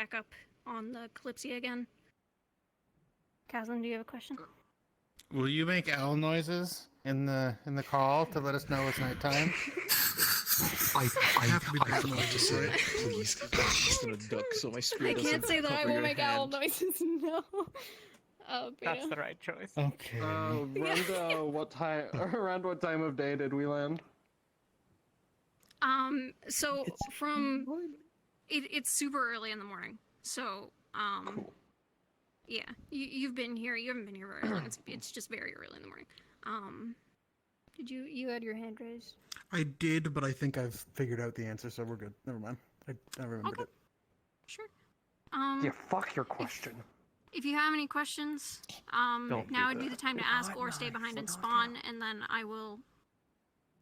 back up on the Kalypsia again. Kaslin, do you have a question? Will you make owl noises in the call to let us know it's nighttime? I forgot to say, please. She's gonna duck so my spear doesn't I can't say that I cover will your make hand. owl noises, no. Oh, That's the right choice. Okay. Around what time? Around what time of day did we land? So it's super early in the morning. So Cool. yeah, you've been here. You haven't been here very long. It's just very early in the morning. Did you had your hand raised? I did, but I think I've figured out the answer, so we're good. Never mind. I remembered it. Sure. Yeah, fuck your question. If you have any questions, now would be the time to ask or stay behind and spawn, and then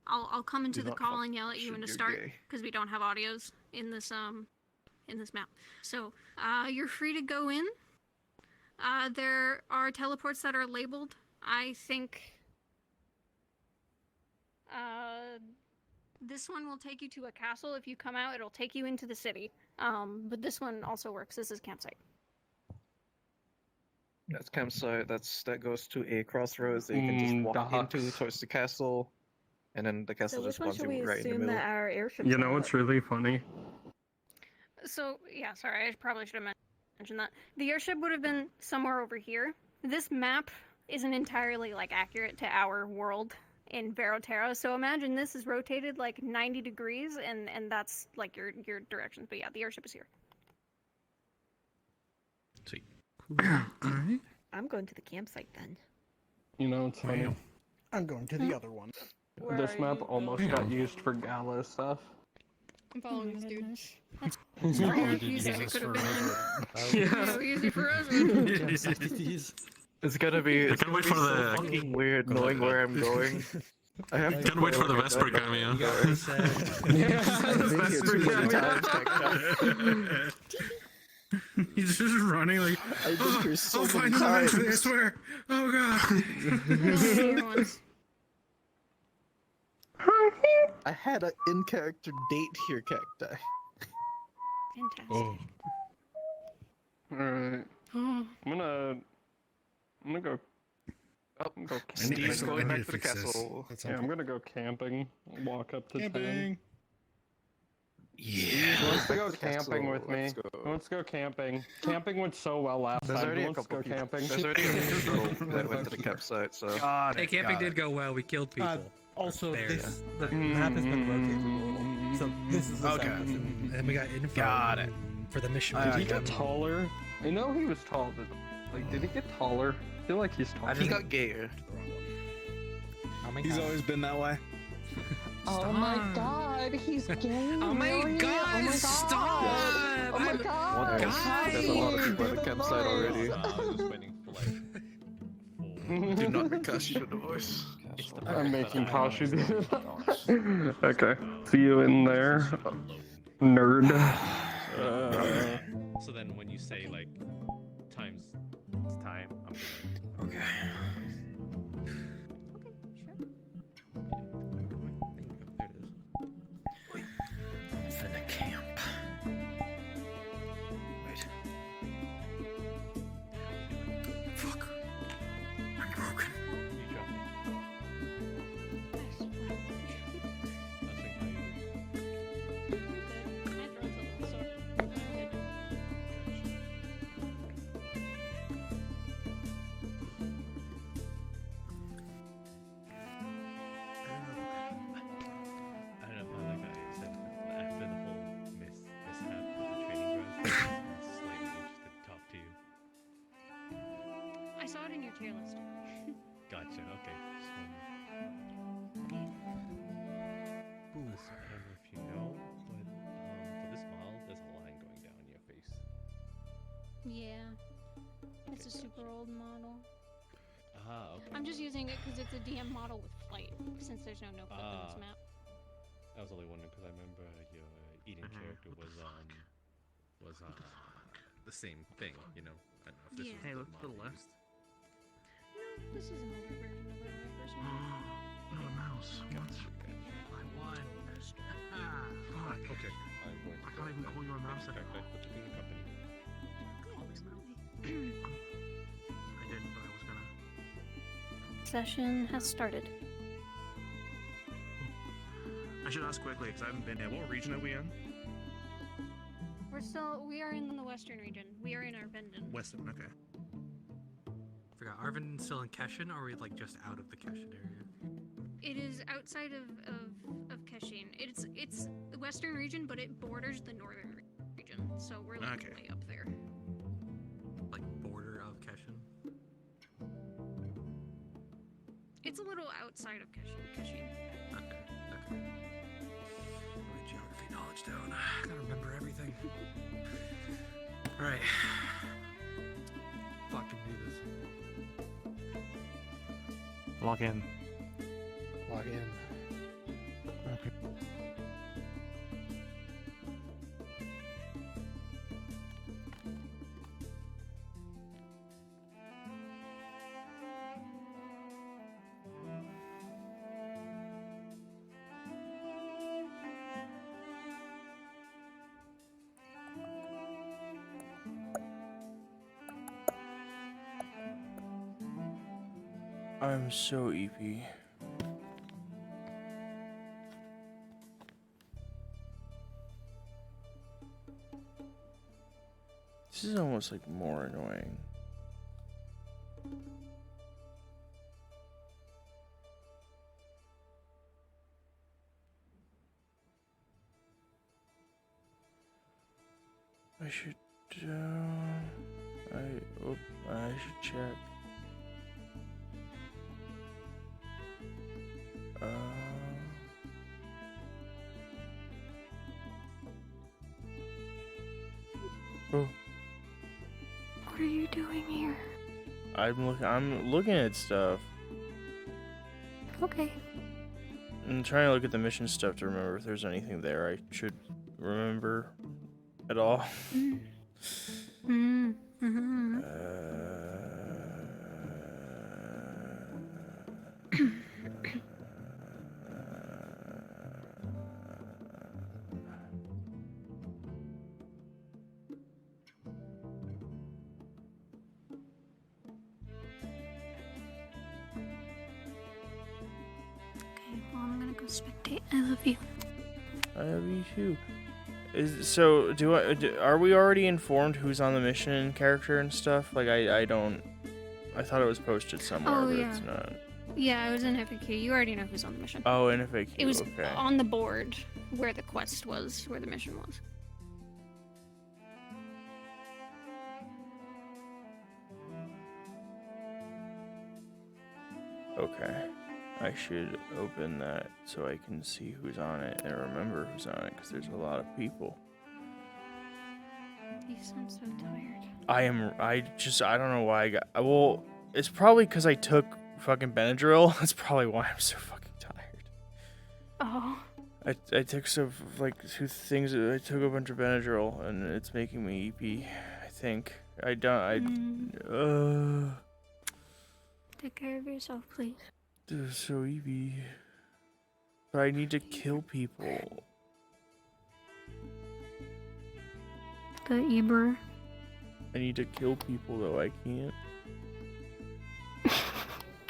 I'll come into the call and yell at you when to start, because we don't have audios in this map. So you're free to go in. There are teleports that are labeled. I think this one will take you to a castle. If you come out, it'll take you into the city. But this one also works. This is campsite. That's campsite. That goes to a crossroads that you can just walk into towards the castle, and then the castle just spawns you right in the middle. Our airship You know what's really funny? So yeah, sorry, I probably should have mentioned that. The airship would have been somewhere over here. This map isn't entirely accurate to our world in Veroterra, so imagine this is rotated 90 degrees, and that's your directions. But yeah, the airship is here. Sweet. Alright. I'm going to the campsite then. You know, it's funny. I'm going to the other one. This map almost got used for gala stuff. I'm following this dude. That's You said it could have been so easy for us. It's gonna be. I can't wait for the fucking weird knowing where I'm going. I have Can't wait for the Vesper cameo. Yeah, the Vesper cameo. He's just running I'll find them eventually, I swear. Oh god. I had an in-character date here, cacti. Fantastic. Alright. I'm gonna go. I'm gonna go Steve's camping. going back to the castle. Yeah, I'm gonna go camping. Walk up to town. Camping. Yeah. Who wants to go camping with me? Let's go camping. Camping went so well last There's time. already Who a wants to couple go people. camping? There's already a few people that went to the campsite, so. Hey, camping did go well. We killed people. Also, the Mm-hmm. map has been rotated a little. So this is the Okay. south, and And we got info. Got it. For the mission. Did he get taller? I know he was tall, but did he get taller? I feel like he's taller. He got gayer. He's always been that way. Oh my god, he's gay. Oh my god, stop! Oh my god. There's a lot of people at the campsite already. I was just waiting for Do not recast your voice. I'm making Pasha do that. Okay. See you in there, nerd. So then when you say times it's time, I'm gonna... Okay. For the camp. Wait. Fuck. I'm broken. You jump. That's like how you... I don't know how I said after the whole mishap with the training ground, I'm slightly interested to talk to you. I saw it in your tier list. Gotcha, okay. Just wondering. Ooh. So I don't know if you know, but for this model, there's a line going down your face. Yeah. It's a super old model. Ah, okay. I'm just using it because it's a DM model with flight, since there's no clip in this map. I was only wondering because I remember your eating character was the same thing, you know. I don't know if this was Hey, the look to the model left. used. No, this is an older version of it. First one. No mouse. What? I won. Ah, fuck. Okay. I'm going to I can't even call you a mouse Okay, anymore. but in the company. session has started. I should ask quickly because I haven't been here. What region are we in? We are in the western region. We are in Arvindon. Western, okay. Forgot. Arvindon's still in Keshin, or are we like just out of the Keshin area? It is outside of Keshin. It's the western region, but it borders the northern region. So we're like Okay. way up there. Like border of Keshin? It's a little outside of Keshin. Okay. My geography knowledge down. I gotta remember everything. Alright. Fucking do this. Log in. Log in. Okay. I'm so EP. This is almost like more annoying. I should I should check. Oh. What are you doing here? I'm looking at stuff. Okay. I'm trying to look at the mission stuff to remember if there's anything there I should remember at all. Okay, well, I'm gonna go spectate. I love you. I love you too. Are we already informed who's on the mission character and stuff? Like I thought it was posted somewhere, Oh, but yeah. it's not. Yeah, I was in FAQ. You already know who's on the mission. Oh, in FAQ. It was okay. on the board where the quest was, where the mission was. Okay. I should open that so I can see who's on it and remember who's on it because there's a lot of people. You sound so tired. I don't know why I got. Well, it's probably because I took fucking Benadryl. That's probably why I'm so fucking tired. Oh. I took two things. I took a bunch of Benadryl and it's making me EP. I think. Take care of yourself, please. They're so EP. But I need to kill people. The Eber. I need to kill people though. I can't.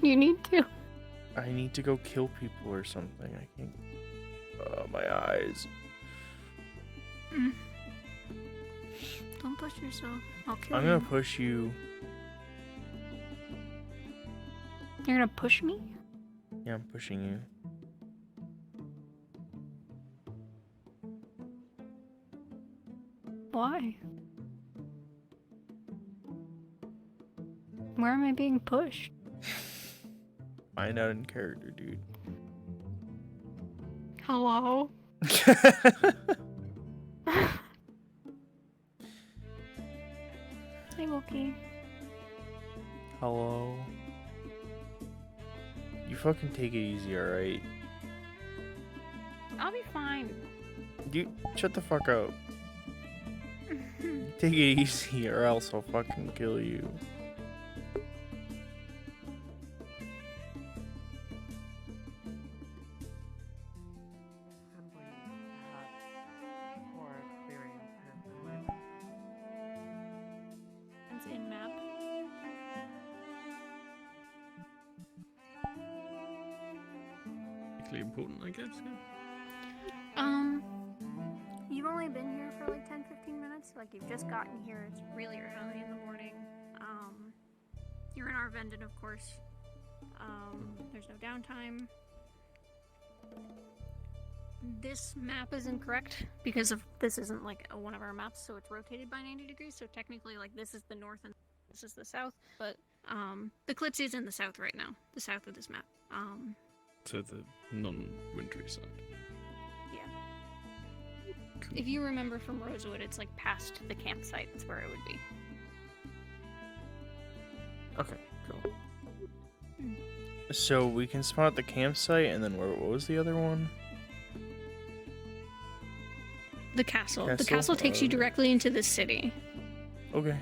You need to. I need to go kill people or something. I can't. My eyes. Don't push yourself. I'll kill I'm you. gonna push you. You're gonna push me? Yeah, I'm pushing you. Why? Where am I being pushed? Find out in character, dude. Hello? Hey, Wookie. Hello. You fucking take it easy, alright? I'll be fine. You shut the fuck up. Take it easy or else I'll fucking kill you. It's in map. critically important, I guess. Yeah. You've only been here for like 10-15 minutes. Like, you've just gotten here. It's really early in the morning. You're in Arvendon, of course. There's no downtime. This map is incorrect because of this isn't like one of our maps, so it's rotated by 90 degrees. So technically, like, this is the north and this is the south. But the Kalypsia is in the south right now, the south of this map. So the non-wintry side. Yeah. If you remember from Rosewood, it's like past the campsite. That's where it would be. Okay, cool. So we can spawn at the campsite, and then what was the other one? The castle. The castle takes you directly into the city. Okay.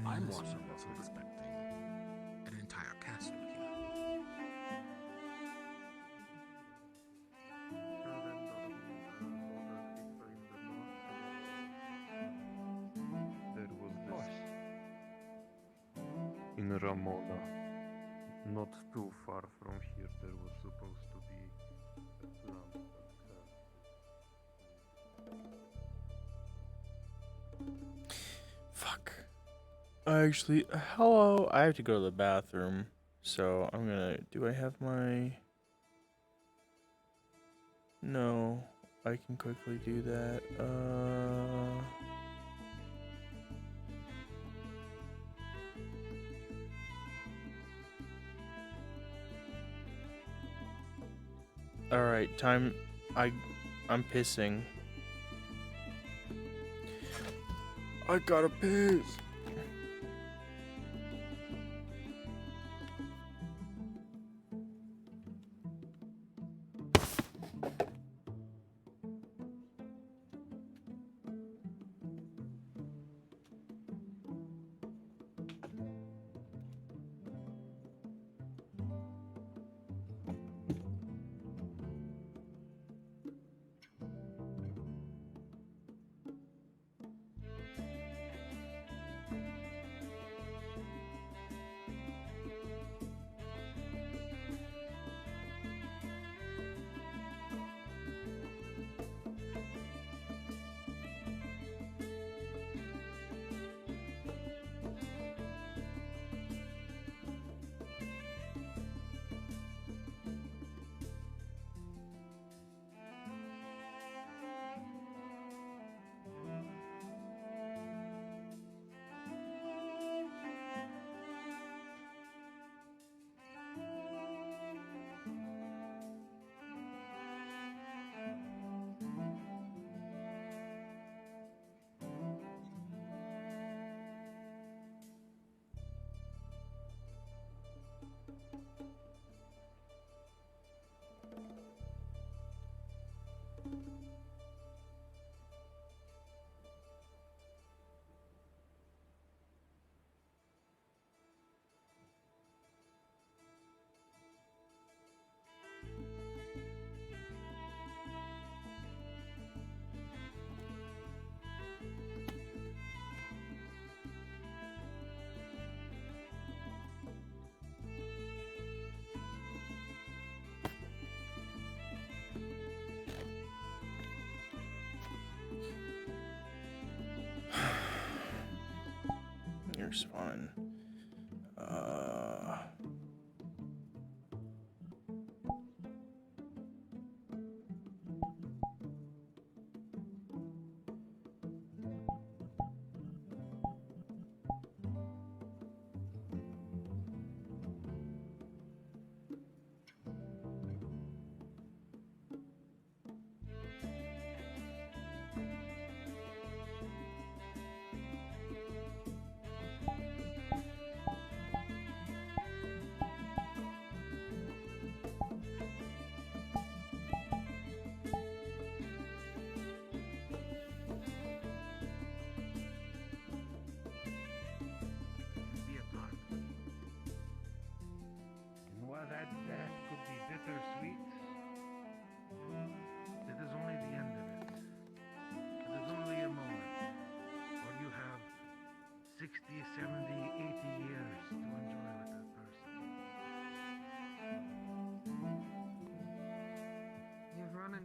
I more so wasn't expecting an entire castle here. There was this in Ramona. Not too far from here, there was supposed to be a plant that Fuck. Actually, hello. I have to go to the bathroom, so I'm gonna. Do I have my? No, I can quickly do that. All right, time. I'm pissing. I gotta piss. You're spawning.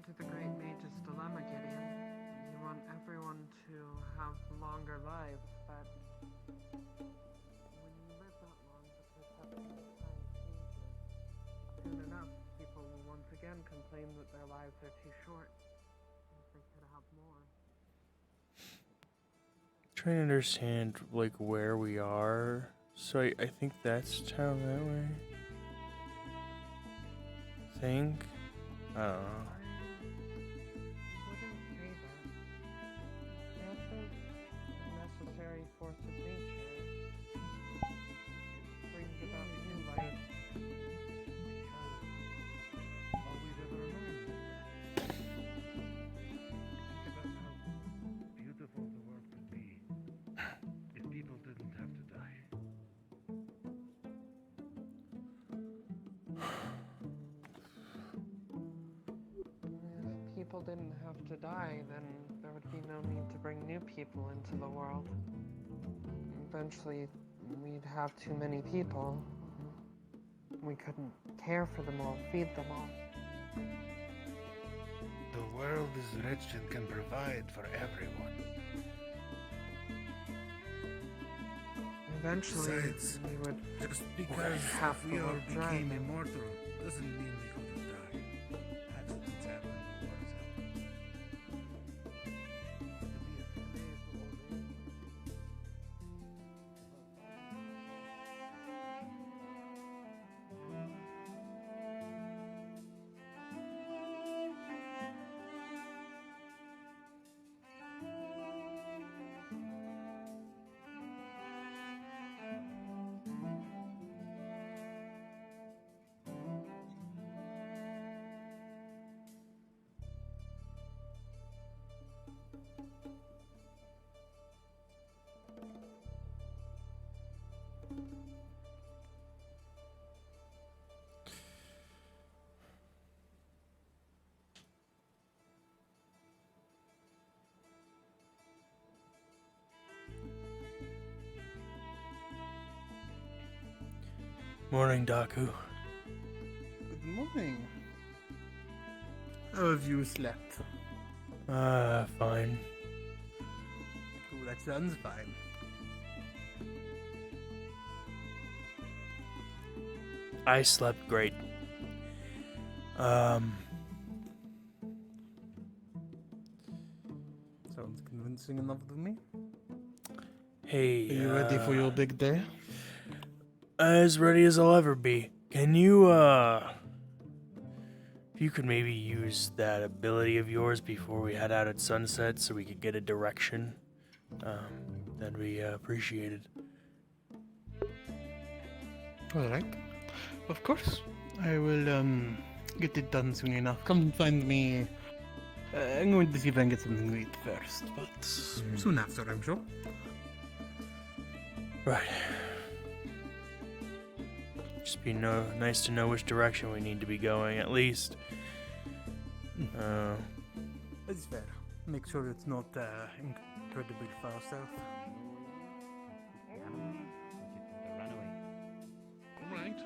to the Great Mage's dilemma, Gideon. You want everyone to have longer lives, but when you live that long, the perception of time changes. Soon enough, people will once again complain that their lives are too short, if they could have more. Trying to understand like where we are. So I think that's town that way. Think? I don't know. Wouldn't say that. Death is a necessary force of nature. It brings about new life. Because all we've ever known. Think about how beautiful the world could be if people didn't have to die. If people didn't have to die, then there would be no need to bring new people into the world. Eventually, we'd have too many people. We couldn't care for them all, feed them all. The world is rich and can provide for everyone. Eventually, Besides, we would just because half the we all world dry. became immortal doesn't mean we couldn't die. Accidents happen, wars happen. To be a slave for old age. Morning, Daku. Good morning. How have you slept? Fine. Oh, that sounds fine. I slept great. Sounds convincing enough to me. Hey, Are you ready for your big day? As ready as I'll ever be. Can you, if you could maybe use that ability of yours before we head out at sunset so we could get a direction, that'd be appreciated. Alright. Of course. I will, get it done soon enough. Come find me. I'm going to see if I can get something to eat first, but soon after, I'm sure. Right. Just be nice to know which direction we need to be going, at least. That's fair. Make sure it's not incredibly far south. Right.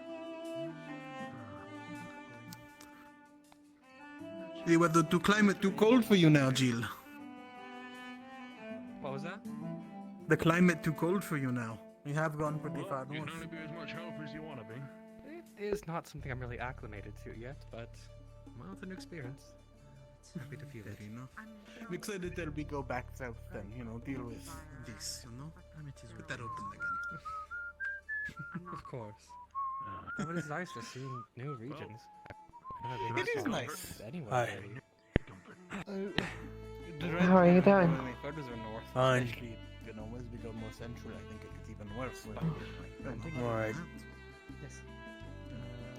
The weather too climate too cold for you now, Jill. What was that? The climate too cold for you now. You have gone pretty far You north. can only be as much help as you want to be. It is not something I'm really acclimated to yet, but well, it's a new experience. Happy to feel it. Fair enough. I'm excited that we go back south then, deal with this, Put that open again. Of course. But it's nice to see new regions. It is nice. Hi. How are you doing? Furthers are north. Fine. Especially, as we go more central, I think it gets even worse. Alright. Yes.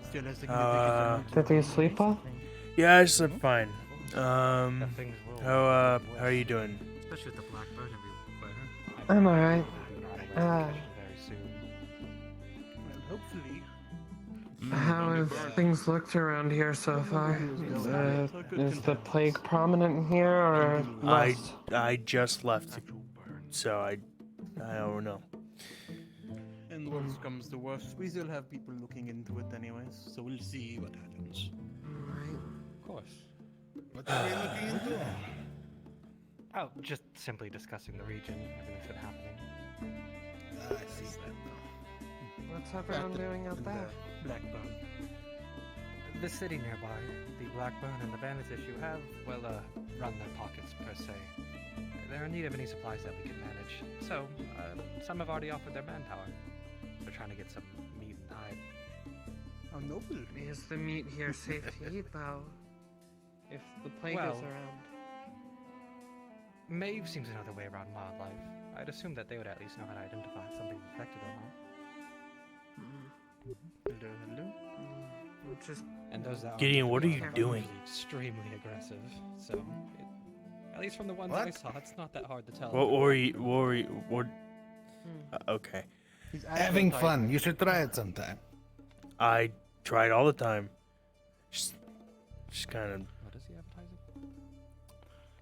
Still has significant Did you sleep well? Yeah, I slept fine. Things will How are you doing? especially with the blackbird everywhere. I'm alright. Very soon. Hopefully. How have things looked around here so far? Is the plague prominent here or less? I just left, so I don't know. And worst comes to worst, we still have people looking into it anyways, so we'll see what happens. Alright. Of course. What are we looking into? Oh, just simply discussing the region, everything that's been happening. I see that now. What's everyone doing out there? Blackburn. The city nearby, the Blackburn and the bandits issue have, well, run their pockets per se. They're in need of any supplies that we can manage. So, some have already offered their manpower. They're trying to get some meat and hide. How noble. Is the meat here safe to eat, though? If the plague is around. Maeve seems to know the way around wildlife. I'd assume that they would at least know how to identify if something's infected or not. Hello. And those that Gideon, what are you doing? Extremely aggressive. So, at least from the ones I saw, it's not that hard to tell. What? Okay. He's having fun. You should try it sometime. I try it all the time. Just kind of. What is he advertising?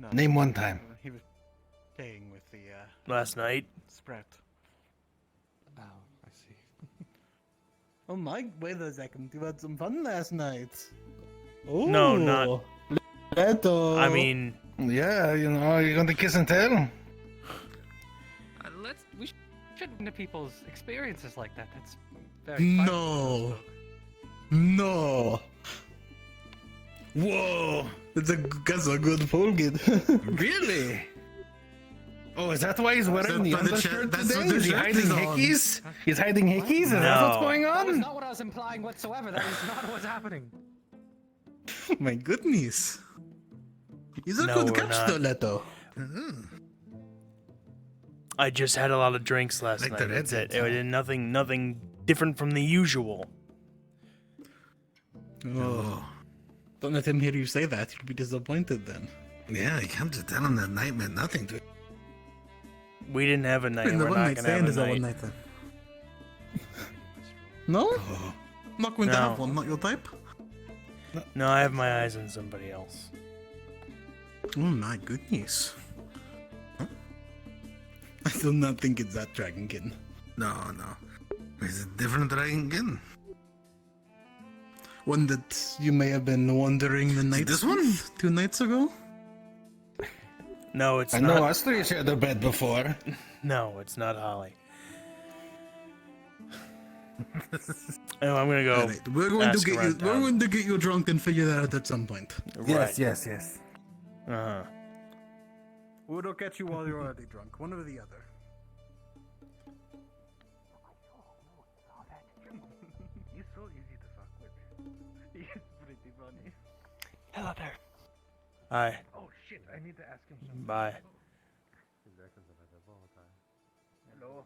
No, Name one time. He was playing with the Last night. sprout. Oh, I see. Oh my, wait a second. You had some fun last night. Oh, No, not. Leto. I mean, Yeah, you know, you're going to kiss and tell. We shouldn't into people's experiences like that. That's very. No. No. Whoa. That's a good full kid. Really? Oh, is that why he's wearing the undershirt today? Is he hiding hickeys? He's hiding hickeys? Is that what's going That was on? not what I was implying whatsoever. That is not what's happening. My goodness. He's a No, good we're catch not. though, Leto. I just had a lot of drinks last Like night. the That's Red it. It was nothing different from the usual. Oh. Don't let him hear you say that. He'll be disappointed then. Yeah, you can't just tell him that night meant nothing to him. We didn't have a night. And the We're one not night gonna have stand a is a one night. night then. No? Oh. Not going to No. have one, not your type? No, I have my eyes on somebody else. Oh my goodness. Huh? I do not think it's that dragonkin. No. Is it different dragon? One that you may have been wondering the night. This one? 2 nights ago? No, it's I not. know us three shared a bed before. No, it's not Holly. Oh, I'm gonna go. Alright, we're going to ask get you. around We're town. going to get you drunk and figure that out at some point. Right. yes. Uh-huh. We'll catch you while you're already drunk. One or the other. He's so easy to fuck with. He's pretty funny. Hello there. Hi. Oh shit, I need to ask him something. Bye. Hello.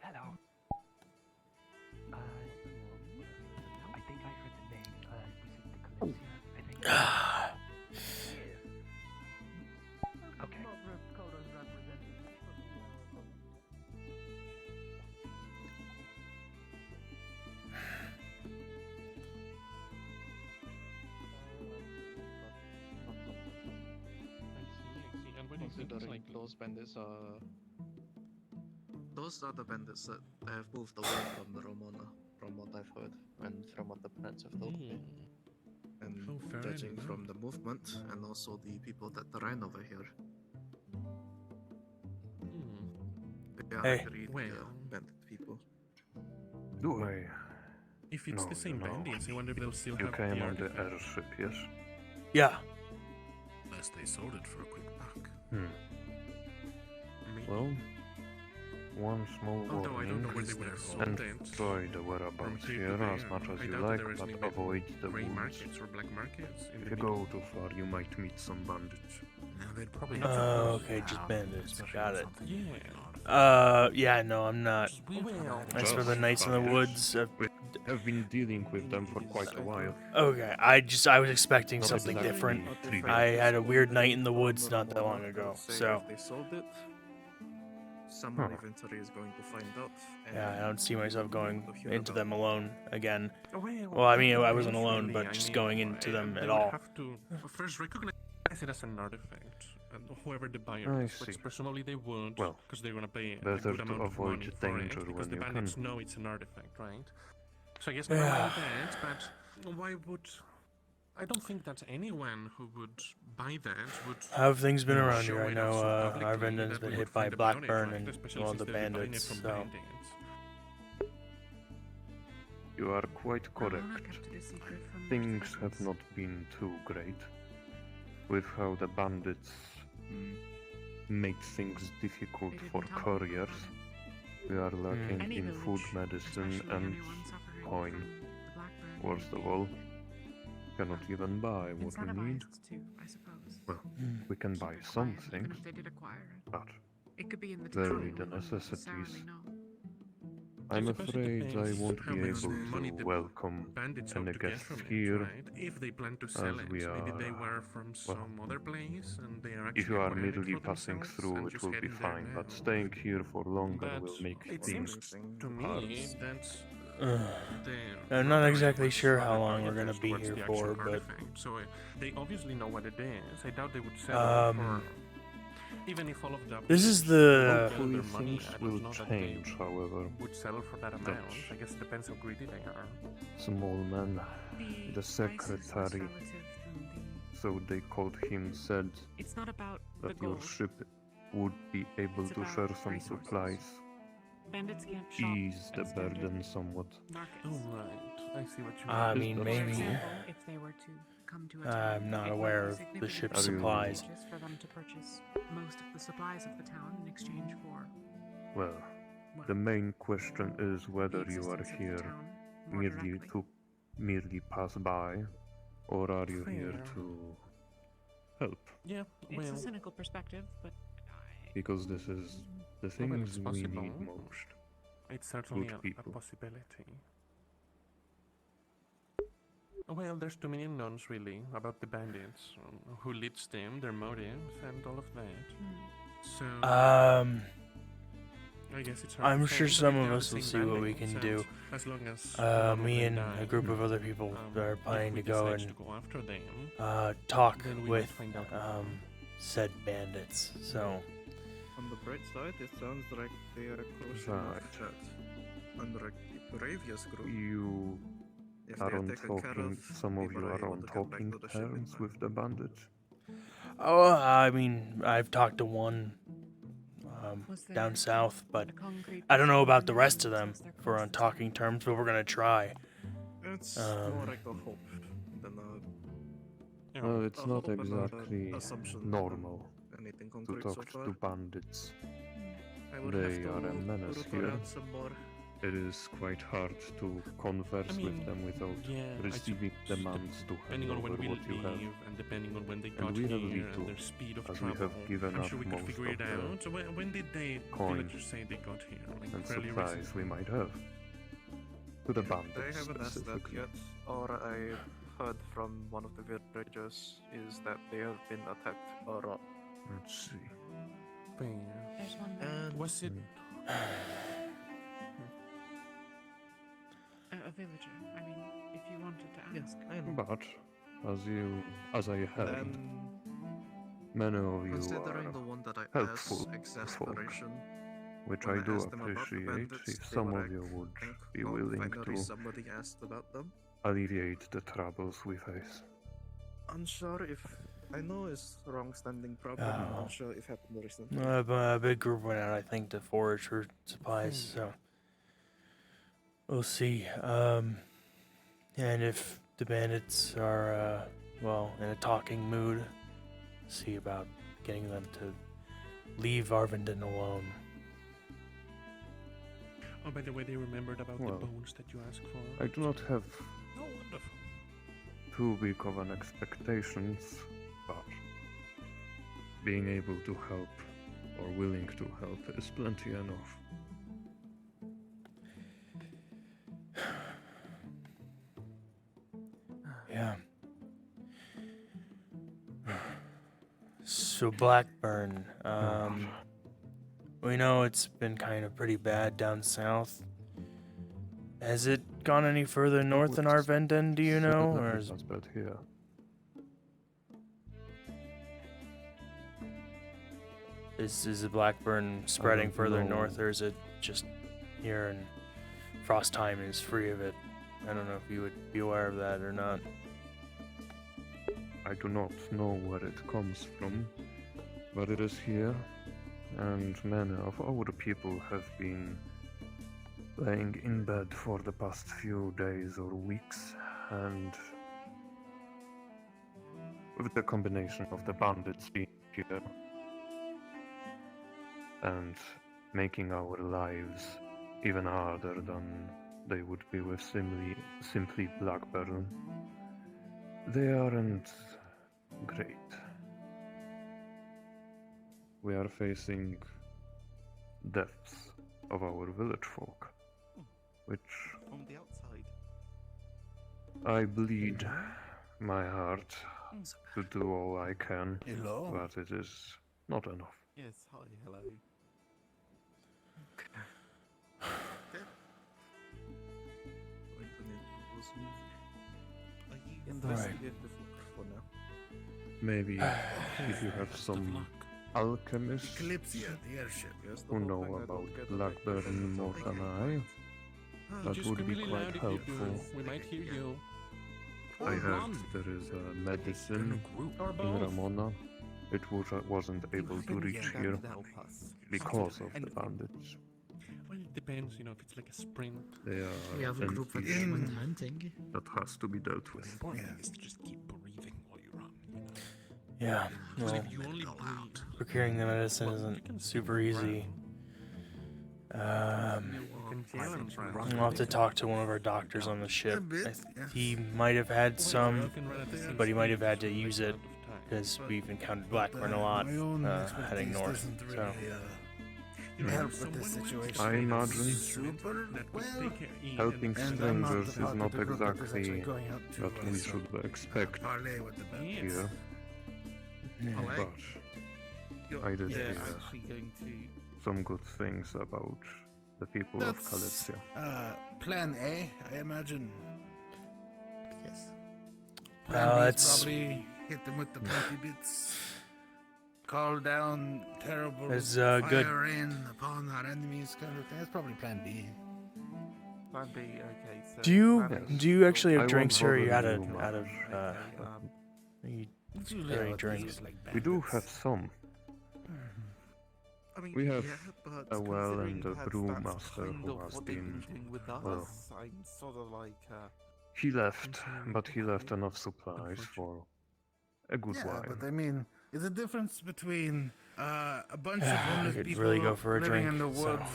Hello. I think I heard the name. Was it the Kalypsia? I think. Okay. Considering those bandits are... Those are the bandits that have moved away from the Romana, from what I've heard, and from what the plants have told me. And Oh, fair judging enough. from the movement, and also the people that ran over here, they are Hey. agreed Well. bandit people. Do I? If it's No, the same no. bandits, I wonder if they'll still You have came the on the artifact. airship, yes? Yeah. Unless they sold it for a quick buck. Hmm. Maybe. Well, one small Although I don't know where warning. they would have sold it. Enjoy the whereabouts From here to as there. much as I you doubt that like, there is but any avoid the gray woods. markets or black markets. In If the you middle. go too far, you might meet some bandits. No, they'd probably Okay, just bandits. Got it. Yeah. Yeah, no, I'm not. Well, As for the nights in the woods, We have been dealing with them for quite a while. okay. I was expecting Not something exactly different. 3 I days. had a weird night in the woods not that long ago, so If they sold it, someone eventually is going to find out. yeah, I don't see myself going to hear into about them alone again. well, Well, I mean, I wasn't alone, eventually, but I just mean, going into them they at would all. have to first recognize it as an artifact, and whoever the buyer I is, see. which presumably they would, Well, because they're gonna pay a better good to amount of avoid money for danger it, because when the you bandits can. know it's an artifact, right? So I guess never mind that, but why would I don't think that anyone who would buy that would. How have things been around show here? I it know off so publicly Arvinden's that been we hit would by find about it, Blackburn right? and Especially all since the they're buying it bandits, from so... bandits. You are quite correct. Things have not been too great with how the bandits make things difficult for couriers. We are lacking in food, medicine, and coin. Worst of all, cannot even buy what we need. Well, we can buy some things, but rarely the necessities. I'm afraid I won't be able to welcome any guests here, If they plan to sell as we it, maybe they are... were from some other place and they are If actually you are acquiring it merely for passing themselves through, and it just will be getting there fine, but now. staying here for longer But will make it things seems to me hard. that I'm not they're exactly much sure how rather long we're gonna targeted be towards here the actual for, but artifact, so they obviously know what it is. I doubt they would sell it for even if all of the this is the... their money. Things I will don't know that change, they however. would sell for that amount. I guess it depends how greedy they are. Small man, the secretary, so they called him, said It's not about that the your gold. ship would be able It's to about share some resources. supplies, Bandits can't shop ease the at standard burden somewhat. markets. Oh right, I see what you mean. I mean, For maybe... example, if they were to come to a town, I'm not it would aware be of the significantly ship's Are you- supplies. advantageous for them to purchase most of the supplies of the town in exchange for Well, the main question is whether the you are existence of the here town more merely directly. to merely pass by, or are you here Fair. to help? Yeah, It's well, a cynical perspective, but Because this is the well, things it's we possible. need most. It's certainly Good a people. possibility. Well, there's too many unknowns, really, about the bandits, who leads them, their motives, and all of that. So, I guess it's hard I'm to sure say, some but of they are us the will same see what we bandits, can do. and as long as none of Me them and die, a group of other people are if planning we to go decide and to go after them, talk then we might with find out said bandits. So On the bright side, it sounds like they are close enough that, unlike the previous group, You if they are are on taken care talking, of, some of we you were are able on to get back talking to the ship in terms time. with the bandits. I mean, I've talked to one was there down south, but a concrete I don't know plan about the for rest of them them as their if we're on closest talking terms, but we're gonna try. It's Um, more like a hope than Yeah. Well, it's a not hope and a exactly assumption normal anything to concrete so talk far. to bandits. I would They have are to a menace root here. around some more. It is quite hard to converse with them without receiving demands to hand depending on over when we what you have. leave, and depending on when they And got we have here, Leto, and their speed of as we travel, have given I'm up sure we could most figure of it the out. So when did they coin villagers say they got here? Like and fairly supplies recently? we might have. To the I bandits haven't asked that specifically. yet. All I heard from one of the villagers is that they have been attacked a lot. Let's see. Fair. There's one there. And Was it? A villager. I mean, if you wanted to yes, ask. I know. But as I heard, Then, many of you considering are the one that I helpful asked exasperation, which when I do asked them about the appreciate. bandits, If they some were of you like, would "Thank be God, willing finally to somebody asked about them." alleviate the troubles we face. Unsure if I know it's wrong-standing problem. Oh. Unsure if happened recently. A big group went out, I think, to forage for supplies. So we'll see. And if the bandits are in a talking mood, see about getting them to leave Arvinden alone. Oh, by the way, they remembered about Well, the bones that you asked for. I do not have Oh, wonderful. too big of an expectations, but being able to help or willing to help is plenty enough. Yeah. So Blackburn, we know it's been kind of pretty bad down south. Has it gone any further north in Arvenden, do you know? Or is That's bad here. is the Blackburn spreading don't further know. north, or is it just here and Frostheim is free of it? I don't know if you would be aware of that or not. I do not know where it comes from, but it is here, and many of our people have been laying in bed for the past few days or weeks, and with the combination of the bandits being here and making our lives even harder than they would be with simply Blackburn, they aren't great. We are facing deaths of our village folk, which From the outside. I bleed my heart to do all I can, Hello. but it is not enough. Yes, hi, hello. Are you investigating for now? Maybe if you have some alchemists Kalypsia, the airship. who know about Blackburn more than I, that would be quite helpful. We might hear you. I heard there is a medicine in Ramona. It wasn't able to reach here because of the bandits. Well, it depends, you know, if it's like a sprint. They are We have a group that's entities went hunting. that has to be dealt with. The important thing is to just keep breathing while you run, you know? Yeah, Because well, if you only breathe, procuring the medicine isn't super easy. you can jail him, I'll have to talk to one of our doctors on the ship. He might have had some, you can run at the same but he might speed have had to for a use certain it amount of time. because we've encountered Blackburn a lot My own heading expertise north. doesn't So really help with this situation. I imagine Super That would well. take care of Ian helping And I'm not strangers the is not part of the group that is exactly actually going out to, what we so, should expect parlay with the bandits. Yes. here. But I did hear actually going to. some good things about the people of Kalypsia. Plan A, I imagine. Yes. Plan B is that's- probably hit them with the party bits. Call down terrible That's, fire good. rain upon our enemies, kind of thing. That's probably Plan B. Plan B, okay. So Do you actually I have won't drinks or are you bother out of you out of much. are you It's got usually any how it drinks? is, like We do bandits. have some. I mean, We have yeah, but a well and a considering that's brewmaster kind who of has what they've been, doing with well, us. I'm sort of like, he left, but he left enough supplies for a good Yeah, while. but I mean, there's a difference between a bunch of I homeless could people really go for a living drink, in the so- woods,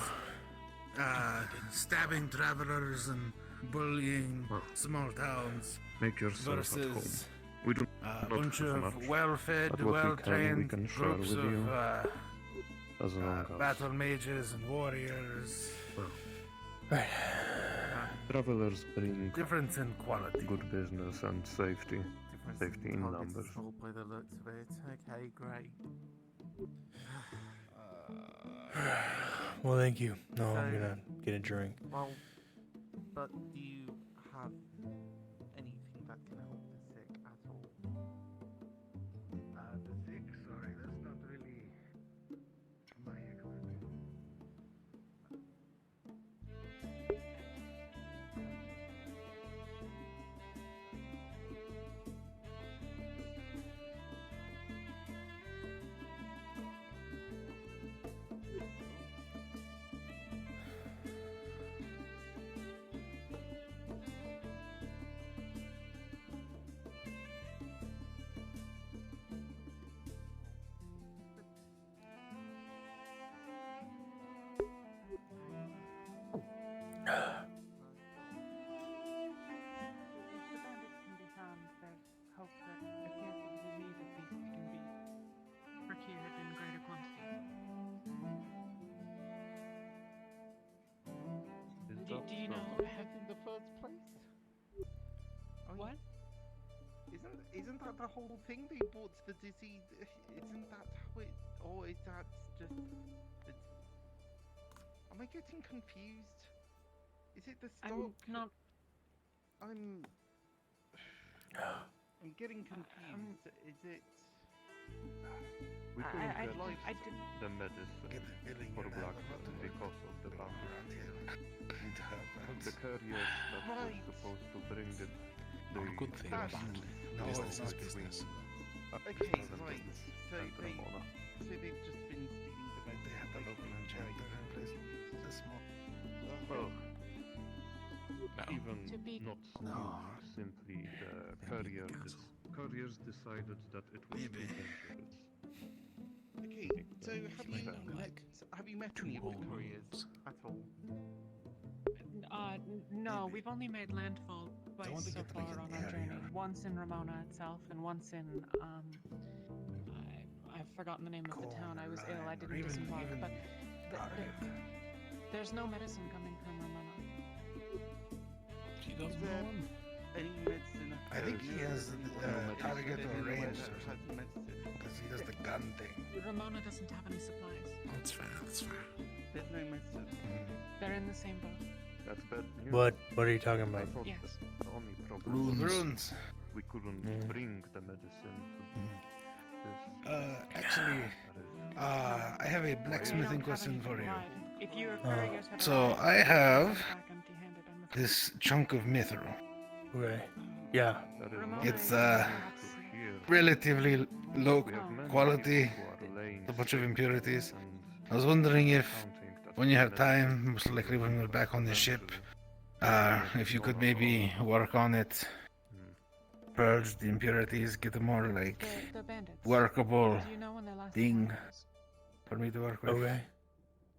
stabbing travelers and bullying Well, small towns, Make yourself at home. versus We do a not bunch have of much, well-fed, but what we well-trained can share groups with you, of as long as battle mages and warriors. Right. travelers bring Difference in quality. good business and safety. difference Safety in targets numbers. is all by the looks of it. Okay, great. Well, thank you. No, I'm So- gonna get a drink. Well, but do you have anything that can help the sick at all? The sick, sorry, that's not really my expertise. If the bandits can be found, there's hope that appears that the disease at least can be procured in greater quantities. Do you know in the first place? what? Isn't that the whole thing? They brought the disease. Isn't that how it? Or is that just? Am I getting confused? Is it the stock? I'm not. I'm getting confused. Is it? We I- couldn't I- get I- I did- the medicine Get the feeling for you're not Blackburn about to because of the go bandits. around here and The courier that Right. was supposed to bring it, Good thing That's- business is business. Okay, right. So they've just been stealing the vendors. They have the local enchanter in place. It's small. Well, No. even To be- not stealing, simply couriers decided that it was too dangerous. Okay, so have you met any of the couriers at all? No, we've only made landfall want twice to so get to, like, far an on our journey. area. Once in Ramona itself, and once in I've forgotten the name of the town. I was ill. I didn't disembark, but there's no medicine coming from Ramona. She Is doesn't there know one. any medicine? I think he has target or range Has medicine. because he does the gun thing. Ramona doesn't have any supplies. That's fair, that's fair. There's no medicine. They're in the same boat. That's bad news. What are you talking I about? thought Yes. the only problem was Runes. we couldn't bring the medicine to this. Actually, I have a blacksmithing question for you. If your couriers had So arrived, I have back empty-handed, I'm afraid. this chunk of mithril. Okay. Yeah. That is Ramona not It's, easy to hear. Relatively low We have many quality, people who are laying a bunch of sick impurities. and I was wondering if, counting that when you have medicine time, most likely when we're back on the ship, eventually if you could maybe work on it, purge the impurities, get a more like The bandits. workable Do you know when their last thing supply was? for me to work with. Okay.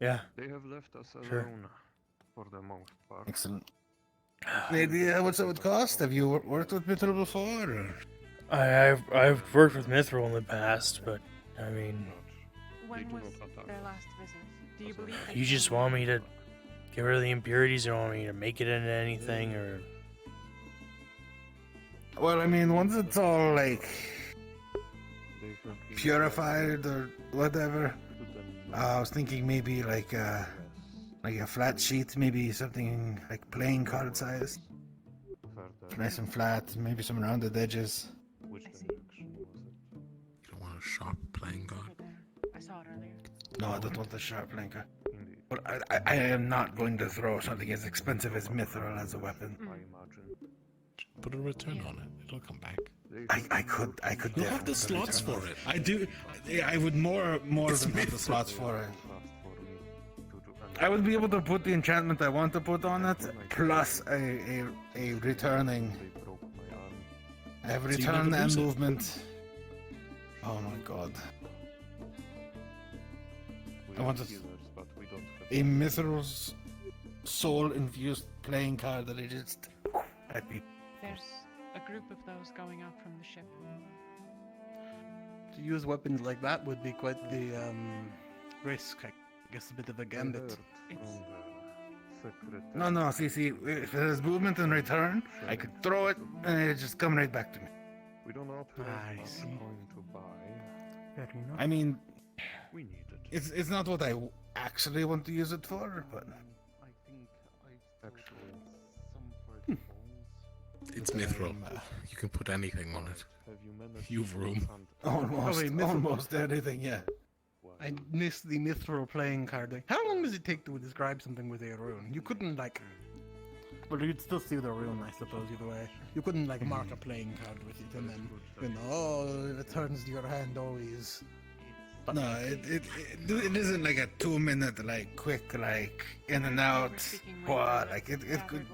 Yeah. They have left us Sure. alone for the most part. Excellent. Any idea how much that would cost? Have you worked with mithril before? Or? I've worked with mithril in the past, but I mean, When do was not attack their us. last visit? Do you believe they you just came want me to get rid of the impurities, or want me to make it into anything, or Well, I mean, once it's all like They can keep purified or whatever, to them I was thinking maybe like a flat sheet, maybe something like playing card size, further. nice and flat, maybe some rounded edges. Which I see. direction was it? You don't want a sharp playing card. over there? I saw it earlier. No, I don't want the sharp linker. Indeed, But I am not going to throw something as expensive as mithril as a weapon. I imagine. Put a return on it. It'll come back. They I could You'll have definitely the slots return for it. I do. I would more It's than have the mithril. slots for it. fast for me to do I would be able to put the enchantment I want to put on it, plus a returning. They broke my arm. I have So you return never and use it? movement. Oh my god. We I have wanted healers, but we don't have a Mithril's soul infused playing card that I just. I'd be. There's a group of those going out from the ship. To use weapons like that would be quite the risk. I guess a bit of a gambit. heard It's- from the secretary. No, see, if there's movement and return, I could throw it and it just come right back to me. We do not I have much see. coin to buy. Fair enough. I mean, We need it. it's not what I actually want to use it for, but. I think I've Actually, some for its bones. It's mithril. You can put anything on it. have you managed You've to room. hunt Almost, wait, mithril- almost anything, yeah. well, I missed the mithril playing card. Like, how long does it take to describe something with a rune? You couldn't like. Well, you'd still see the rune, I suppose, either way. You couldn't like mark a playing card with it and then, it returns to your hand always. No, it isn't like a 2-minute like quick like in and out. What? Like it could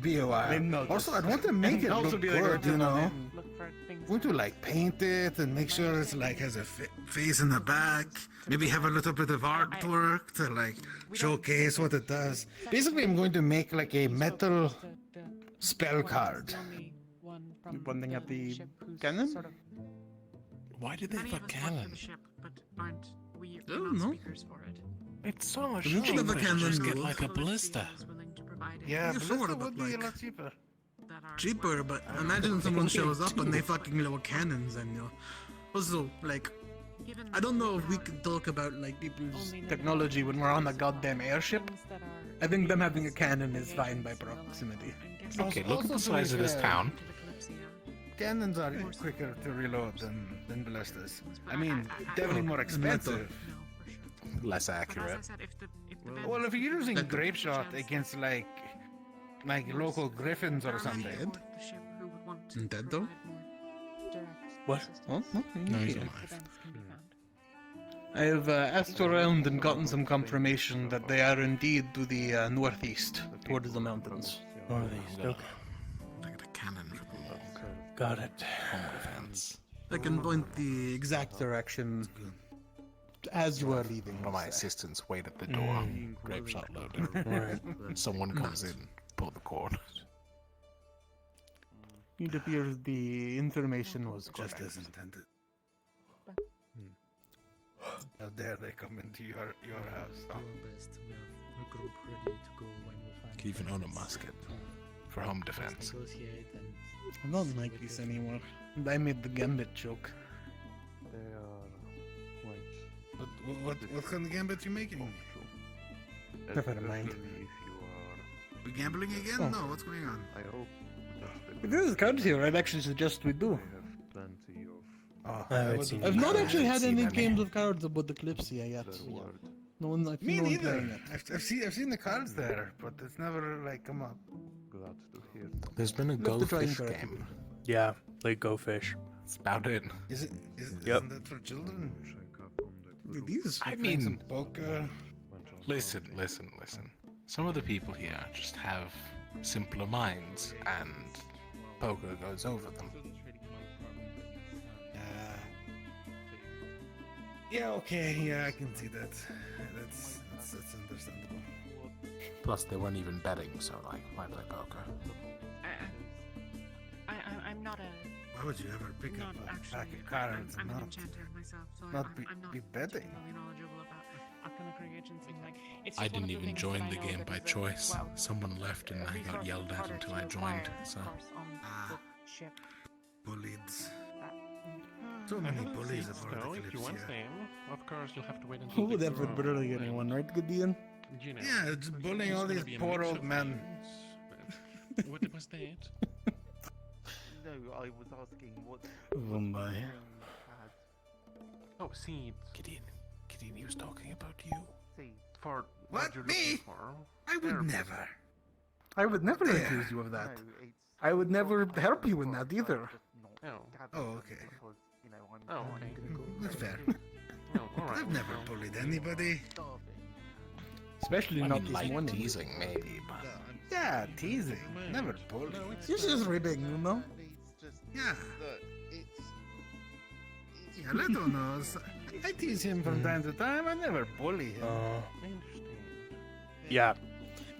be a while. Maybe not Also, just- I'd want to make and it also look be like, good, you know. Look for things. Want to like paint it and make sure it's like has a face in the back. Maybe have a little bit of artwork to like showcase what it does. Basically, I'm going to make like a metal spell card. You pointing at the cannon? Why did they Many have of a us work for cannon? the ship, but aren't we I don't not know. speakers for it? It's so much You should have a cheaper to cannon just get goal. like a ballista. Is willing to provide Yeah, You but sort it of, but would be a like- lot cheaper. that are Cheaper, but imagine someone shows up and they fucking lower cannons and you know. Also, like, Given I don't know that if we have could talk about like people's only limited Technology when we're on a goddamn airship. things that are I think them having a agents cannon is fine by and the like. proximity. I'm guessing Okay, look at the Also, size of this like, town. to the Kalypsia. Cannons are quicker to reload than ballistas. I mean, definitely more expensive. No, for sure. Less But as I accurate. said, if the Well, if you're using bandits grape took the shot chance against that like local griffins or there are many something. aboard the ship who would want to Dead though? provide more direct What? Oh, no, No, he's okay. alive. I have asked around and gotten some confirmation that they are indeed to the northeast, towards the mountains. Northeast, okay. Like a cannon for the Got it. home defense. I can point the exact direction as you are leaving. One of my assistants wait at the door, grape shot loaded. Right. Someone comes in, pull the cord. It appears the information was Just correct. as intended. How dare they come into your house? Oh. A group ready to go when we find. Can even own a musket for home defense. Negotiate and I'm not like this anymore. I made the gambit joke. They are. Wait. What kind of gambit you making? Never mind. Especially if you are. We gambling again? Oh. No, what's going on? I hope. If this is cards here, I'd actually suggest we do. I have plenty of. Oh, I haven't seen I've it. not I actually had haven't any seen games of cards about the Kalypsia yet. Their word. No one, I've Me seen no one neither. playing it. I've seen the cards there, but it's never like come up. Glad to hear. There's been a We'll have to try and Go Fish correct game. Yeah, like Go Fish. That's about it. Is it? Yep. Isn't that for children? Check up on that. These. I playing mean- some poker. Listen. Some of the people here just have simpler minds, and poker goes over them. Yeah, okay, yeah, I can see that. That's understandable. Plus, they weren't even betting, so like, why play poker? I'm not a. Why would you ever pick Not up a actually. pack of cards I'm and an not? enchanter myself, so not I'm not be betting? particularly knowledgeable about alchemic reagents and like. It's I just one didn't of the even things join that I the know game that by is a- choice. well, Someone left and I got resource yelled at harder until to I joined, acquire, so. of course, on Ah. the ship. Bullied. That- So I many haven't bullies seen aboard Snow. the If you want Kalypsia. them, of course you'll have to wait until Who would they ever grow bully and, anyone, right, Gideon? you know, Yeah, it's there's bullying all gonna these be a poor mix old of men. things, but what was that? No, I was asking what. Oh my. Oh, seeds. Gideon, he was talking about you. See, For What, you're me? looking for. I would Therapists. never. I would never Yeah. accuse you of that. no, it's. I would never not help you in because that I'm either. just not Oh. gathering Oh, them okay. Because, you know, I'm Oh, trying okay. to go That's for fair. it. Oh, alright. I've never well, bullied anybody. Starving. Especially I not mean, this light morning. teasing maybe, but No, I'm Yeah, just- teasing. Never bully. No, It's just ribbing, you know? And it's just yeah. that it's Yeah, Leto knows. I tease him from time to time. I never bully him. I understand. Yeah,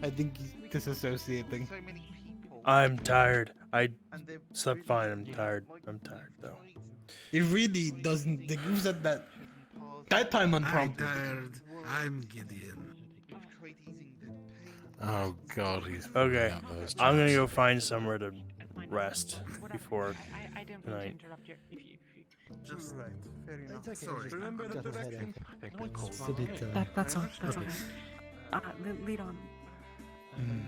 I think he's disassociating. so many people. I'm tired. I and they're slept really fine. I'm just, tired. like, I'm tired though. trying to It really doesn't. They use that pass that time I'm unprompted. tired. I'm Gideon. We've tried easing the pain. Oh god, he's. Okay, out those I'm gonna traps. go find somewhere to Fine. rest Whatever. before. I don't mean to tonight. interrupt you. If you Just Right, fair enough. okay. Sorry. Remember the Just a direction? headache. No, it's It's a bit, fine. that's all. I That's all. understand. Lead on. Mm.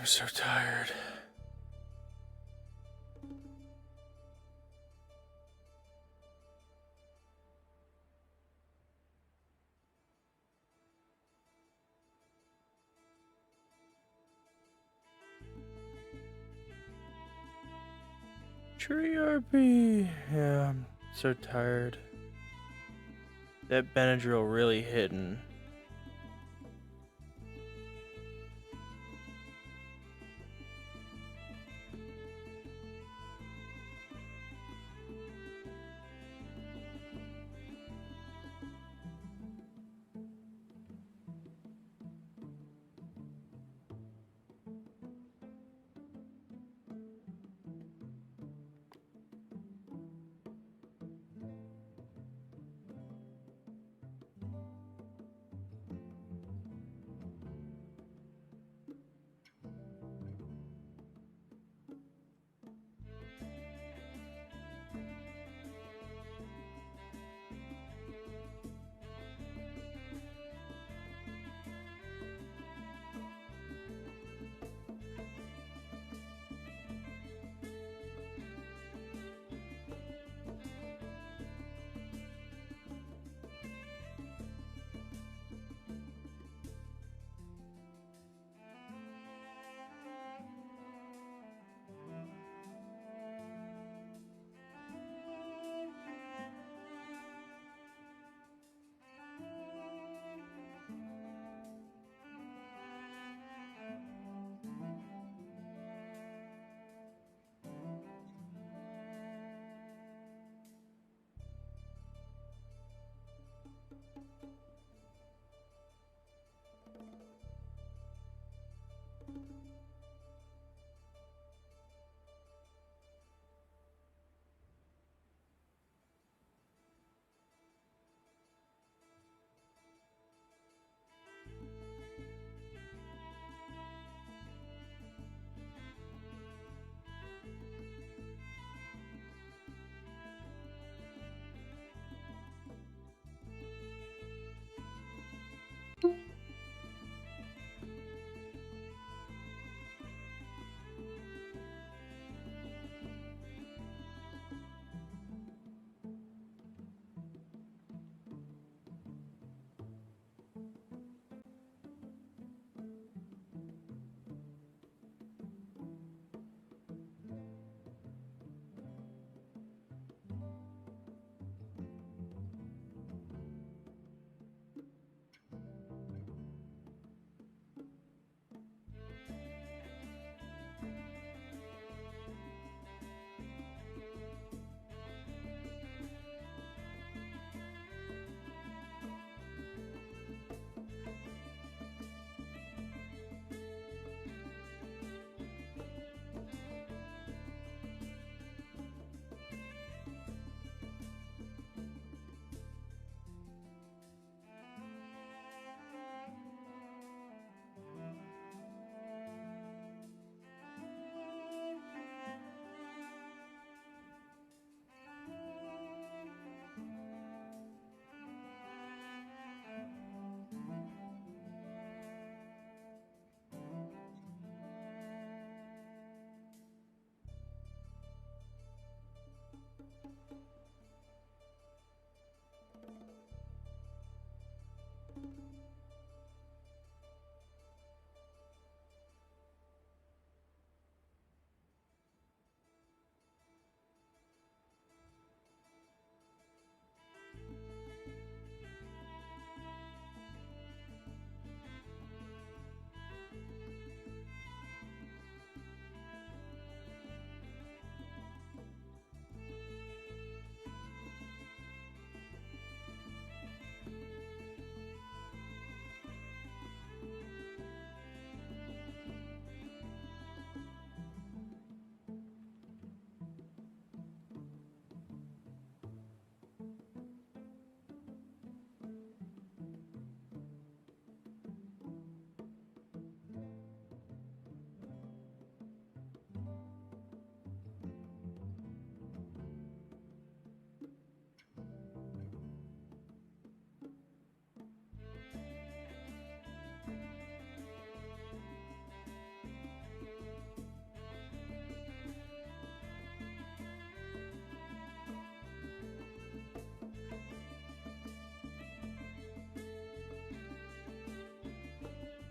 I'm so tired. Tree RP. Yeah, I'm so tired. That Benadryl really hitting.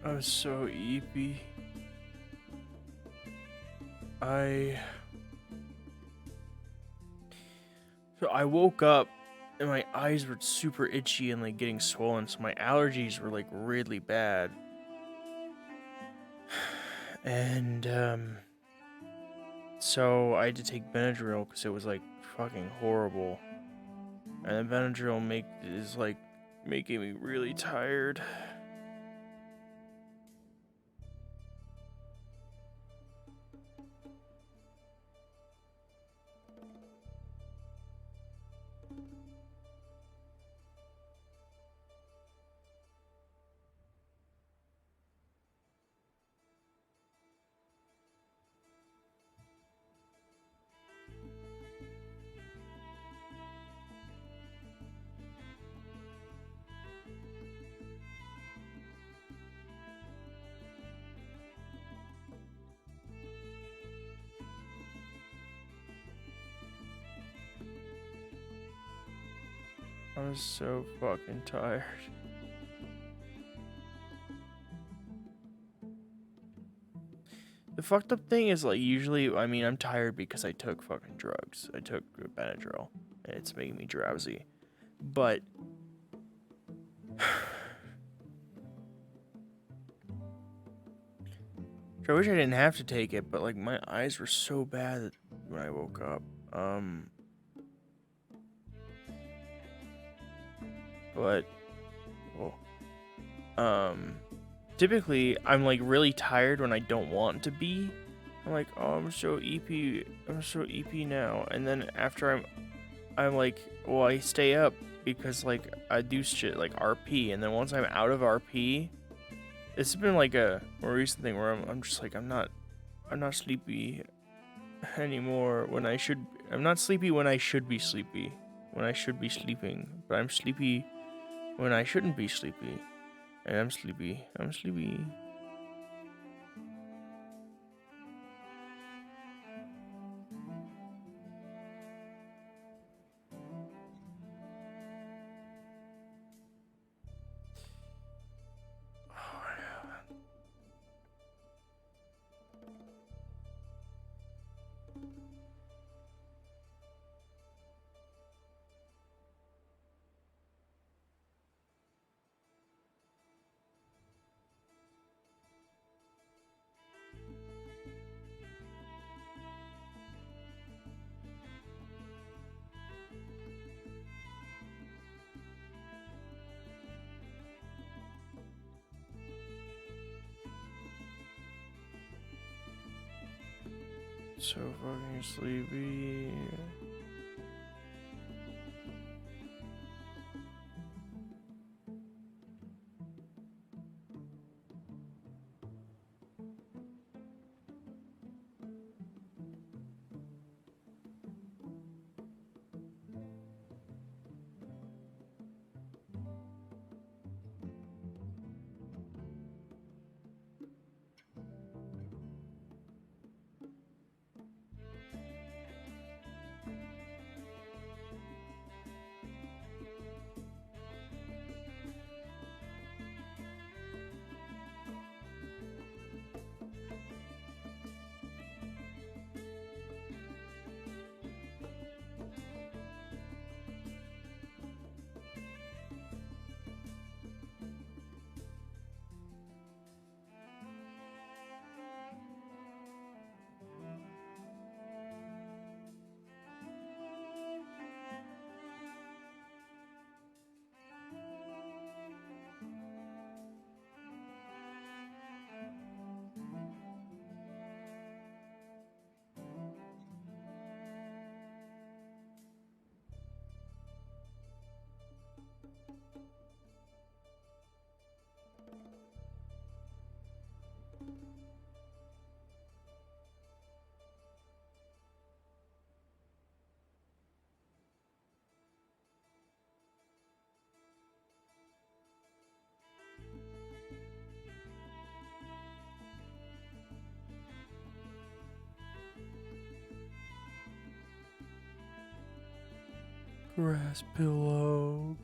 I was so eepy. So I woke up and my eyes were super itchy and like getting swollen, so my allergies were like really bad. And so I had to take Benadryl because it was like fucking horrible. And then Benadryl is like making me really tired. I was so fucking tired. The fucked up thing is, like, usually, I mean, I'm tired because I took fucking drugs. I took Benadryl, and it's making me drowsy. But I wish I didn't have to take it, but, like, my eyes were so bad when I woke up. But, well, typically, I'm, like, really tired when I don't want to be. I'm like, oh, I'm so EP now. And then after I'm like, well, I stay up because, like, I do shit like RP. And then once I'm out of RP, it's been, like, a more recent thing where I'm just like, I'm not sleepy anymore when I should. I'm not sleepy when I should be sleepy. When I should be sleeping. But I'm sleepy when I shouldn't be sleepy. And I'm sleepy. So fucking sleepy. Grass pillow.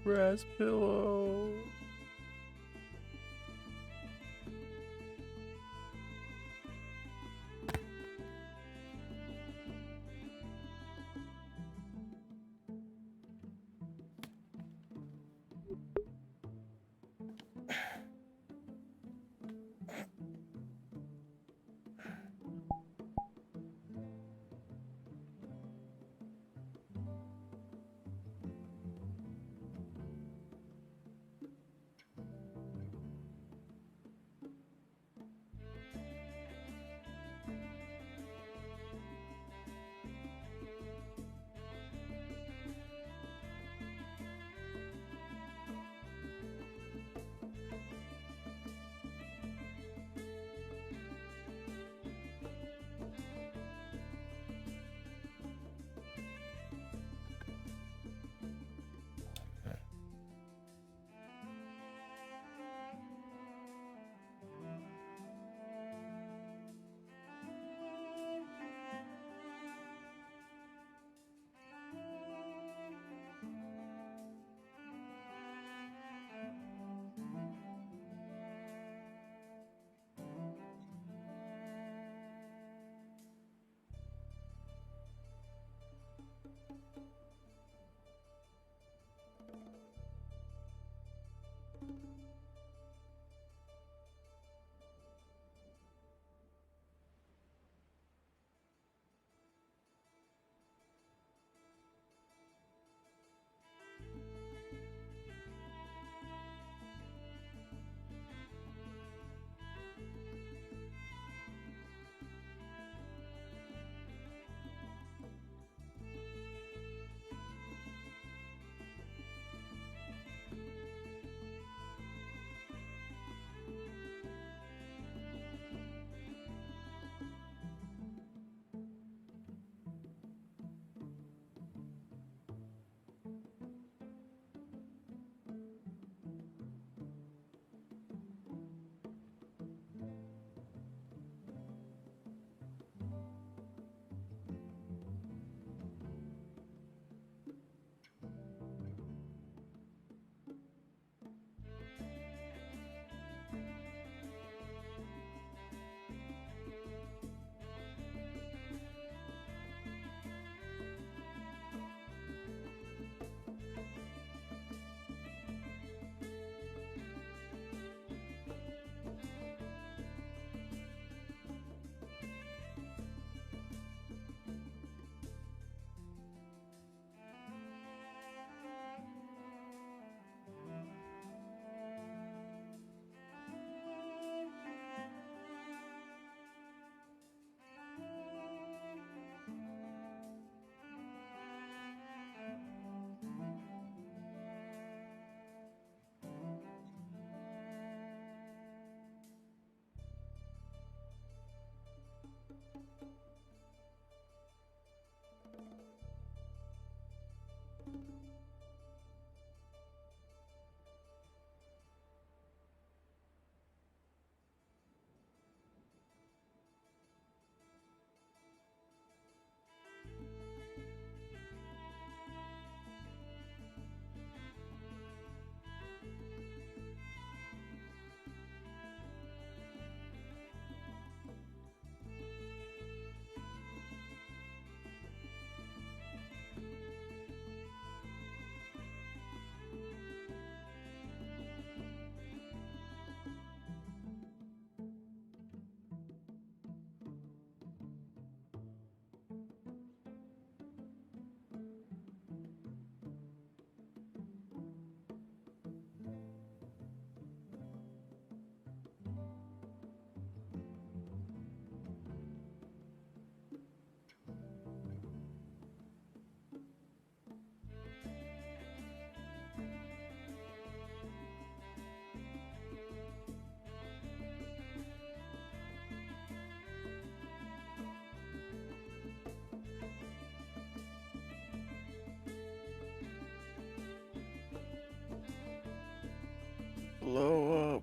blow up.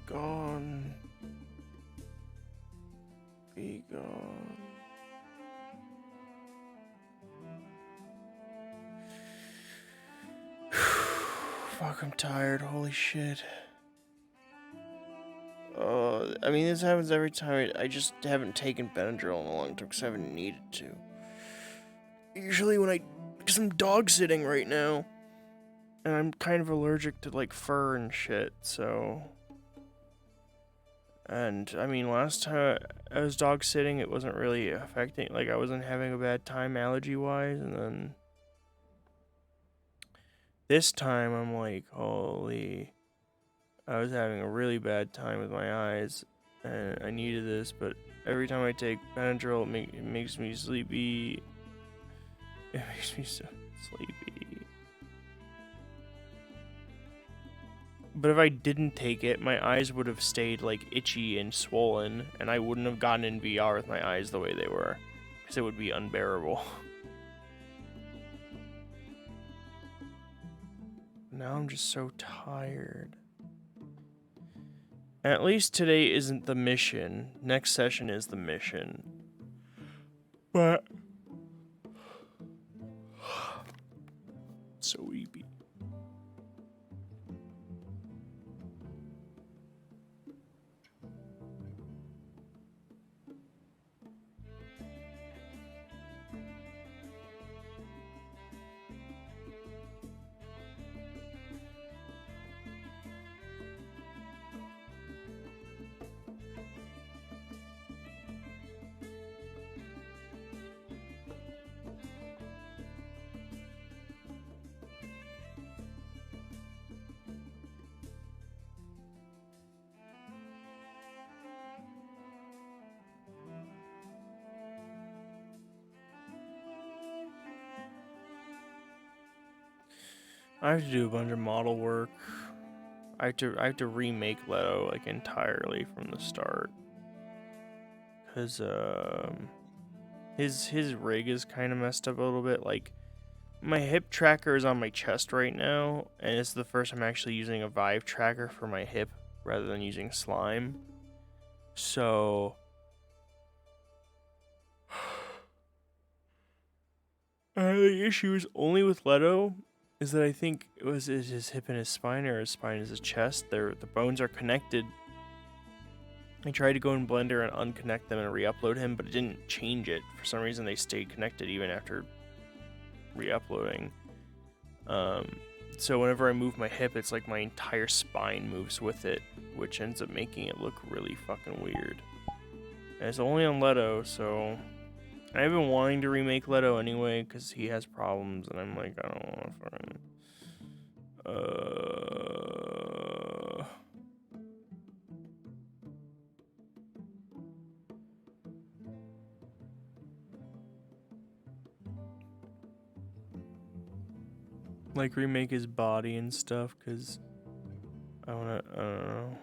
Gone. Be gone. Fuck, I'm tired. Holy shit. I mean, this happens every time. I just haven't taken Benadryl in a long time because I haven't needed to. Usually because I'm dog sitting right now. And I'm kind of allergic to, like, fur and shit, so... And, I mean, last time I was dog sitting, it wasn't really affecting... Like, I wasn't having a bad time allergy-wise, and then... This time, I'm like, holy... I was having a really bad time with my eyes, and I needed this, but every time I take Benadryl, it makes me sleepy. It makes me so sleepy. But if I didn't take it, my eyes would have stayed, like, itchy and swollen, and I wouldn't have gotten in VR with my eyes the way they were, because it would be unbearable. Now I'm just so tired. At least today isn't the mission. Next session is the mission. But... so weepy. I have to do a bunch of model work. I have to remake Leto like entirely from the start. Cause his rig is kind of messed up a little bit. Like my hip tracker is on my chest right now, and it's the first time I'm actually using a Vive tracker for my hip rather than using slime. So the issue is only with Leto is that I think it was his hip and his spine, or his spine is his chest. The bones are connected. I tried to go in Blender and unconnect them and re-upload him, but it didn't change it. For some reason, they stayed connected even after re-uploading. So whenever I move my hip, it's like my entire spine moves with it, which ends up making it look really fucking weird. And it's only on Leto, so... I've been wanting to remake Leto anyway, because he has problems, and I'm like, I don't want to fucking... like, remake his body and stuff, because I don't know.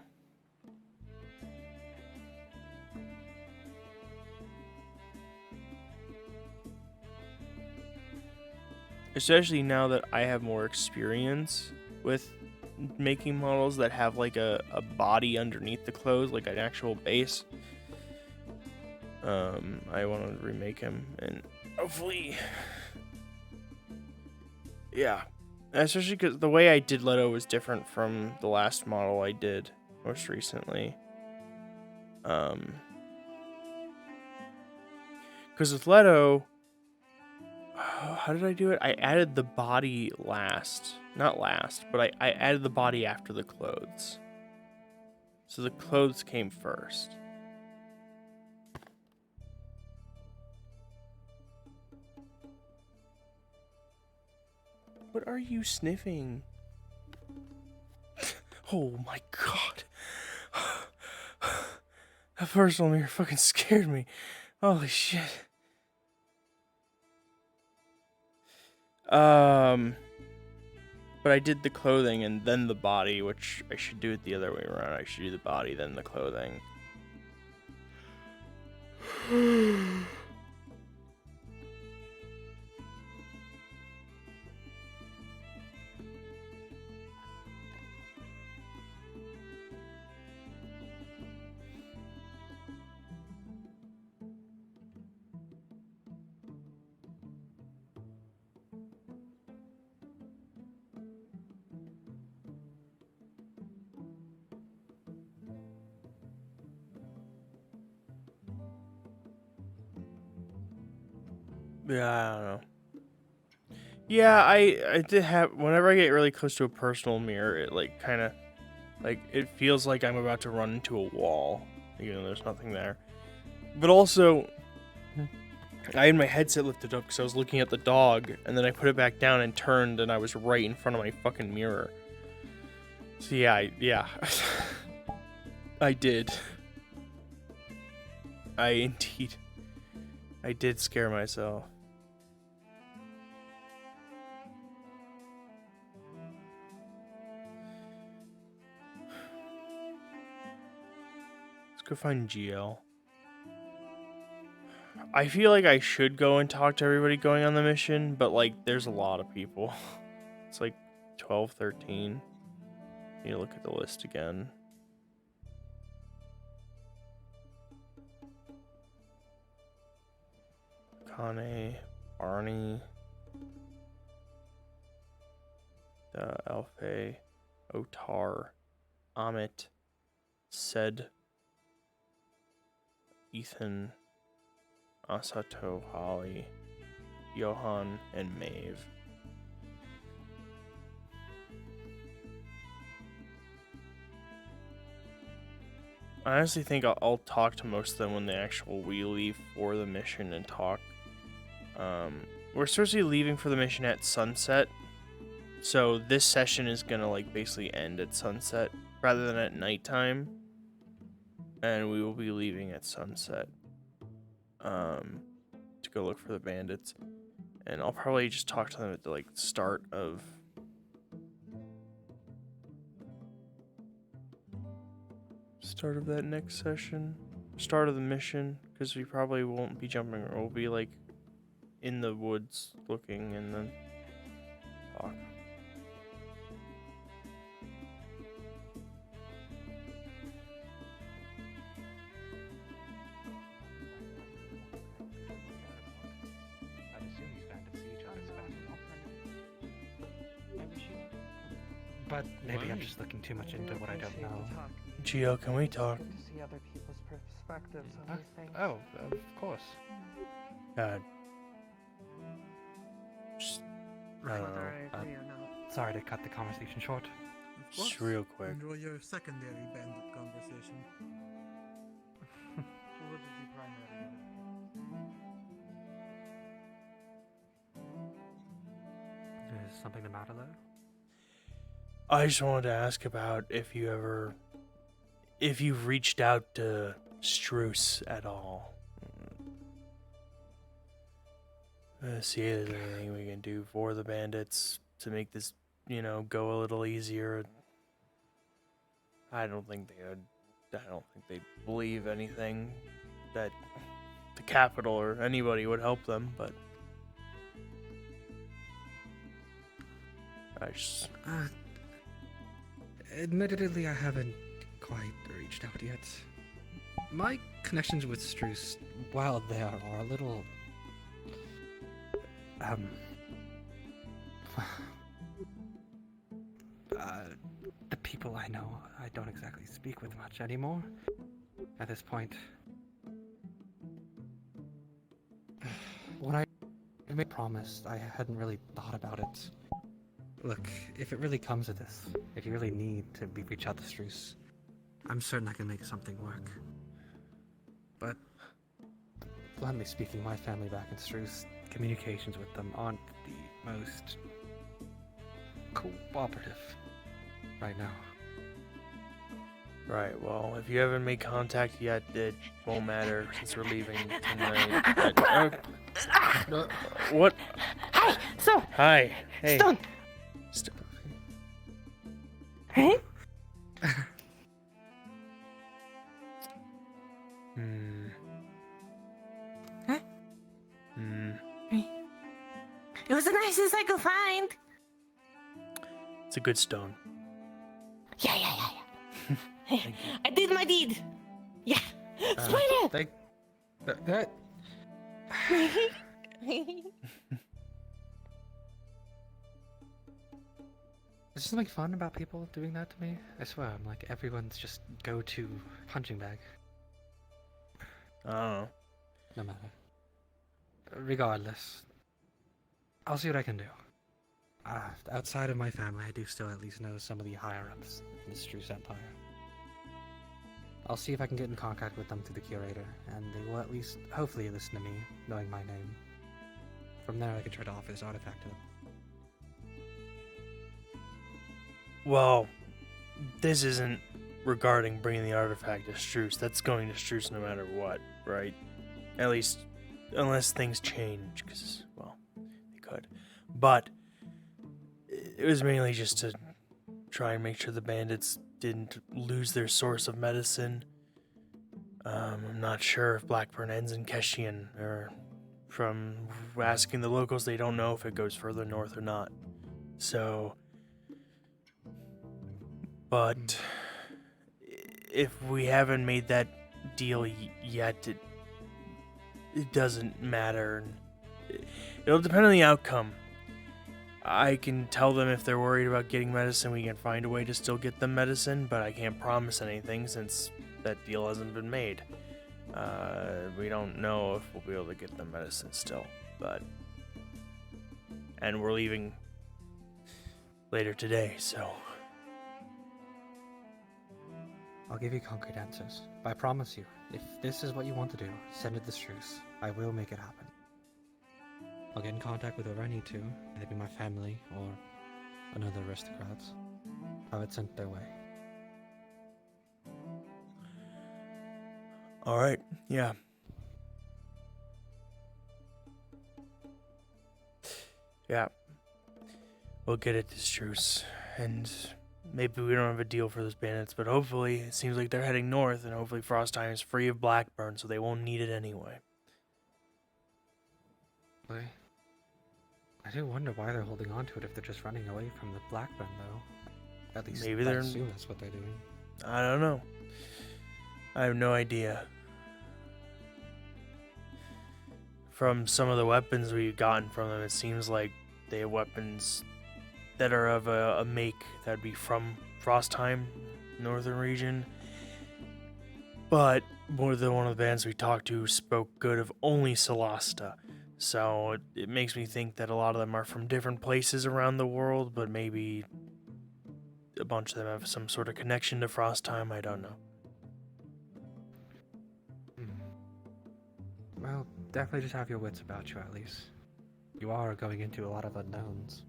Especially now that I have more experience with making models that have like a body underneath the clothes, like an actual base. I want to remake him and hopefully, yeah. Especially because the way I did Leto was different from the last model I did most recently. Because with Leto, how did I do it? I added the body last. Not last, but I added the body after the clothes. So the clothes came first. What are you sniffing? Oh my god. That first one here fucking scared me. Holy shit. But I did the clothing and then the body, which I should do it the other way around. I should do the body, then the clothing. Yeah, I don't know. Yeah, I did have, whenever I get really close to a personal mirror, it like kind of, like, it feels like I'm about to run into a wall, even though there's nothing there. But also, I had my headset lifted up because I was looking at the dog, and then I put it back down and turned, and I was right in front of my fucking mirror. So yeah, I did. I did scare myself. Let's go find GL. I feel like I should go and talk to everybody going on the mission, but like there's a lot of people. It's like 12, 13. Need to look at the list again. Kane, Barney, Alfe, Otar, Amit, Sed, Ethan, Asato, Holly, Johan, and Maeve. I honestly think I'll talk to most of them when we leave for the mission and talk. We're supposed to be leaving for the mission at sunset, so this session is gonna like basically end at sunset rather than at nighttime, and we will be leaving at sunset to go look for the bandits, and I'll probably just talk to them at the like start of that next session, start of the mission, because we probably won't be jumping, or we'll be like in the woods looking and then talk. I'd assume these bandits see each other's back. But maybe I'm just looking too much into what I don't know. Gio, can we talk? To see other people's perspectives on these things. Oh, of course. Just, I Whether don't know. I agree or not. Sorry to cut the conversation short. Just real quick. Enjoy your secondary bandit conversation. What is the primary unit? Is something the matter there? I just wanted to ask about if you've reached out to Struce at all. See if there's anything we can do for the bandits to make this, go a little easier. I don't think they'd believe anything that the capital or anybody would help them, but I just... Admittedly, I haven't quite reached out yet. My connections with Struce, while they are a little... the people I know, I don't exactly speak with much anymore. At this point... When I made a promise, I hadn't really thought about it. Look, if it really comes to this, if you really need to reach out to Struce, I'm certain I can make something work. But, bluntly speaking, my family back in Struce, communications with them aren't the most cooperative right now. Right, well, if you haven't made contact yet, it won't matter since we're leaving tonight. What? Hi, so. Hi. Hey. Stone. Hey? Huh? It was the nicest I could find. It's a good stone. Yeah. I did my deed. Yeah. Spider. That. Is there something fun about people doing that to me? I swear, I'm like everyone's just go-to punching bag. I don't know. No matter. Regardless, I'll see what I can do. Outside of my family, I do still at least know some of the higher-ups in the Struce Empire. I'll see if I can get in contact with them through the curator, and they will at least, hopefully, listen to me, knowing my name. From there, I can try to offer this artifact to them. Well, this isn't regarding bringing the artifact to Struce. That's going to Struce no matter what, right? At least, unless things change, because, well, they could. But it was mainly just to try and make sure the bandits didn't lose their source of medicine. I'm not sure if Blackburn ends in Keshian, or from asking the locals, they don't know if it goes further north or not. So, but if we haven't made that deal yet, it doesn't matter. It'll depend on the outcome. I can tell them if they're worried about getting medicine, we can find a way to still get them medicine, but I can't promise anything since that deal hasn't been made. We don't know if we'll be able to get them medicine still, but... And we're leaving later today, so... I'll give you concrete answers, but I promise you, if this is what you want to do, send it to Struce. I will make it happen. I'll get in contact with whoever I need to, maybe my family or another aristocrats. Have it sent their way. Alright, yeah. Yeah. We'll get it to Struce, and maybe we don't have a deal for those bandits, but hopefully it seems like they're heading north, and hopefully Frostheim is free of Blackburn, so they won't need it anyway. I do wonder why they're holding on to it if they're just running away from the Blackburn, though. At least Maybe I they're... assume that's what they're doing. I don't know. I have no idea. From some of the weapons we've gotten from them, it seems like they have weapons that are of a make that'd be from Frostheim, northern region. But more than one of the bands we talked to spoke good of only Solasta. So it makes me think that a lot of them are from different places around the world, but maybe a bunch of them have some sort of connection to Frostheim, I don't know. Well, definitely just have your wits about you, at least. You are going into a lot of unknowns.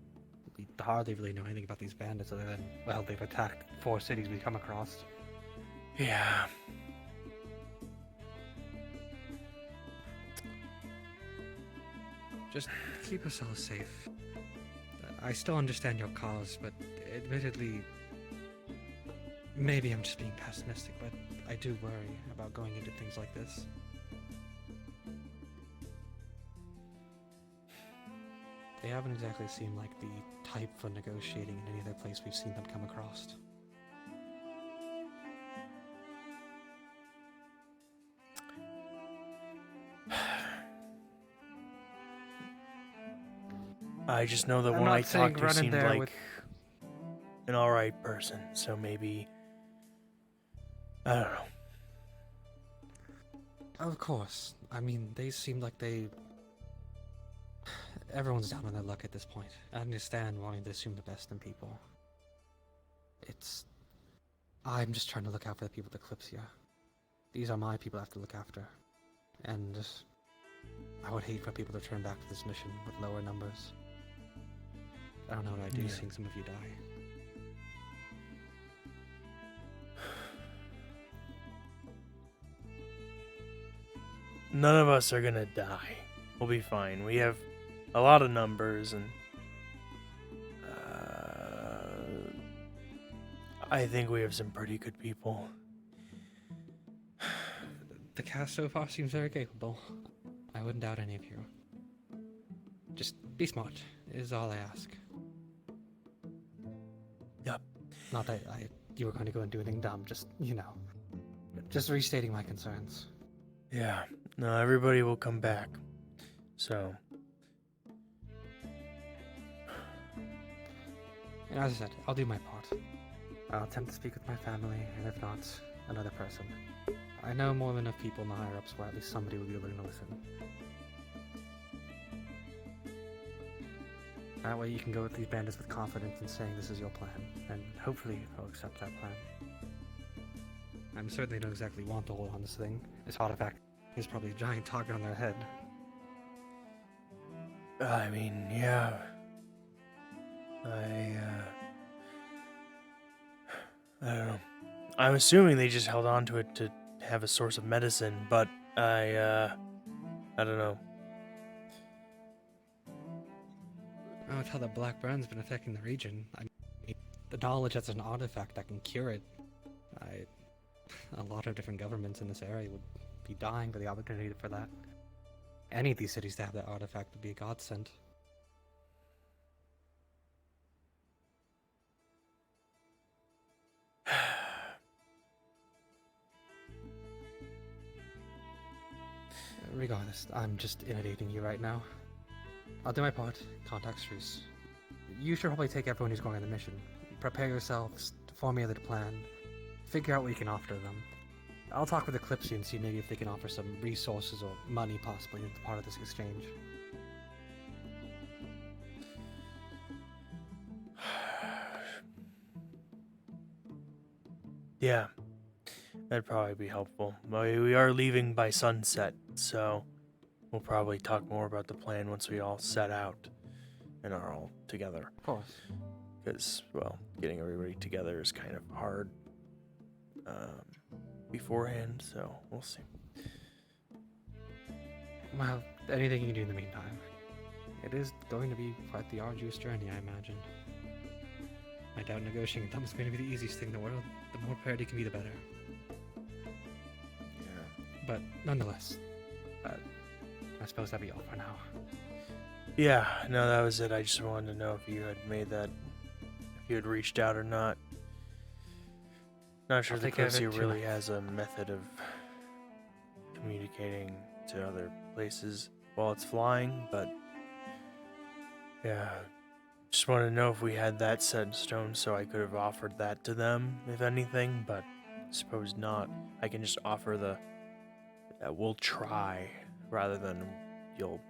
We hardly really know anything about these bandits other than, well, they've attacked 4 cities we come across. Yeah. Just keep us all safe. I still understand your cause, but admittedly, maybe I'm just being pessimistic, but I do worry about going into things like this. They haven't exactly seemed like the type for negotiating in any other place we've seen them come across. I just know that when I talked to her, seemed like an alright person, so maybe... I don't know. Of course. I mean, they seem like they... Everyone's down on their luck at this point. I understand wanting to assume the best in people. I'm just trying to look out for the people at Kalypsia. These are my people I have to look after. And I would hate for people to turn back to this mission with lower numbers. I don't know what I'd do seeing some of you die. None of us are gonna die. We'll be fine. We have a lot of numbers, and I think we have some pretty good people. The cast so far seems very capable. I wouldn't doubt any of you. Just be smart, is all I ask. Yep. Not that you were going to go and do anything dumb, just, just restating my concerns. Yeah. No, everybody will come back. So... And as I said, I'll do my part. I'll attempt to speak with my family, and if not, another person. I know more than enough people in the higher-ups where at least somebody will be willing to listen. That way you can go with these bandits with confidence in saying this is your plan, and hopefully they'll accept that plan. I'm certain they don't exactly want to hold on this thing. This artifact is probably a giant target on their head. I mean, yeah. I don't know. I'm assuming they just held on to it to have a source of medicine, but I don't know. With how the black burn's been affecting the region, I mean, the knowledge that's an artifact that can cure it, a lot of different governments in this area would be dying for the opportunity for that. Any of these cities to have that artifact would be a godsend. Regardless, I'm just inundating you right now. I'll do my part, contact Struce. You should probably take everyone who's going on the mission. Prepare yourselves, formulate a plan, figure out what you can offer them. I'll talk with Kalypsia and see maybe if they can offer some resources or money possibly as part of this exchange. Yeah, that'd probably be helpful. We are leaving by sunset, so we'll probably talk more about the plan once we all set out and are all together. Of course. Because, well, getting everybody together is kind of hard beforehand, so we'll see. Well, anything you can do in the meantime. It is going to be quite the arduous journey, I imagine. I doubt negotiating with them is going to be the easiest thing in the world. The more parity can be, the better. Yeah. But nonetheless, I suppose that'd be all for now. Yeah, no, that was it. I just wanted to know if you had made that, if you had reached out or not. Not sure if the Kalypsia really has a method of communicating to other places while it's flying, but yeah, just wanted to know if we had that set in stone so I could have offered that to them, if anything, but I suppose not. I can just offer we'll try, rather than you'll,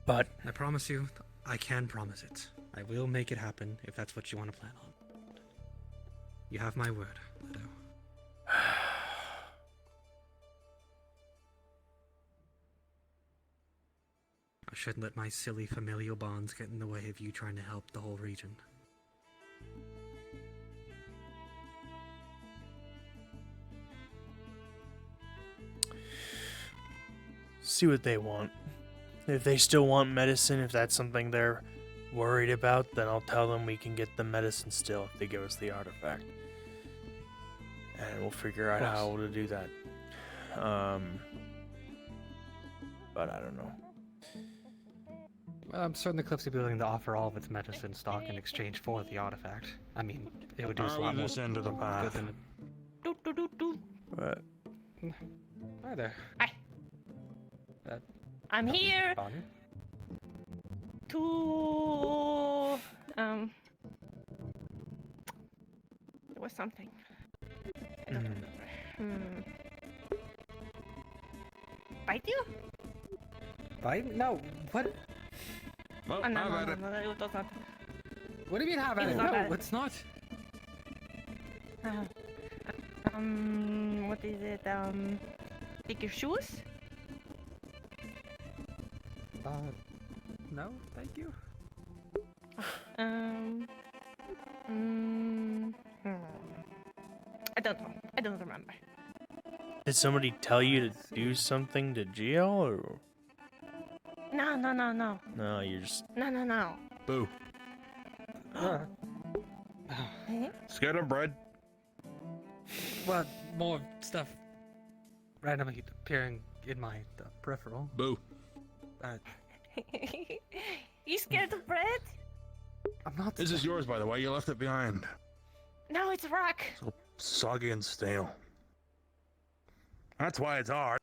but I promise you, I can promise it. I will make it happen if that's what you want to plan on. You have my word, Leto. I shouldn't let my silly familial bonds get in the way of you trying to help the whole region. see what they want. If they still want medicine, if that's something they're worried about, then I'll tell them we can get the medicine still if they give us the artifact. And we'll figure out how to do that. But I don't know. Well, I'm certain the Kalypsia will be willing to offer all of its medicine stock in exchange for the artifact. I mean, it would do us a lot more this end of the good path. than it. What? Hi there. Hi. I'm here Bonnie? to there was something. I don't remember. Bite you? Bite? No. What? Well, Oh, no, I've no, had no, it. no, it does not. What do you mean have at It's it? not No, bad. it's not. What is it? Take your shoes? No, thank you. I don't know. I don't remember. Did somebody tell you to do something to Geo, or No, no, no, no. no? You're just No, no, no. Boo. Scared of bread? Well, more stuff randomly appearing in my peripheral. Boo. You scared of bread? I'm not. This is yours, by the way. You left it behind. No, it's rock. So soggy and stale. That's why it's hard.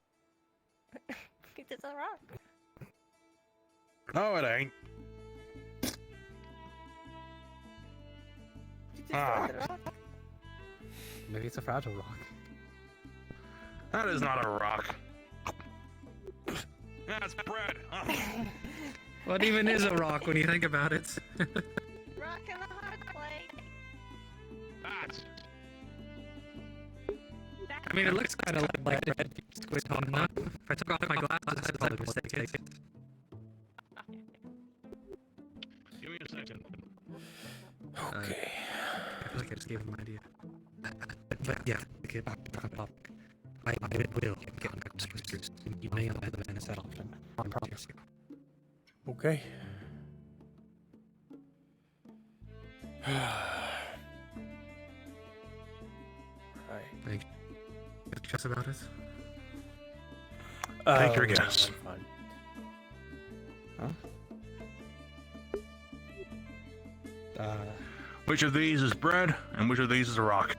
It is a rock. No, it ain't. You just Ah. said the rock. Maybe it's a fragile rock. That is not a rock. That's bread. What even is a rock when you think about it? Rock in the hard place. I mean, it looks kind of like bread. Squid hard enough. If I took off my glasses, I'd probably mistake it. Give me a second. Okay. I feel like I just gave him an idea. But yeah, to get back on topic. I will get back to sisters. You may have had the Venice that often. I promise you. Okay. Right. Like, just about it? Take your no, guess. I'm fine. Huh? Which of these is bread, and which of these is a rock?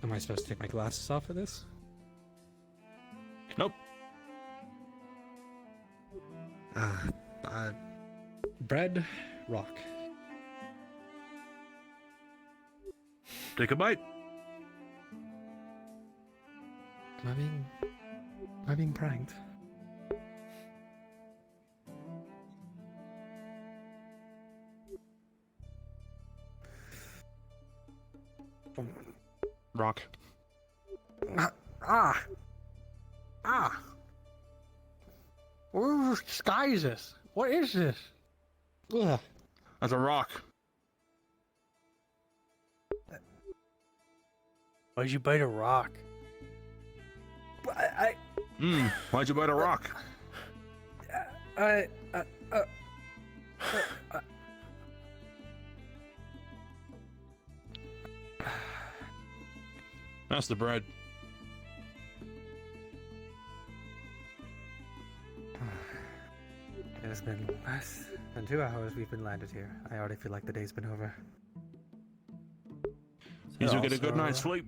Am I supposed to take my glasses off for this? Nope. Bread, rock. Take a bite. Am I being pranked? Rock. What sky is this? What is this? Ugh. That's a rock. Why'd you bite a rock? Why'd you bite a rock? That's the bread. It has been less than 2 hours we've been landed here. I already feel like the day's been over. You should get a good night's sleep.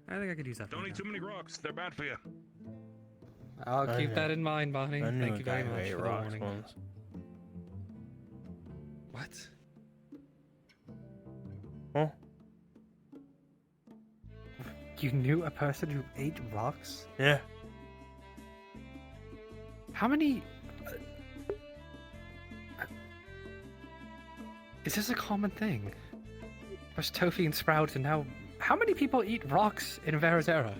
I think I could use that. Don't eat too many rocks. They're bad for you. I'll I keep know. that in mind, Bonnie. I knew Thank a you guy very who much ate for the rocks warning. once. What? Huh? You knew a person who ate rocks? Yeah. How many... Is this a common thing? There's Tofi and Sprout, and now... How many people eat rocks in Verazera?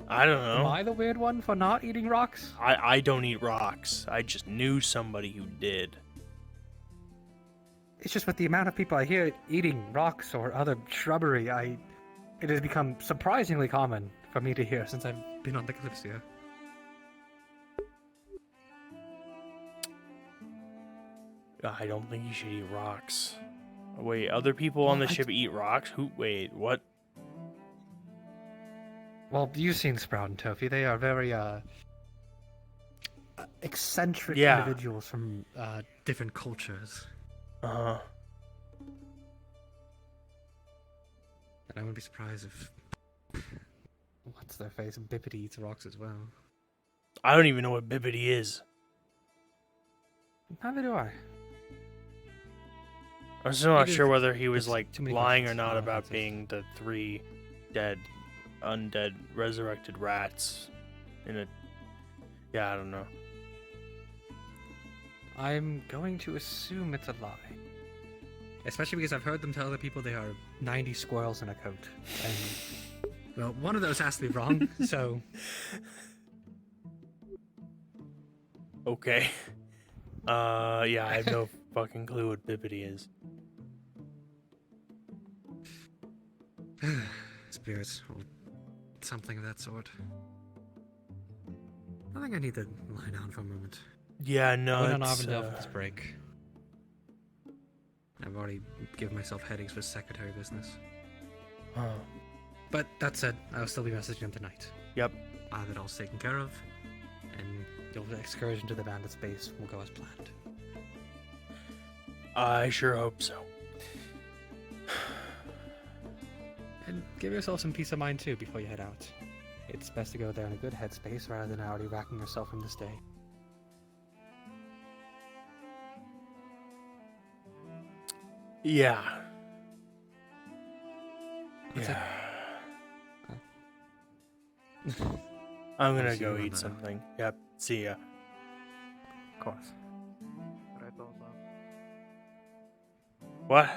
I don't know. Am I the weird one for not eating rocks? I don't eat rocks. I just knew somebody who did. It's just with the amount of people I hear eating rocks or other shrubbery, it has become surprisingly common for me to hear since I've been on the Kalypsia. I don't think you should eat rocks. Wait, other people on the ship eat rocks? Who? Wait, what? Well, you've seen Sprout and Tofi. They are very, eccentric Yeah. individuals from, different cultures. Uh-huh. And I wouldn't be surprised if... What's their face? Bippity eats rocks as well. I don't even know what Bibbidi is. Neither do I. I'm still not It sure is- whether he was it's like too many lying or questions. not No, about that's it. being the 3 dead, undead, resurrected rats in a... Yeah, I don't know. I'm going to assume it's a lie. Especially because I've heard them tell other people they are 90 squirrels in a coat. And, well, one of those has to be wrong, so... Okay. Yeah, I have no fucking clue what Bibbidi is. Spirits, or something of that sort. I think I need to lie down for a moment. Yeah, no, I went on it's, Arvindale for this break. I've already given myself headaches for secretary business. Huh. But that said, I'll still be messaging them tonight. Yep. That all's taken care of, and your excursion to the bandit space will go as planned. I sure hope so. And give yourself some peace of mind too before you head out. It's best to go there in a good headspace rather than already racking yourself from this day. Yeah. That's it. I'm I'll gonna see go you in eat there. something. Yep. See ya. Of course. Right on now. What?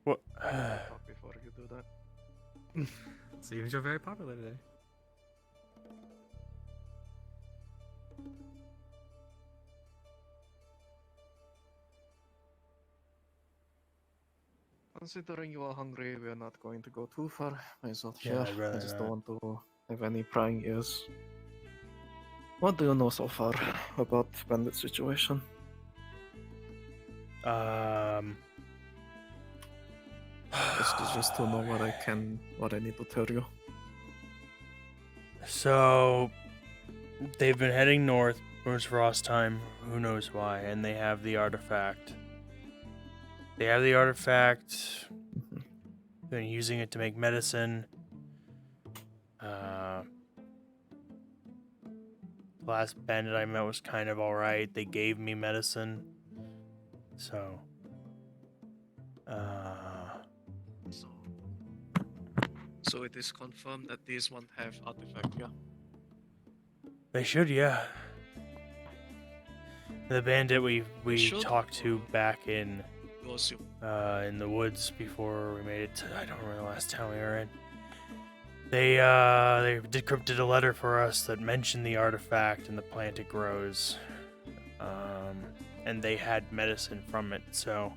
What? Talk before you do that. Seems you're very popular today. Considering you are hungry, we are not going to go too far. Might as well Yeah, share. I'd rather I just not. don't want to have any prying ears. What do you know so far about bandit situation? Just to know what I need to tell you. So they've been heading north towards Frost time, who knows why, and they have the artifact. They have the artifact. Been using it to make medicine. The last bandit I met was kind of alright. They gave me medicine. So So it is confirmed that these one have artifact, yeah? they should, yeah. The bandit we should, talked to back in You assume. in the woods before we made it to, I don't remember the last town we were in. They decrypted a letter for us that mentioned the artifact and the plant it grows. And they had medicine from it, so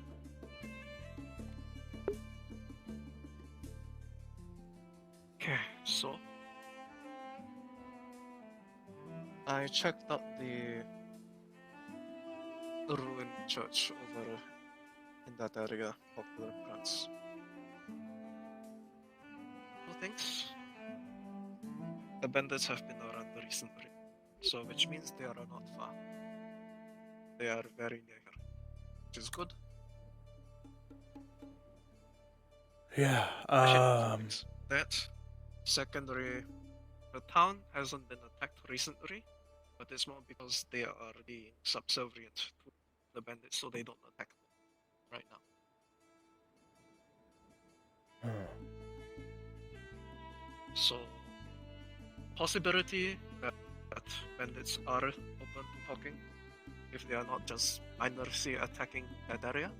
Okay, so I checked out the ruined church over in that area of the France. Two things. The bandits have been around recently, so which means they are not far. They are very near here, which is good. yeah. That secondary, the town hasn't been attacked recently, but it's more because they are being subservient to the bandits, so they don't attack right now. So, possibility that bandits are open to talking if they are not just mindlessly attacking that area.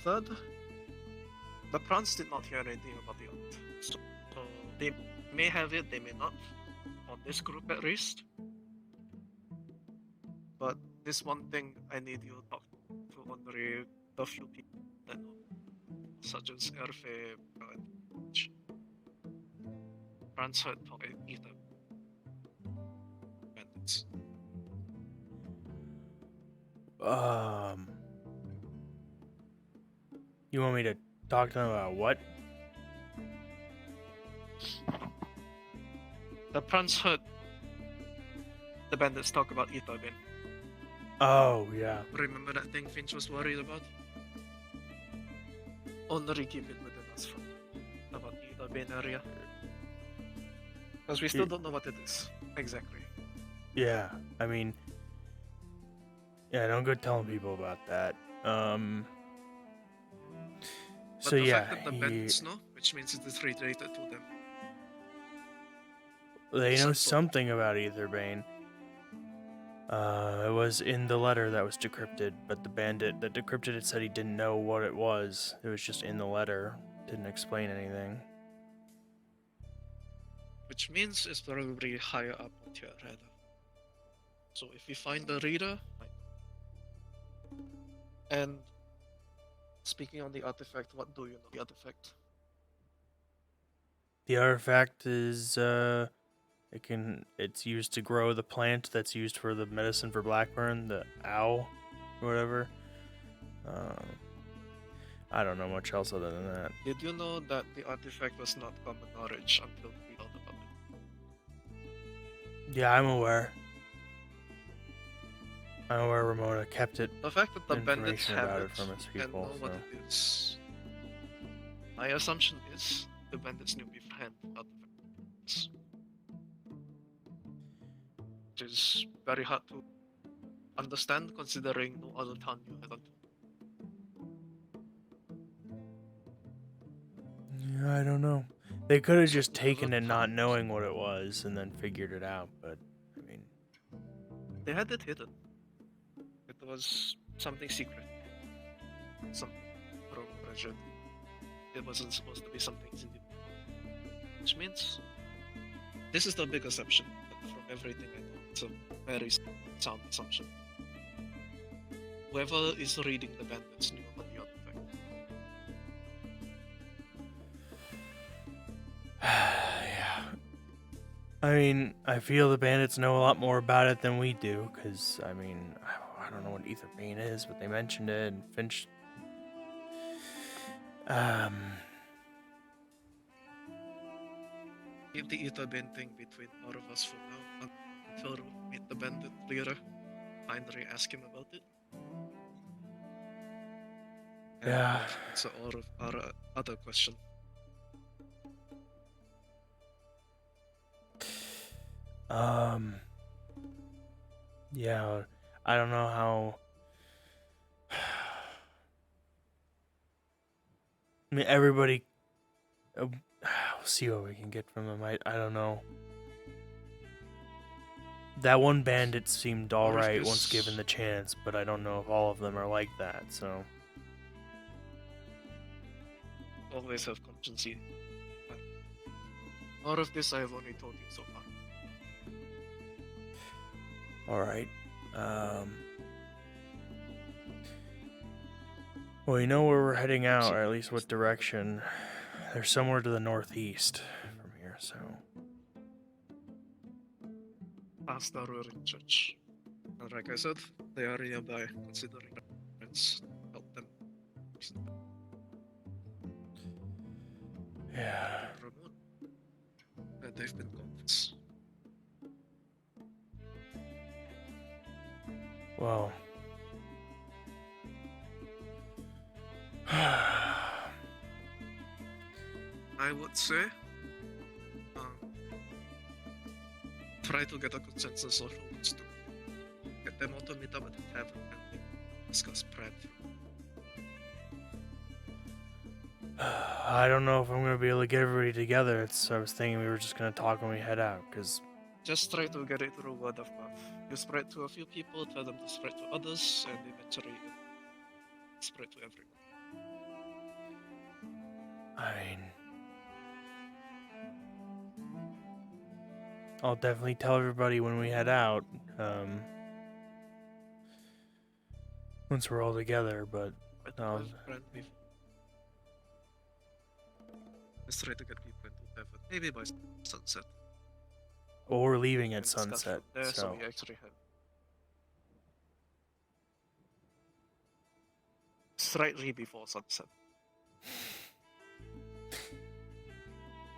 Third, the Prance did not hear anything about the art, so they may have it, they may not, on this group at least. But this one thing I need you to talk to only the few people that know, such as Erfe and France heard talk either bandits. You want me to talk to them about what? The Prance heard the bandits talk about Ether bin. Oh, yeah. Remember that thing Finch was worried about? Only keep it within us from about the Ether bin area. Because we still don't know what it is. Exactly. Yeah, I mean, yeah, don't go telling people about that. But So the yeah, fact that the bandits know, which means it is related to them. they know Simple. something about Aetherbane. It was in the letter that was decrypted, but the bandit that decrypted it said he didn't know what it was. It was just in the letter, didn't explain anything. Which means it's probably higher up on tier rather. So if we find the reader, and speaking on the artifact, what do you know the artifact? The artifact is it's used to grow the plant that's used for the medicine for Blackburn, the owl or whatever. I don't know much else other than that. Did you know that the artifact was not common knowledge until we learned about it? Yeah, I'm aware. I'm aware Ramona kept it. The fact that the bandits information have about it it from its and people. know what it is. My assumption is the bandits knew beforehand artifacts. Which is very hard to understand considering no other town knew it until. Yeah, I don't know. They could have just taken it not knowing what it was and then figured it out, but, I mean... They had it hidden. It was something secret. Something from treasured. It wasn't supposed to be something secret. Which means this is the big assumption. But from everything I know, it's a very sound assumption. Whoever is reading the bandits knew about the artifact. Yeah. I mean, I feel the bandits know a lot more about it than we do, because, I mean, I don't know what ether pain is, but they mentioned it, and Finch... Keep the ether bane thing between all of us for now, until we meet the bandit leader. Finally ask him about it. Yeah. Answer all of our other question. Yeah, I don't know how... I mean, everybody... we'll see what we can get from them. I don't know. That one bandit seemed alright once given the chance, but I don't know if all of them are like that, so... Always have contingency. All of this I have only told you so far. Alright. Well, you know where we're heading out, or at least what direction. They're somewhere to the northeast from here, so... Past our ruined church. And like I said, they are nearby, considering friends help them. Yeah. And they've been convinced. Well... I would say, try to get a consensus on who wants to. Get them all to meet up at the tavern and discuss prep. I don't know if I'm going to be able to get everybody together. I was thinking we were just going to talk when we head out, because... Just try to get it through word of mouth. You spread to a few people, tell them to spread to others, and eventually spread to everyone. I mean... I'll definitely tell everybody when we head out, once we're all together, but Let's try to get people into heaven, maybe by sunset. Well, we're leaving at sunset, there, so... we actually have slightly before sunset.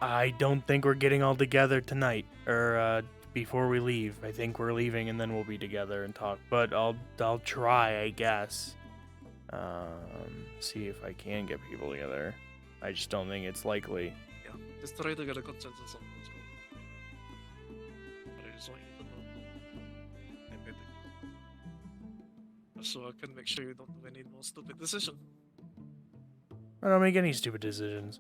I don't think we're getting all together tonight, or before we leave. I think we're leaving and then we'll be together and talk. But I'll try, I guess. See if I can get people together. I just don't think it's likely. Yeah, just try to get a consensus on what's going on. But I just want you to know everything, so I can make sure you don't do any more stupid decisions. I don't make any stupid decisions.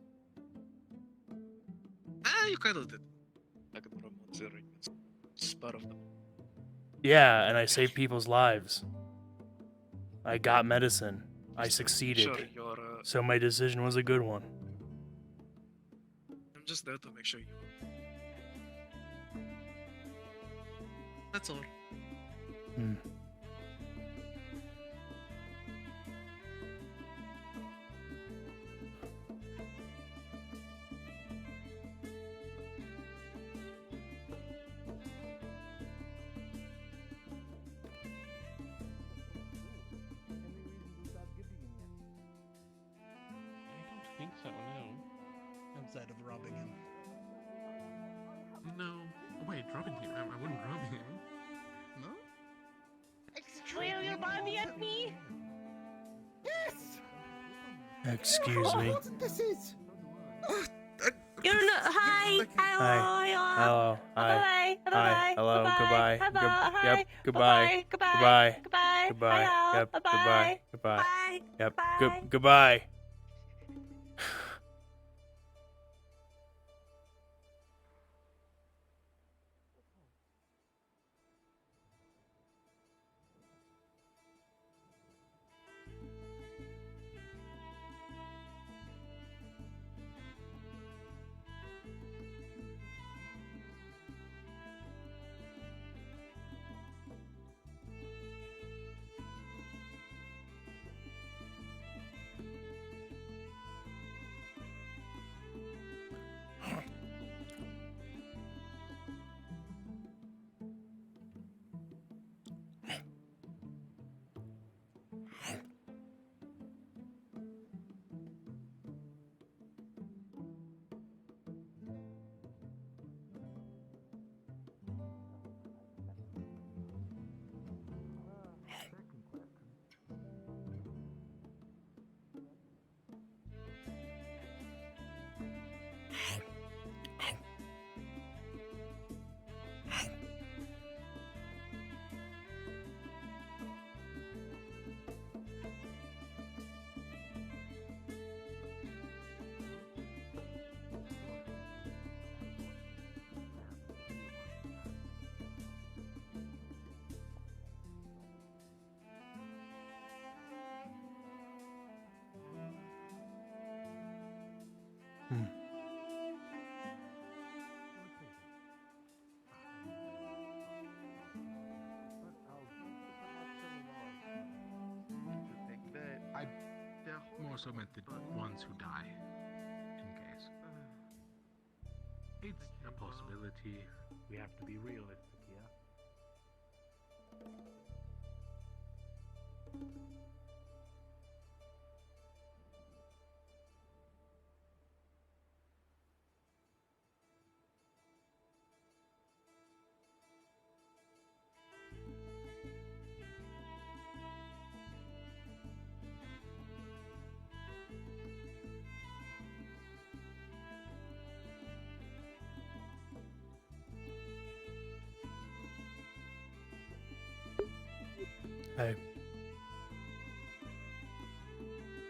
You kind of did. Like a Ramon Zero, it's part of them. Yeah, and I saved people's lives. I got medicine. I succeeded. Sure, so my decision was a good one. I'm just there to make sure you... That's all. I think so, no. Outside of robbing him. No. Wait, robbing him? I wouldn't rob him. No? Will you buy me at me? Yes! Excuse me. This is... You don't know. Hi. Hello. Hello. Hi. Bye. Hi. Hello. Goodbye. Yep. Goodbye. Goodbye. Goodbye. Goodbye. Yep. Goodbye. Goodbye. Bye. Yep. Bye. Goodbye. I more so meant the ones who die, in case. It's a possibility. We have to be realistic, yeah? Hey.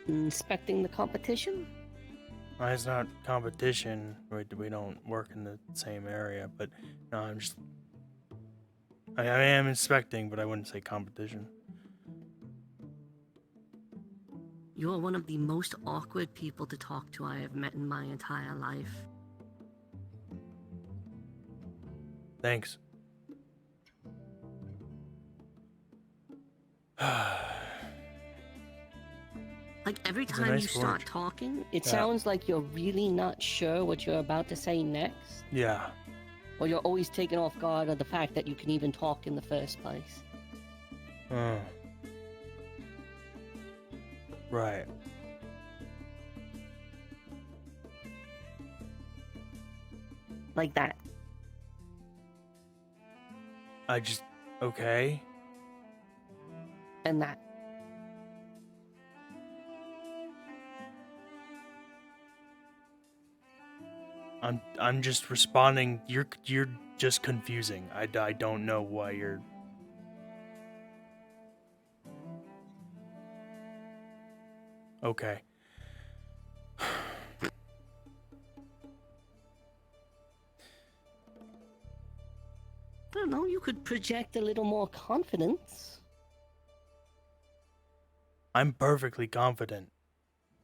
Inspecting the competition? It's not competition. We don't work in the same area, but no, I'm just. I am inspecting, but I wouldn't say competition. You're one of the most awkward people to talk to I have met in my entire life. Thanks. Like every It's a time nice you start forge. talking, it Yeah. sounds like you're really not sure what you're about to say next. Yeah. Or you're always taken off guard at the fact that you can even talk in the first place. Right. Like that. I just. Okay. And that. I'm just responding. You're just confusing. I don't know why you're. Okay. I don't know, you could project a little more confidence. I'm perfectly confident.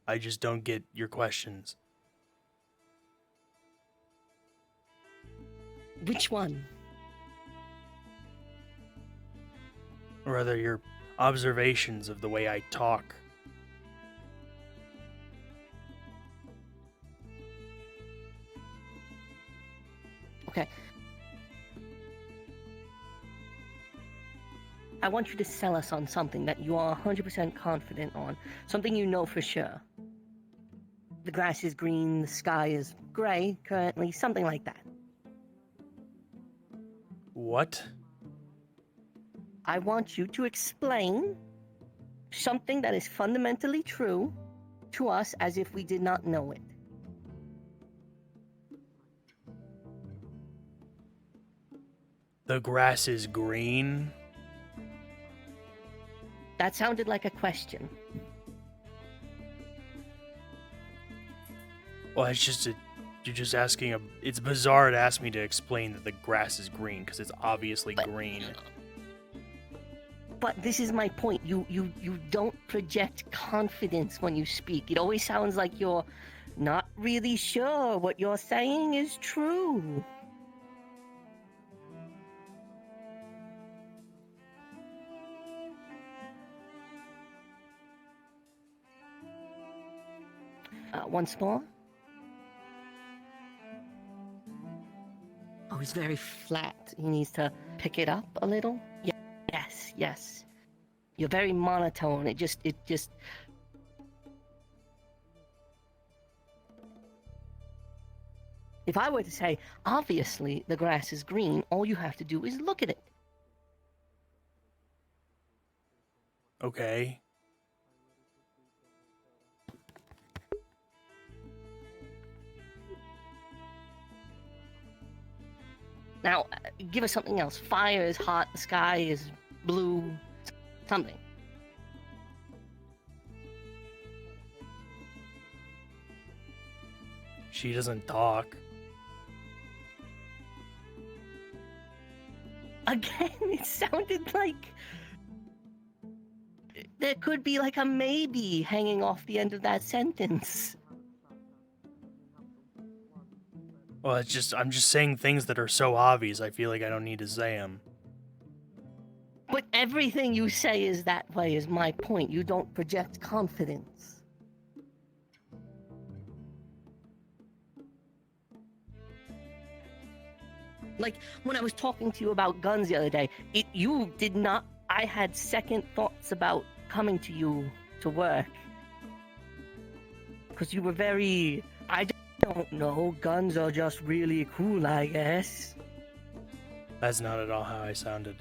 I just don't get your questions. Which one? Or rather, your observations of the way I talk. Okay. I want you to sell us on something that you are 100% confident on. Something you know for sure. The grass is green, the sky is gray currently, something like that. What? I want you to explain something that is fundamentally true to us as if we did not know it. The grass is green? That sounded like a question. Well, it's just you're just asking it's bizarre to ask me to explain that the grass is green, because it's obviously green. But this is my point. You don't project confidence when you speak. It always sounds like you're not really sure what you're saying is true. Once more. Oh, he's very flat. He needs to pick it up a little. Yes, yes. You're very monotone. It just... If I were to say, obviously the grass is green, all you have to do is look at it. Okay. Now, give us something else. Fire is hot, the sky is blue, something. She doesn't talk. Again, it sounded like there could be like a maybe hanging off the end of that sentence. Well, I'm just saying things that are so obvious, I feel like I don't need to say them. But everything you say is that way, is my point. You don't project confidence. Like, when I was talking to you about guns the other day, you did not... I had second thoughts about coming to you to work. Because you were very... I don't know, guns are just really cool, I guess. That's not at all how I sounded.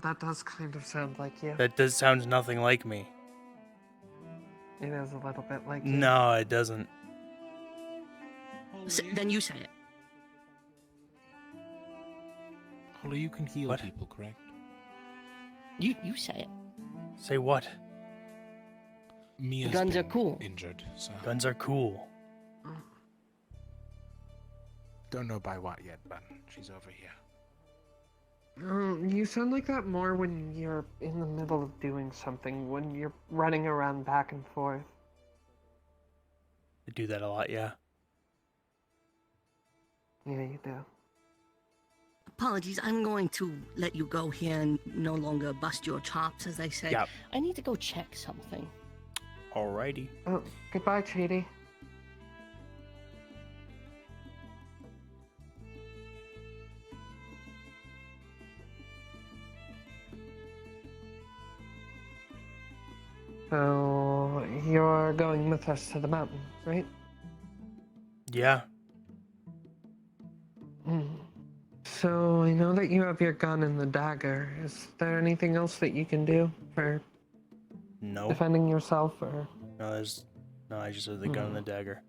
That does kind of sound like you. That does sound nothing like me. It is a little bit like you. No, it doesn't. Then you say it. Holly, you can heal What? people, correct? You say it. Say what? Mia's Guns are been cool. Injured, so Guns are cool. don't know by what yet, but she's over here. You sound like that more when you're in the middle of doing something, when you're running around back and forth. I do that a lot, yeah. Yeah, you do. Apologies, I'm going to let you go here and no longer bust your chops, as they say. Yep. I need to go check something. Alrighty. Oh, goodbye, Chidi. So, you're going with us to the mountain, right? Yeah. So, I know that you have your gun and the dagger. Is there anything else that you can do for No. defending yourself, or...? No, I just have the gun and the dagger.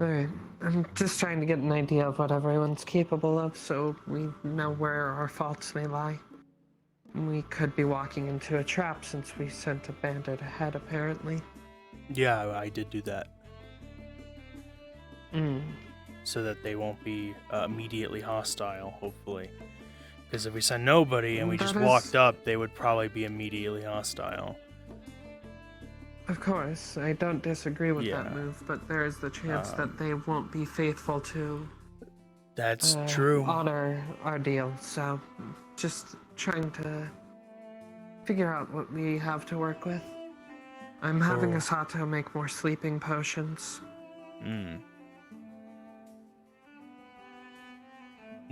Alright, I'm just trying to get an idea of what everyone's capable of, so we know where our faults may lie. We could be walking into a trap since we sent a bandit ahead, apparently. Yeah, I did do that. Mm. So that they won't be immediately hostile, hopefully. Because if we send nobody and we just walked up, they would probably be immediately hostile. Of course, I don't disagree with Yeah. that move, but there is the chance that they won't be faithful to... That's true. Honor our deal, so just trying to figure out what we have to work with. I'm having Asato make more sleeping potions.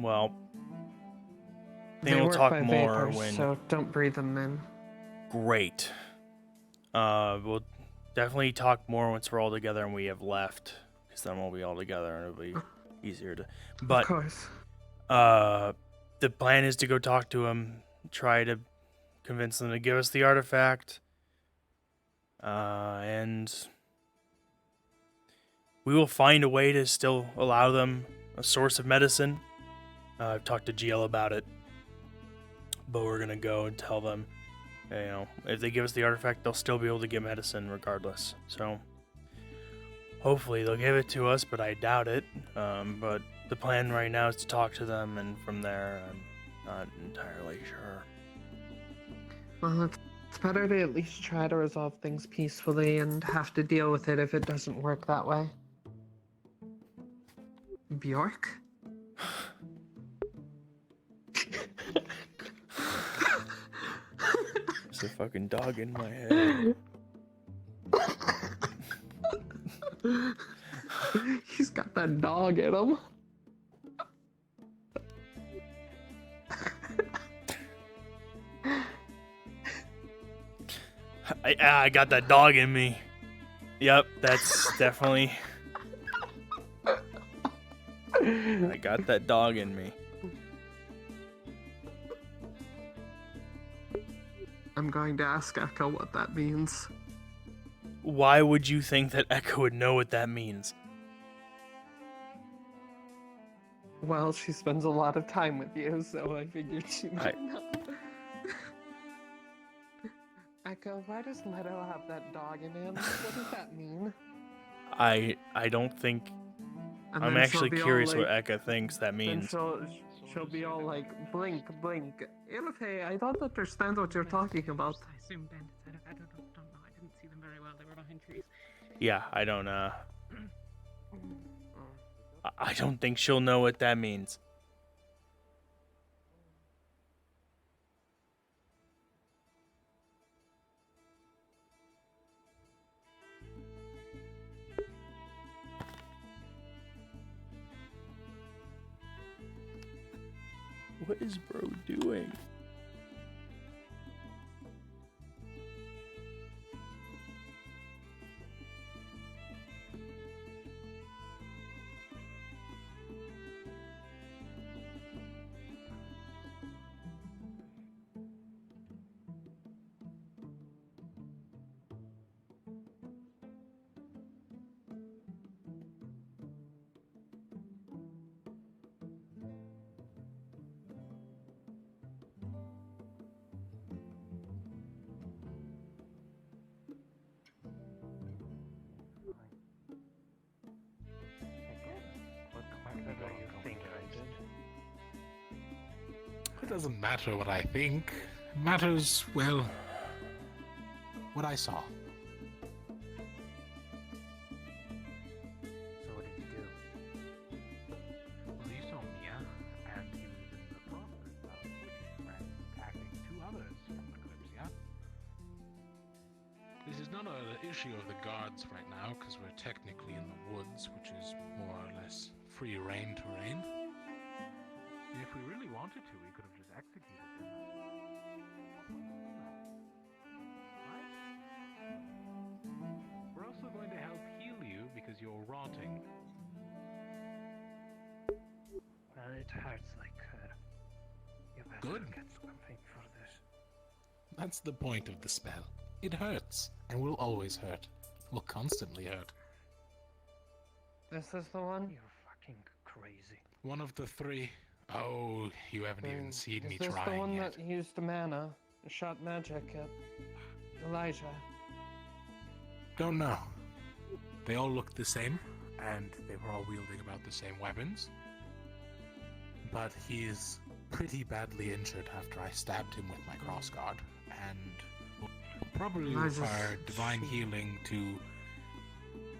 Well, They we'll work talk by more vapors, when... so don't breathe them in. Great. We'll definitely talk more once we're all together and we have left. Because then we'll be all together and it'll be easier to... But, of course. The plan is to go talk to him, try to convince them to give us the artifact, and we will find a way to still allow them a source of medicine. I've talked to GL about it, but we're gonna go and tell them, you know, if they give us the artifact, they'll still be able to get medicine regardless. So hopefully they'll give it to us, but I doubt it. But the plan right now is to talk to them, and from there, I'm not entirely sure. Well, it's better to at least try to resolve things peacefully and have to deal with it if it doesn't work that way. Bjork? There's a fucking dog in my head. He's got that dog in him. I got that dog in me. Yep, that's definitely... I got that dog in me. I'm going to ask Echo what that means. why would you think that Echo would know what that means? Well, she spends a lot of time with you, so I figured she might know. Echo, why does Leto have that dog in him? What does that mean? I don't think. And I'm then actually she'll be all curious what like- Echo thinks that Then means. she'll be all like, blink, blink. Ilfe, I don't understand what you're talking about. I assume bandits. I don't know. I didn't see them very well. They were behind trees. Yeah, I don't I don't think she'll know what that means. What is bro doing? It doesn't matter what I think. It matters, well, what I saw. So what did you do? Well, you saw Mia, and he was in the process of attacking two others from the Kalypsia. This is not an issue of the guards right now, because we're technically in the woods, which is more or less free reign terrain. If we really wanted to, we could have just executed him. Right? We're also going to help heal you because you're rotting. Well, it hurts like you better Good. get something for this. That's the point of the spell. It hurts, and will always hurt. Will constantly hurt. This is the one? You're fucking crazy. One of the three. Oh, you haven't even seen me Is this the trying one yet. that used the mana, shot magic at Elijah? Don't know. They all looked the same, and they were all wielding about the same weapons. But he's pretty badly injured after I stabbed him with my crossguard, and will probably Elijah's- require divine healing to,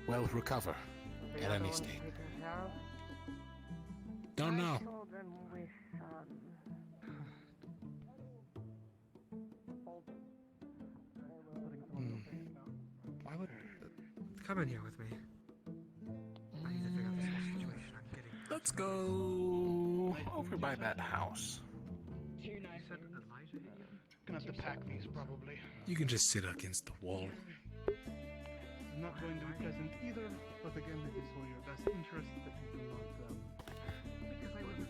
well, recover The at other any one's state. taken care of? Don't know. Why would... Come in here with me. I need to figure out this whole situation. I'm getting... Let's go over by that house. You said Elijah hit you? Gonna have to pack these probably. You can just sit against the wall. Not going to be present either, but again, it is for your best interest that you do not. Because I wasn't.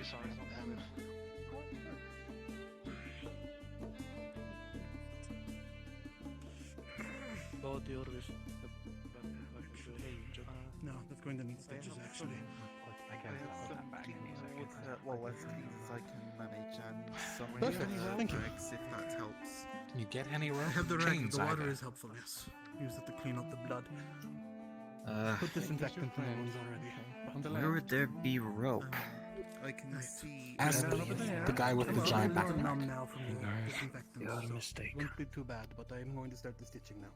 Sorry. No, that's going to need stitches actually. Well, let's see if I can manage and some Perfect, thank you. rags if that helps. Can you get any rope? I have the rag. chains The water either? is helpful, yes. Use it to clean up the blood. Put Where disinfectant in the wounds already. On the left. would there be rope? I can see. Ask the guy with the giant You're backpack. numb now from the disinfectant. Your so mistake. Won't be too bad, but I'm going to start the stitching now.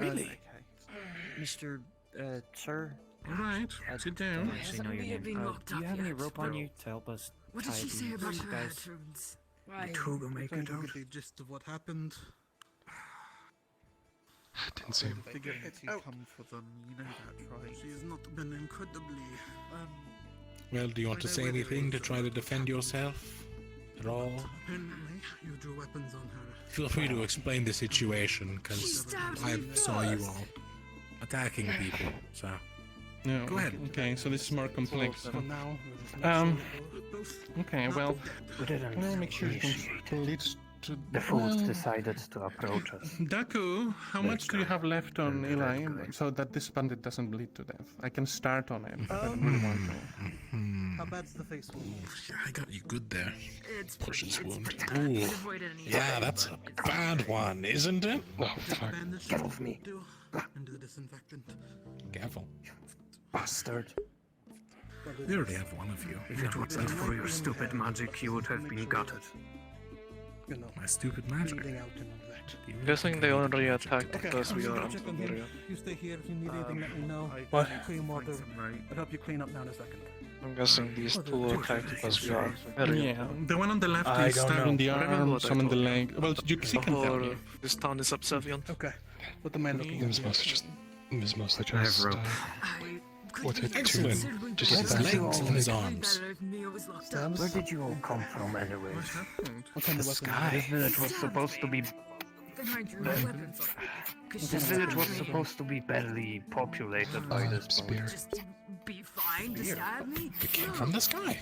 Really? Okay. Mr. Sir? Alright, sit down. Actually, know your name. Do you have any rope on you to help us What tie did she say these about her guys? turns? Two will make it out. The gist of what happened. Didn't see him. To get If you come for them, you know that, right? She's not been incredibly. Well, do you want to say anything to try to defend yourself at all? Apparently, you drew weapons on her. Feel free to explain the situation, because I saw you all attacking people, so... No, Go ahead. Okay, so this is more complex. For now, Um, Okay, well, We didn't can I make sure you don't initiate split to The fools decided to approach us. Daku, how They much do you got have left on very Eli good. so that this bandit doesn't bleed to death? I can start on it if I really want to. How bad's the face wound? Yeah, I got you good there. It's Portion's wound. bad. Ooh. It avoided any Yeah, that's a bad one, isn't it? Oh, fuck. Get off me. And the disinfectant. Careful. Bastard. We already have one of you. If it wasn't for your stupid magic, you would have been gutted. You know, My stupid magic. bleeding out and all that. I'm guessing they already attacked Okay, because we I'm are gonna check on him. area. You stay here. If you need anything, let me know. What? Clean water. I'll help you clean up now in a second. I'm guessing these two attacked because we are area. Yeah, the one on the left I is don't stabbed in the know. Remember arm, what I some in the told you. leg. Well, you see can tell Before me. this town is subservient. Okay. What am I looking It was at? mostly just. It was mostly I have just. rope. What's it? Excellent. Just His that. legs and his arms. Stabs? Where did you all come from, anyways? What kind of The weapon? sky. This village was supposed to be. This village was supposed to be barely populated by this spear. Be fine to stab me? It came from the sky.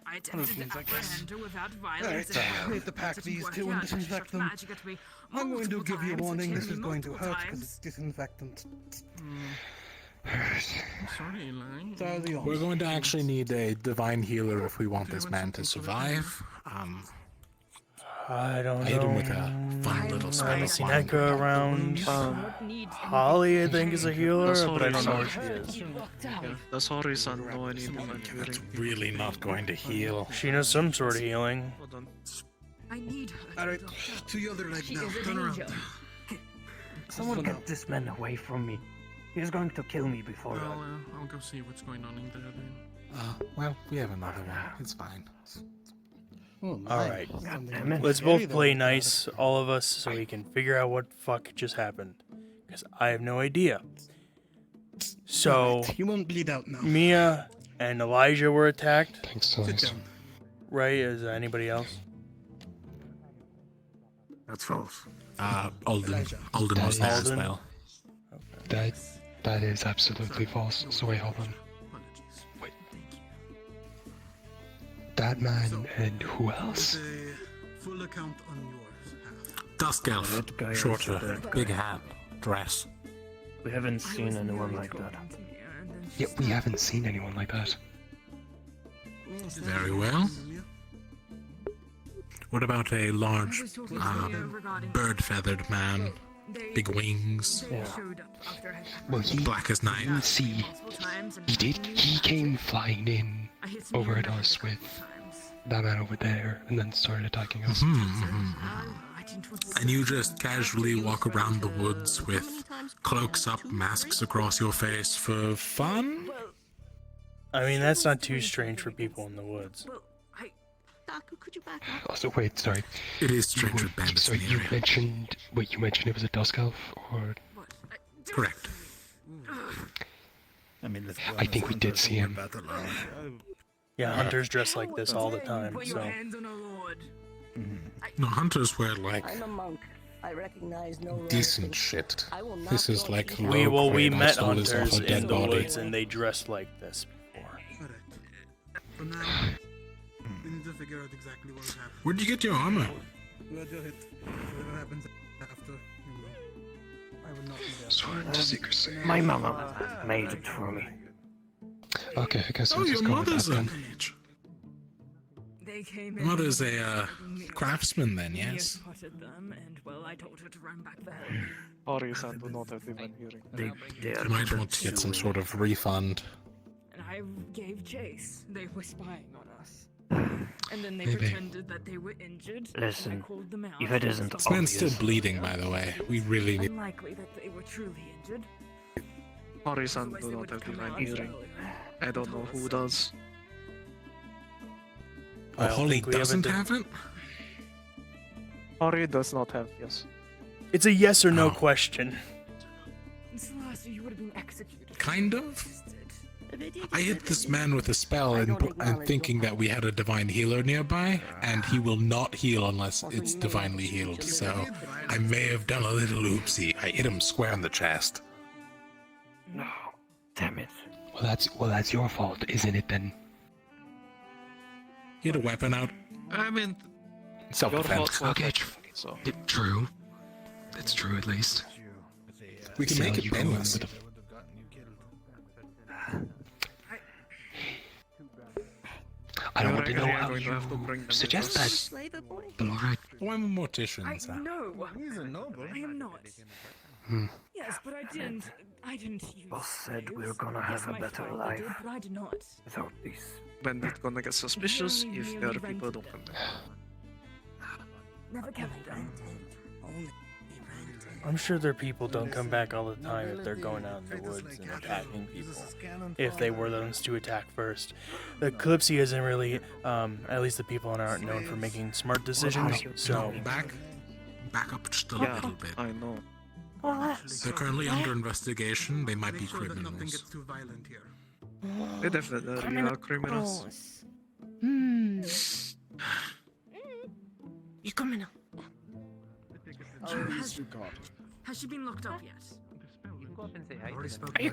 I attempted to apprehend her without violence. Alright, need to pack these two and disinfect them. I'm going to give you a warning. This is going to hurt because it's disinfectant. Sorry, Eli. Sorry, We're going to actually need a divine healer if we want this man to survive. I don't I hit him know. with a fun little I spell haven't of seen wand. Echo around. Holly, I think, is a healer, but I don't know where she is. Yeah, that's all reason no I need divine healing. That's really not going to heal. She knows some sort of healing. Hold on. I need her. Alright, to the other leg She now. is a Turn around. danger. Someone get this man away from me. He's going to kill me before. Well, I'll go see what's going on in there then. Well, we have another one. It's fine. Alright. Goddammit. Let's both play nice, all of us, so we can figure out what the fuck just happened. Because I have no idea. So, You won't bleed out now. Mia and Elijah were attacked, Thanks, Sit Alex. down. right? Is there anybody else? That's false. Alden. Elijah. Alden was there as Alden? well. That is absolutely false. So wait, hold on. Wait. That man and who else? Full account on yours. Dusk elf. That guy is Shorter. the bad Big guy. hat. Dress. We haven't seen anyone like that. Yeah, we haven't seen anyone like that. Very well. What about a large, bird-feathered man? Big wings. Yeah. Well, Black as night. see, he came flying in over at us with that man over there, and then started attacking us. And you just casually walk around the woods with cloaks up, masks across your face for fun? I mean, that's not too strange for people in the woods. Daku, could you back up? Also, wait, sorry. It is strange with bandits So in the you area. mentioned, wait, you mentioned it was a dusk elf, or Correct. I mean, let's be I think we did see him. Yeah, hunters dress like this all the time, Put your so. hands on a lord. No, hunters wear like I'm a monk. I recognize no decent relatives. shit. I will not This is go like to We low-grade met hostilities off hunters a dead in the body. woods, and they dressed like this before. For now, we need to figure out exactly what happened. Where'd you get your armor? We'll do it. Whatever happens after, you know. I will not be there. Sworn to secrecy. My mama made it for me. Okay, I guess Oh, we'll your just go with mother's that a then. They came Your in. mother's a craftsman then, Mia yes? spotted them, and well, I told her to run back there. Ori-san do not have divine healing. They You might want to get some sort of refund. And I gave chase. They were spying on us. And then they Maybe. pretended that they were injured. Listen, and I called them out. if it isn't This man's still obvious. bleeding, by the way. We really need. Unlikely that they were truly injured. Ori-san Otherwise do they not would have come divine out healing. earlier. I don't know who does. I Oh, don't Holly think we have a doesn't di- have it? Ori does not have, yes. It's a yes or no Oh. question. Celeste, you would have been executed. Kind of. I hit this man with a spell and thinking that we had a divine healer nearby, and he will not heal unless it's divinely healed. So I may have done a little oopsie. I hit him square in the chest. No, damn it. Well, that's your fault, isn't it? Then. He had a weapon out. I mean, Self-defense. Okay, So. True. It's true, at least. We can make it painless. I don't want to know how you suggest that. But alright. Oh, I'm a mortician. No, I am not. Yes, but I didn't use. Boss said we were gonna have a better life but I did not. without these. Bandit gonna get suspicious if there are people don't come back. Never coming back. I'm sure their people don't come back all the time if they're going out in the woods and attacking people. If they were the ones to attack first. The Kalypsia isn't really, at least the people on it aren't known for making smart decisions, so... Back up just a little bit. I know. They're currently under investigation. They might be criminals. They definitely are criminals. You coming up? Has she been locked up yet?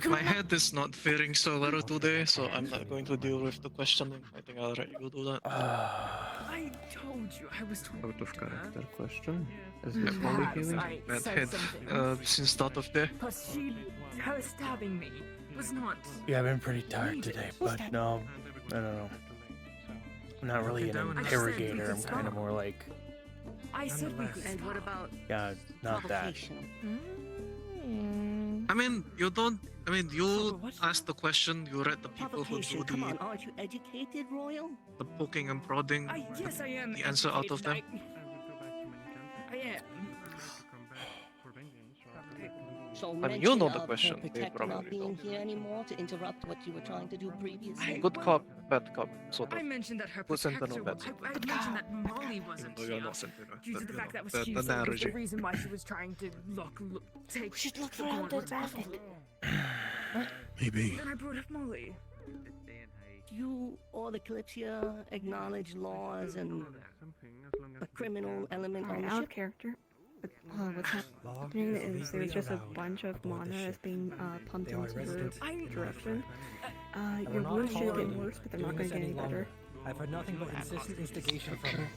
My head is not feeling so well today, so I'm not going to deal with the questioning. I think I'll let you do that. I told you I was Out of character question. Is it Molly healing? Bad head since start of day. Plus, her stabbing me was not. Yeah, I've been pretty tired today, but no, I don't know. I'm not really an interrogator, I'm kind of more like... I said we could. And what about Yeah, not that. I mean, you don't. I mean, you asked the question. You read the people who do Come on, the aren't you educated, Royal? poking and prodding. Yes, I am. The answer out of them. I am. So I mean, you know mention the of question. her They protector not probably being don't. here anymore to interrupt what you were trying to do previously. Good cop, bad cop, sort of. I mentioned that her Good protector. Sentinel, bad I mentioned that Molly wasn't though here. you're not Sentinel, Due to but, the you fact know, that was the Tuesday was the analogy. reason why she was trying to take. She's looked the around gauntlet at off. Maybe. Then I brought up Molly. You or the Kalypsia acknowledge laws and a criminal element on the out of ship? character. What's happening is there's just a bunch of mana that's being pumped into your direction. Your wounds should get worse, but they're not going to get any better. I've heard nothing but insistent instigation from her.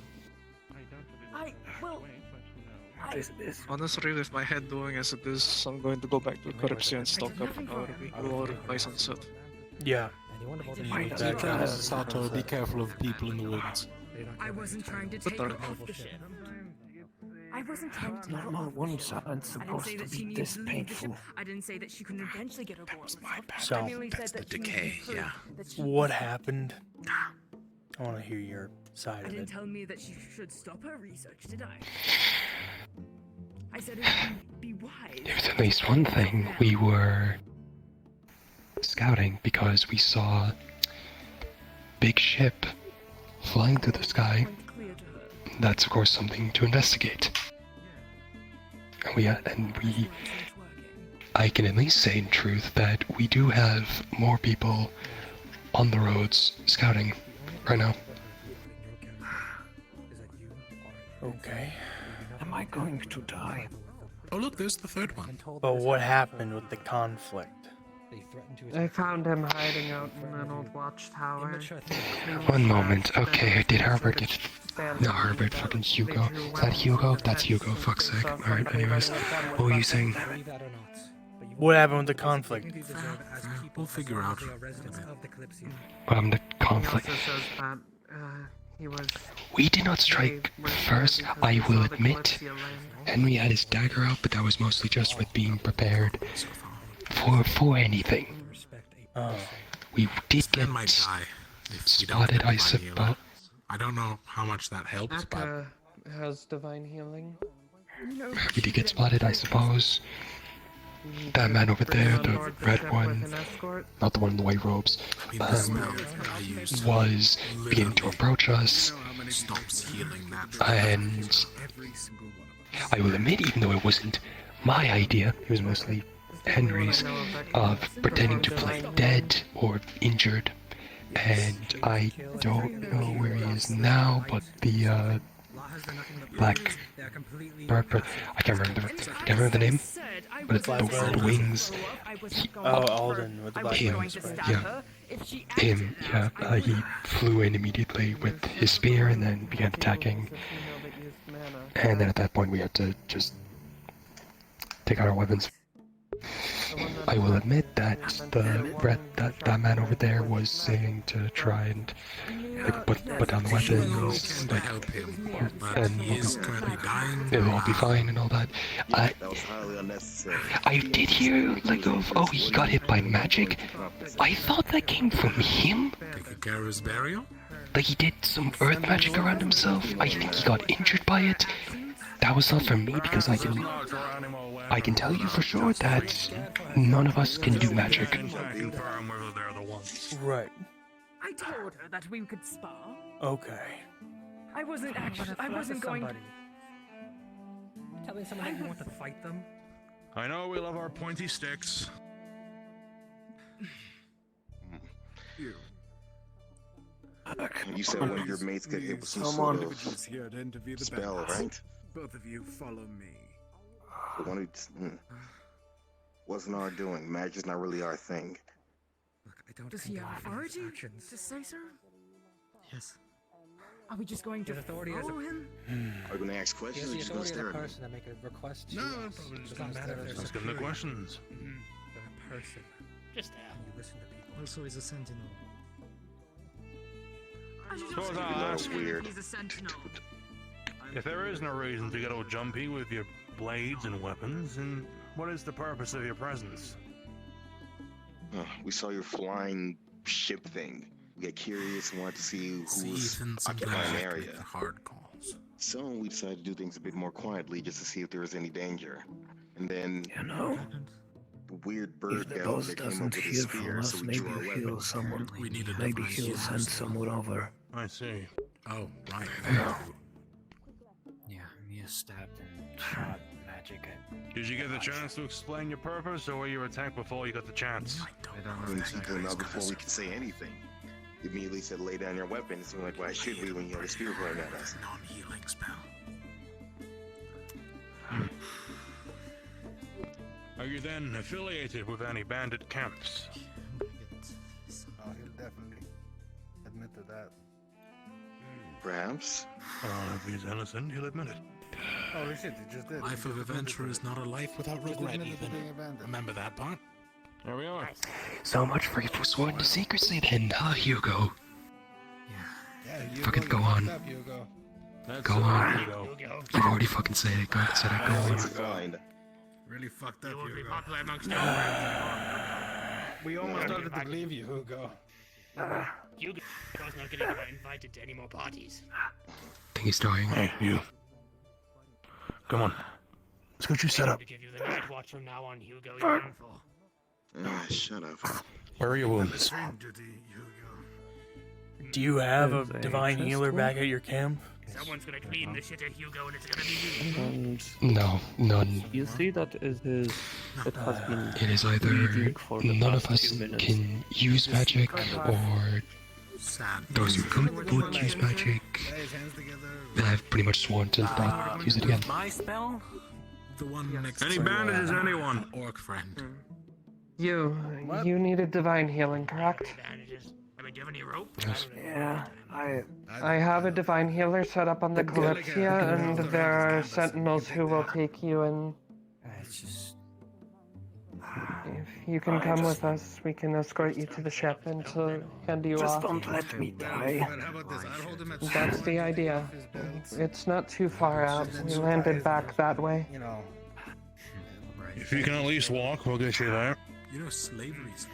Honestly, with my head doing as it is, I'm going to go back to Kalypsia and stock up on our lore by sunset. Yeah. Sato, be careful of people in the woods. I wasn't trying to take her off the ship. I wasn't trying to take her Normal off the wounds ship. aren't I didn't supposed say to that she be needed this to leave the ship. painful. I didn't say that she couldn't eventually get her gauntlet off. So, I merely said that she needed to prove that she what happened? I want to hear your side I of didn't it. tell me that she should stop her research, did I? I said it would be wise. There's at least one thing. We were scouting because we saw big ship flying through the sky. That's of course something to investigate. And I can at least say in truth that we do have more people on the roads scouting right now. Okay. Am I going to die? Oh look, there's the third one. But what happened with the conflict? I found him hiding out in an old watchtower. One moment. Okay, did Herbert get... No, Herbert, fucking Hugo. Is that Hugo? That's Hugo, fuck's sake. Alright, anyways. What were you saying? What happened with the conflict? We'll figure out. The conflict. We did not strike first, I will admit. Henry had his dagger out, but that was mostly just with being prepared for anything. We did get spotted, I suppose. I don't know how much that helps, but Akka has divine healing. we did get spotted, I suppose. That man over there, the red one, not the one in the white robes, was beginning to approach us. And I will admit, even though it wasn't my idea, it was mostly Henry's, of pretending to play dead or injured. And I don't know where he is now, but the black bird. I can't remember the name, but it's the wings. Alden with the black wings. Yeah, him. Yeah, he flew in immediately with his spear and then began attacking. And then at that point, we had to just take out our weapons. I will admit that that man over there was saying to try and like put down the weapons, like, and it'll all be fine and all that. That was highly unnecessary. I did hear like of he got hit by magic. I thought that came from him. Taking care of his burial? Like he did some earth magic around himself. I think he got injured by it. That was not for me because I can tell you for sure that none of us can do magic. Right. I told her that we could spar. Okay. I wasn't going. Telling someone that you want to fight them? I know we love our pointy sticks. You said one of your mates got hit with some sort of spell, right? Both of you follow me. The one who wasn't our doing. Magic's not really our thing. Does he have authority to say so? Yes. Are we just going to follow him? Are you gonna ask questions or just gonna stare at me? Person to make a request. No, probably just doesn't matter if Let's give them the questions. They're a person. Just You listen to people. Also, he's a sentinel. I should Suppose also I'll ask if he's a sentinel. If there is no reason to get all jumpy with your blades and weapons, then what is the purpose of your presence? We saw your flying ship thing. We got curious and wanted to see who was occupying the area. Hard calls. So we decided to do things a bit more quietly just to see if there was any danger. And then the weird bird If the guy boss that came up doesn't with hear his from spear, us, so we maybe drew our he'll weapons. someone. We need a Maybe different he'll send someone over. I see. Oh, right. Yeah, Mia stabbed and shot magic at. Did you get the chance to explain your purpose, or were you attacked before you got the chance? I mean, he came out before we could say anything. He immediately said, lay down your weapons. And we're like, why should we when you had a spear pointing at us? Non-healing spell. Are you then affiliated with any bandit camps? Oh, he'll definitely admit to that. Perhaps. If he's innocent, he'll admit it. Oh shit, you just did. Life of adventure is not a life without regret, Ethan. Remember that part? There we are. So much for you forsworn to secrecy then, huh, Hugo? Yeah, Fucking go on. Hugo. Go on. You've already fucking said it. Go said it. Go on. Really fucked up, You won't be Hugo. popular amongst your friends. We almost started to believe you, Hugo. Hugo's not getting invited to any more parties. I think he's dying. Hey, you. Come on. Let's get you set up. To give you the night watch from now on, Hugo. You're in for. Shut up. Where are your wounds? Do you have a divine healer back at your camp? Someone's gonna clean the shit at Hugo, and it's gonna be you. No, none. You see that it has been It is either bleeding for the none of past us few minutes. can use magic, or those who could would use magic. And I've pretty much sworn to not use it again. My spell? The one next Any to bandages, anyone? Orc friend. You need a divine healing, correct? Bandages. I mean, do you have any rope? Yeah, I have a divine healer set up on the Kalypsia, and there are sentinels who will take you and... It's just... If you can come with us, we can escort you to the ship and to hand you Just off. don't let me die. That's the idea. It's not too far out. We landed back that way. You know. If you can at least walk, we'll get you there. You know, slavery's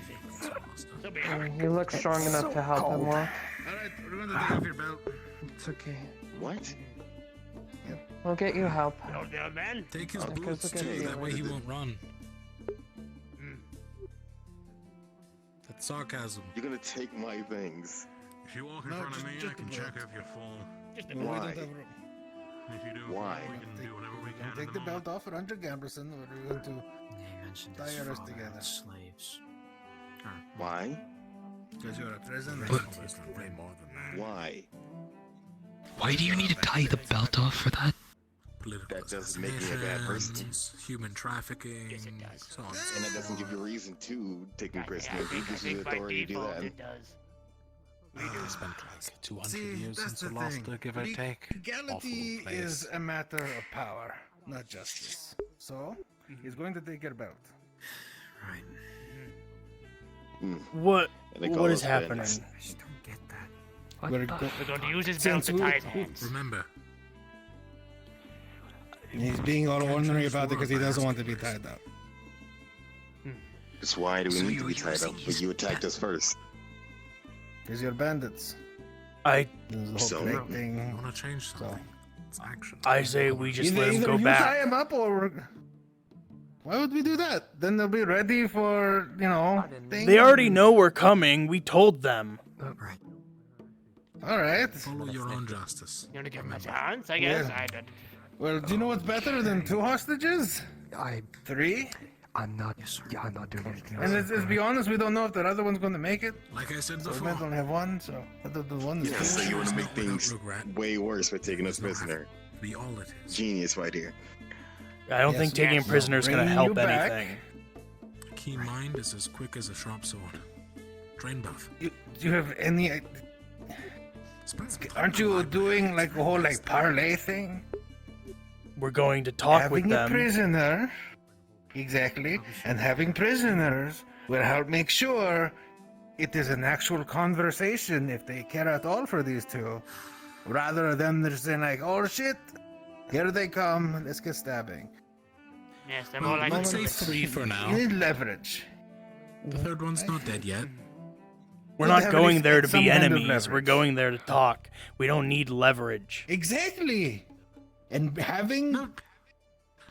You look strong enough to help him walk. Alright, remember to take off your belt. It's okay. What? We'll get you help. man. Take his Because boots we'll get too, you. that way he won't run. That's sarcasm. You're gonna take my things. If you walk in No, front of me, just I can the check belt. if you're full. Why? If you do, Why? we can do whatever we can. Take the belt off around your Gamberson, or we're going to He mentioned tie his us father together. and slaves. Why? Because you're a prisoner. There's way more than that. Why? Why do you need to tie the belt off for that? That doesn't make me a bad person. Human trafficking. Yes, it does. So on. And that doesn't give you a reason to take me prisoner. It gives you the authority to do that. We do spend like 200 years that's since we the lost thing. the give or take. Legality Awful is place. a matter of power, not justice. So, he's going to take your belt. Mm. What? And they call What is us happening? bandits. I just don't get that. We're going to use his belt to tie his hands. Remember, He's being all ornery about it because he doesn't want to be tied up. That's why do we need to be tied up? But you attacked us first. Because you're bandits. I There's the whole plague thing. you want to change something. It's action. I say we just let him Either go you back. tie him up or... Why would we do that? Then they'll be ready for, you know, things. They already know we're coming. We told them. Right. Alright. Follow your own justice. You want to give him a chance? I guess. Yeah. Well, do you know what's better than 2 hostages? 3? I'm not doing anything else. And let's be honest, we don't know if that other one's going to make it. Like I said So we before. might only have 1, so the one is Yeah, 2. so you want to make things way worse by taking us prisoner. Be all it is. Genius right here. I don't think taking a prisoner is going to help anything. A keen mind is as quick as a sharp sword. Train both. Do you have any... Aren't you doing like a whole like parlay thing? We're going to talk having with them. a prisoner, exactly, and having prisoners will help make sure it is an actual conversation if they care at all for these two, rather than just saying like, "Oh shit, here they come, let's get stabbing." Yes, they're more like... Let's say 3 for now. You need leverage. The third one's not dead yet. We're not going there to be enemies. We're going there to talk. We don't need leverage. Exactly. And having them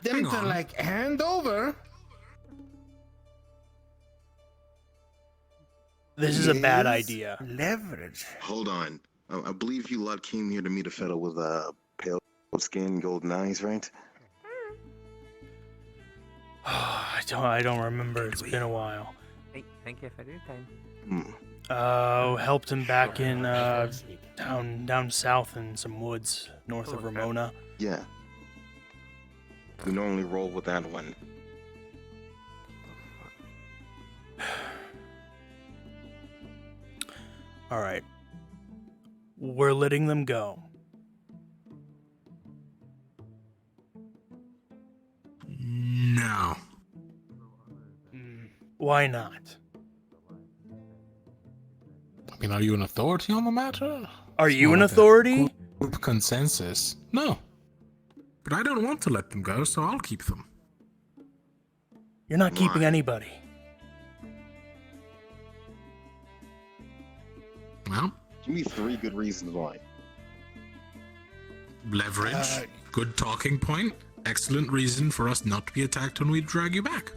to like hand over. This is a bad idea. Leverage. Hold on. I believe you lot came here to meet a fellow with pale skin, golden eyes, right? I don't remember. It's been a while. Hey, thank you for your time. Helped him back in down south in some woods north of Ramona. Yeah. We normally roll with that one. All right. We're letting them go. No. Why not? I mean, are you an authority on the matter? Are you an authority? Group consensus? No. But I don't want to let them go, so I'll keep them. You're not keeping anybody. Well? Give me 3 good reasons why. Leverage, good talking point, excellent reason for us not to be attacked when we drag you back.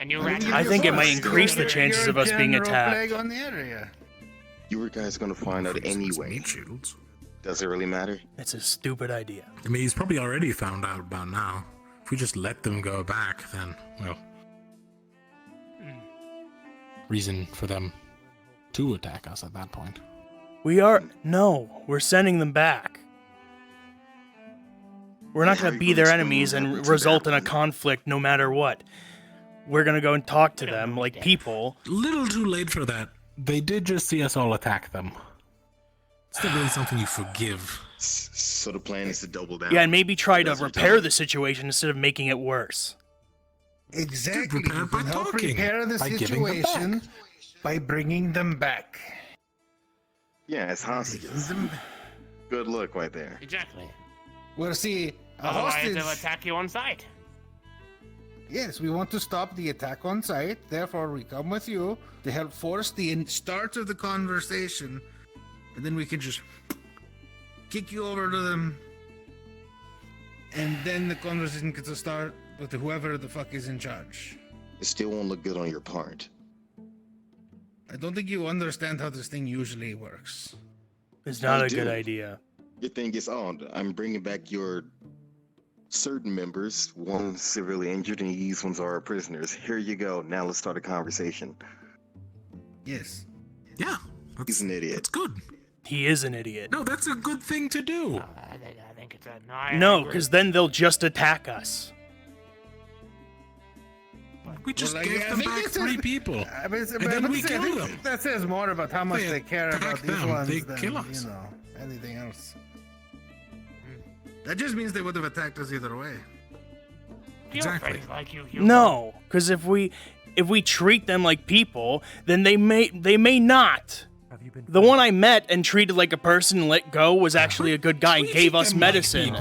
And you I think it might increase the chances of us being attacked. On the area. You were guys gonna find out anyway. Does it really matter? It's a stupid idea. I mean, he's probably already found out about now. If we just let them go back, then, well... reason for them to attack us at that point. No, we're sending them back. We're not going to be their enemies and result in a conflict no matter what. We're going to go and talk to them like people. Little too late for that. They did just see us all attack them. It's not really something you forgive. So the plan is to double down. Yeah, and maybe try to repair the situation instead of making it worse. Exactly. Repair by Help talking, repair the by giving them situation by bringing them back. Yeah, it's hostages. Good look right there. Exactly. Well, see, a Otherwise, hostage... they'll attack you on sight. Yes, we want to stop the attack on sight. Therefore, we come with you to help force the start of the conversation, and then we can just kick you over to them, and then the conversation gets to start with whoever the fuck is in charge. It still won't look good on your part. I don't think you understand how this thing usually works. It's not I a good do. idea. Your thing is on. I'm bringing back your certain members. One severely injured, and these ones are prisoners. Here you go. Now let's start a conversation. Yes. Yeah. He's an idiot. That's good. He is an idiot. No, that's a good thing to do. I think it's a No, because then they'll just attack us. We just Well, like, gave I them think back it's 3 just- people. But And then we I kill think them. that says more about how much They they care about attack these them, ones they than, kill us. you know, anything else. That just means they would have attacked us either way. Exactly. Like you, No, because if we treat them like people, then they may not. The one I met and treated like a person and let go was actually a good guy and gave us medicine.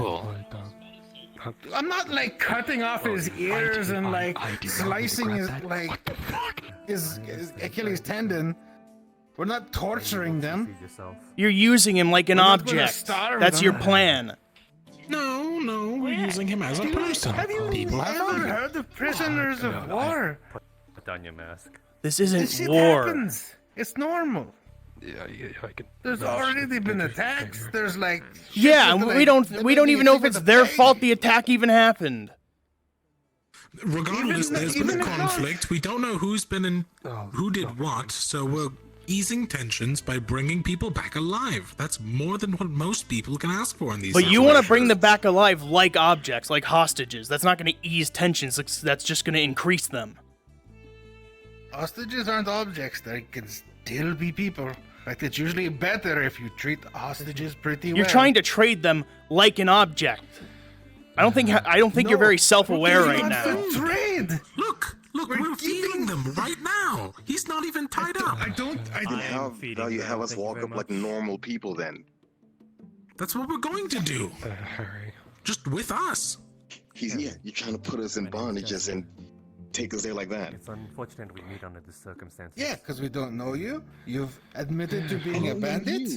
I'm not like cutting off his ears and like slicing his his Achilles tendon. We're not torturing them. You're using him like an We're not gonna object. starve That's your them. plan. No, we're using him as a person. Have you People have ever value. heard of prisoners of war? Put on your mask. This This isn't shit war. happens. It's normal. Yeah, I can. There's already been attacks. There's like Yeah, shit and with, we like, don't even know if it's their fault the attack even happened. Regardless, there's been even a if not- conflict. We don't know who's been in, who did what, so we're easing tensions by bringing people back alive. That's more than what most people can ask for in these But you want to situations. bring them back alive like objects, like hostages. That's not going to ease tensions. That's just going to increase them. Hostages aren't objects. They can still be people. In fact, it's usually better if you treat hostages pretty well. You're trying to trade them like an object. I don't think you're very self-aware right now. Trade. Look, we're feeding them right now. He's not even tied up. Then how about you have us walk up like normal people then? That's what we're going to do. Just with us. You're trying to put us in bondages and take us there like that. It's unfortunate we meet under the circumstances. Yeah, because we don't know you. You've admitted to being a bandit.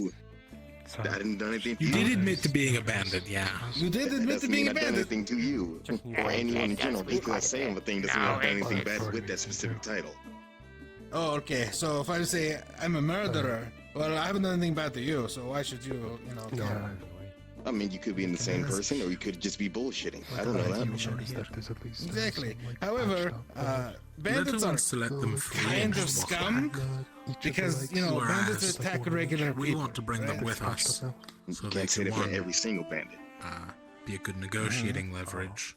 I didn't do anything to You did admit to being a bandit, yeah. You did That admit to doesn't being mean a I've done bandit. anything to you or anyone in general. Because saying the thing doesn't mean I've done anything bad with that specific title. Oh, okay. So if I say I'm a murderer, well, I haven't done anything bad to you, so why should you, tell me? I mean, you could be in the same person, or you could just be bullshitting. I don't know that. Exactly. However, bandits Leto are wants to let them free kind and of just walk scum because bandits attack regular we people. want to bring them with us. So You they can't say can, that for one, every single bandit. be a good negotiating leverage.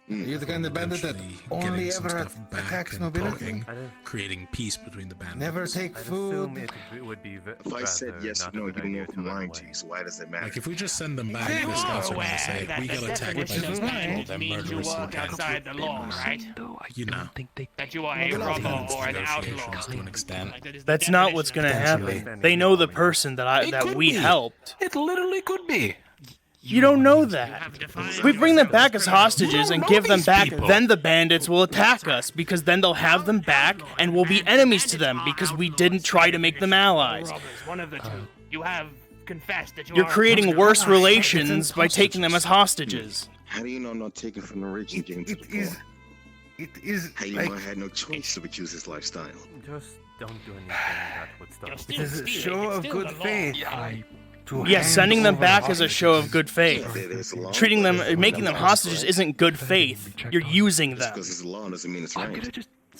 You're the kind of bandit that Eventually only getting some ever stuff back attacks and nobility. talking, creating peace between the bandits. Never take food. It would be If I said yes or no, you don't know if I'm lying to you, so why does it matter? Like if we just send them back, this guy's gonna say we got attacked by these people. They're murderous and work outside the law, right? You know, That you are a robber or an outlaw. negotiations to an extent. That's not what's going to happen. They know the person that we helped. It literally could be. You don't know that. If we bring them back as hostages and give them back, then the bandits will attack us, because then they'll have them back and we'll be enemies to them because we didn't try to make them allies. One of the two. You have confessed that you You're are creating worse relations by taking them as hostages. How do you know I'm not taking from the rich and getting to the poor? It is How do you like know I had no choice but choose this lifestyle? Just don't do anything that would stop. it is a show of good faith. Yes, sending them back is a show of good faith. Treating them, making them hostages isn't good faith. You're using them. Because it's a law doesn't mean it's right.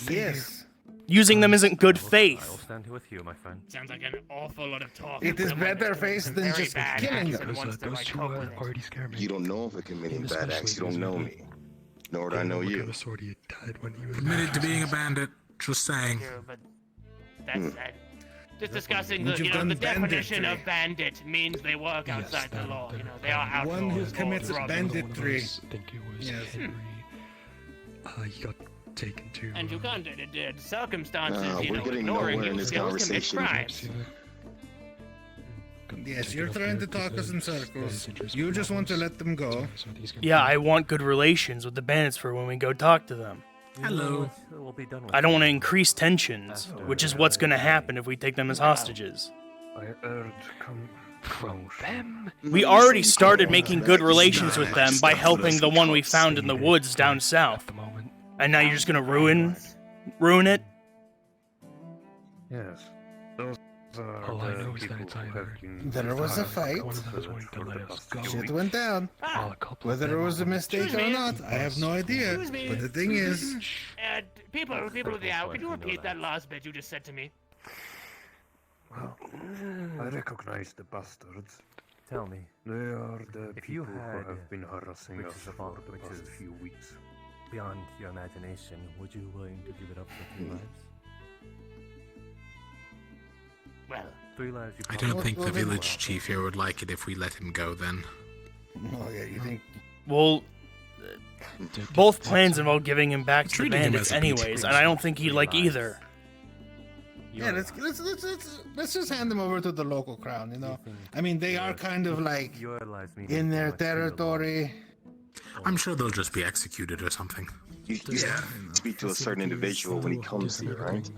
Yes. Using them isn't good I'll faith. stand here with you, my friend. Sounds like an awful lot of talk. It is better faith than Very just bad killing acts them. and wants to, like, cope with it. already scare me. You don't know if I'm committing bad acts. You don't know me. Nor do I know you. Admitted to being a bandit. Just saying. True, but that's just discussing You've the done definition banditry. of bandit means they work outside the law. They are outlaws. One who or commits robbers. banditry. Yes. Yes. He got taken to. And you can't, circumstances, we're getting ignoring nowhere you in this still commit conversation. crimes. Yes, you're trying to talk us in circles. You just want to let them go. Yeah, I want good relations with the bandits for when we go talk to them. Hello. We'll be done with I don't want to increase tensions, which is what's going to happen if we take them as hostages. I heard come from them. We already started making good relations with them by helping the one we found in the woods down south. And now you're just going to ruin it? Yes. Those are All I the know is that people it's who either have been There was a fight. one of them is going to let us go. Shit went down. Whether it was a mistake or not, I have no idea. Excuse me. But the thing is, People of the hour, could you repeat that last bit you just said to me? Well, I recognize the bastards. Tell me. They are the if people you who had have been harassing us for the past few weeks. Beyond your imagination, would you be willing to give it up for 3 lives? Well, 3 lives you I probably don't think the won't. village chief here would like it if we let him go then. Oh yeah, you think? Well, both plans involve giving him back to the Treating him bandits as a beach anyways, cruiser. and I don't think he'd like either. Yeah, let's just hand them over to the local crown. You know, I mean, they are kind of like in their territory. I'm sure they'll just be executed or something. You speak to a certain individual when he comes here, right?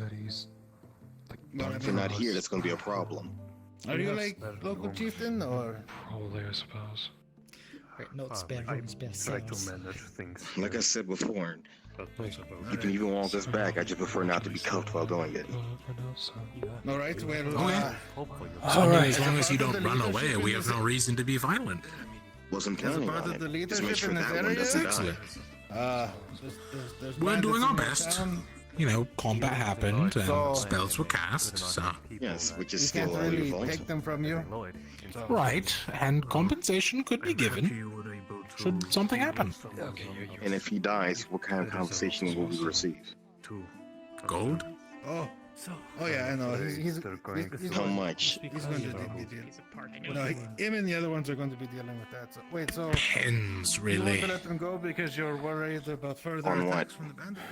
If you're not here, that's going to be a problem. Are you like local chieftain or? Probably, I suppose. Right, notes been I runes been try to sales. manage things. Like I said before, you can even want us back. I just prefer not to be cuffed while doing it. All right, well, So as long as you don't run away, we have no reason to be violent. Wasn't as a planning part on of the it. Just make leadership sure in this that one area. doesn't die. Excellent. There's We're doing bandits our in their best. town. You know, combat happened So- and spells were cast, so... Yes, which is You still can't all your really fault. take them from you. So- Right, and compensation could be given should something happen. And if he dies, what kind of compensation will we receive? Gold? Oh, yeah, I know. He's How much? He's going to deal. No, him and the other ones are going to be dealing with that. So wait, so Pens, you really. want to let them go because you're worried about further On attacks what? from the bandits?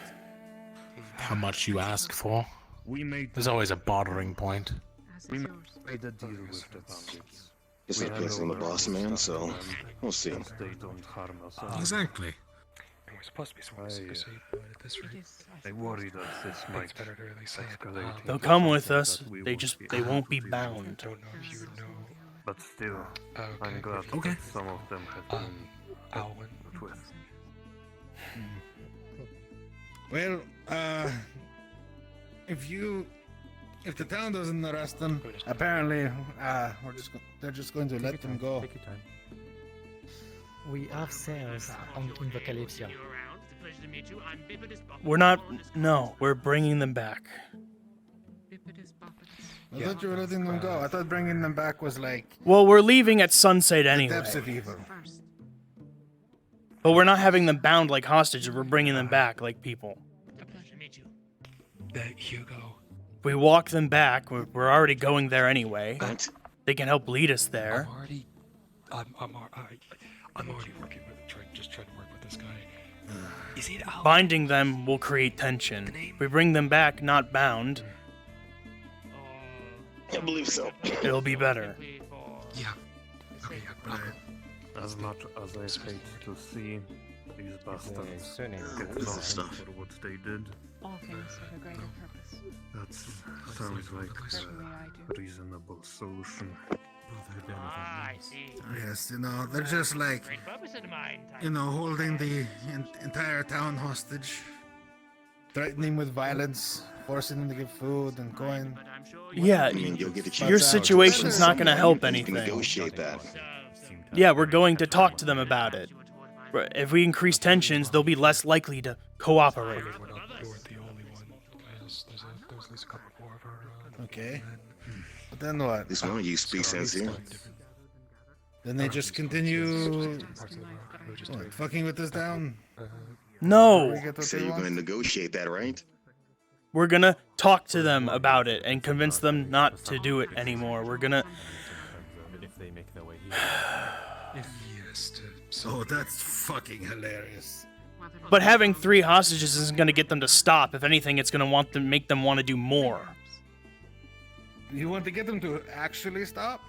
How much you ask for? There's always a bartering point. We made a deal with the bandits. It's not pleasing the boss man, so we'll see. They don't harm us. Exactly. We're supposed to be somewhere safe, but at this rate, I worry that this might better to really say it. escalate. They'll into come with something us. that we They won't just be they able won't to be deal with. bound. Don't know if you would know. But still, I'm glad Okay. that some of them have been Alwyn. dealt with. Well, if the town doesn't arrest them, apparently, they're just going to let them go. Take your time. We have sales in the Kalypsia. We're not. No, we're bringing them back. I thought you were letting them go. I thought bringing them back was like Well, we're leaving at sunset the anyway. depths of evil. But we're not having them bound like hostages. We're bringing them back like people. That Hugo. If we walk them back, we're already going there anyway. What? They can help lead us there. I'm already working with trying to work with this guy. Is it Alwyn? Binding them will create tension. If we bring them back not bound, I believe so. it'll be better. Yeah. Okay, yeah. As much as I hate to see these bastards get nothing for what they did, All things for the greater purpose. that sounds like a reasonable solution. Ah, I see. Yes, they're just like, Great purpose in mind. holding the entire town hostage, threatening with violence, forcing them to give food and coin. Yeah, I mean, you'll get the chance your to talk to situation's not going to someone help and anything. Negotiate that. Yeah, we're going to talk to them about it. If we increase tensions, they'll be less likely to cooperate. You weren't the only one. There's at least a couple more of our. Okay. But then what? This one of you speaks sense here. Then they just continue what, fucking with us down? No, We get what So they you're going to want? negotiate that, right? we're gonna talk to them about it and convince them not to do it anymore. We're gonna. If they make their way here. Yes. Oh, that's fucking hilarious. But having 3 hostages isn't gonna get them to stop. If anything, it's gonna make them want to do more. You want to get them to actually stop?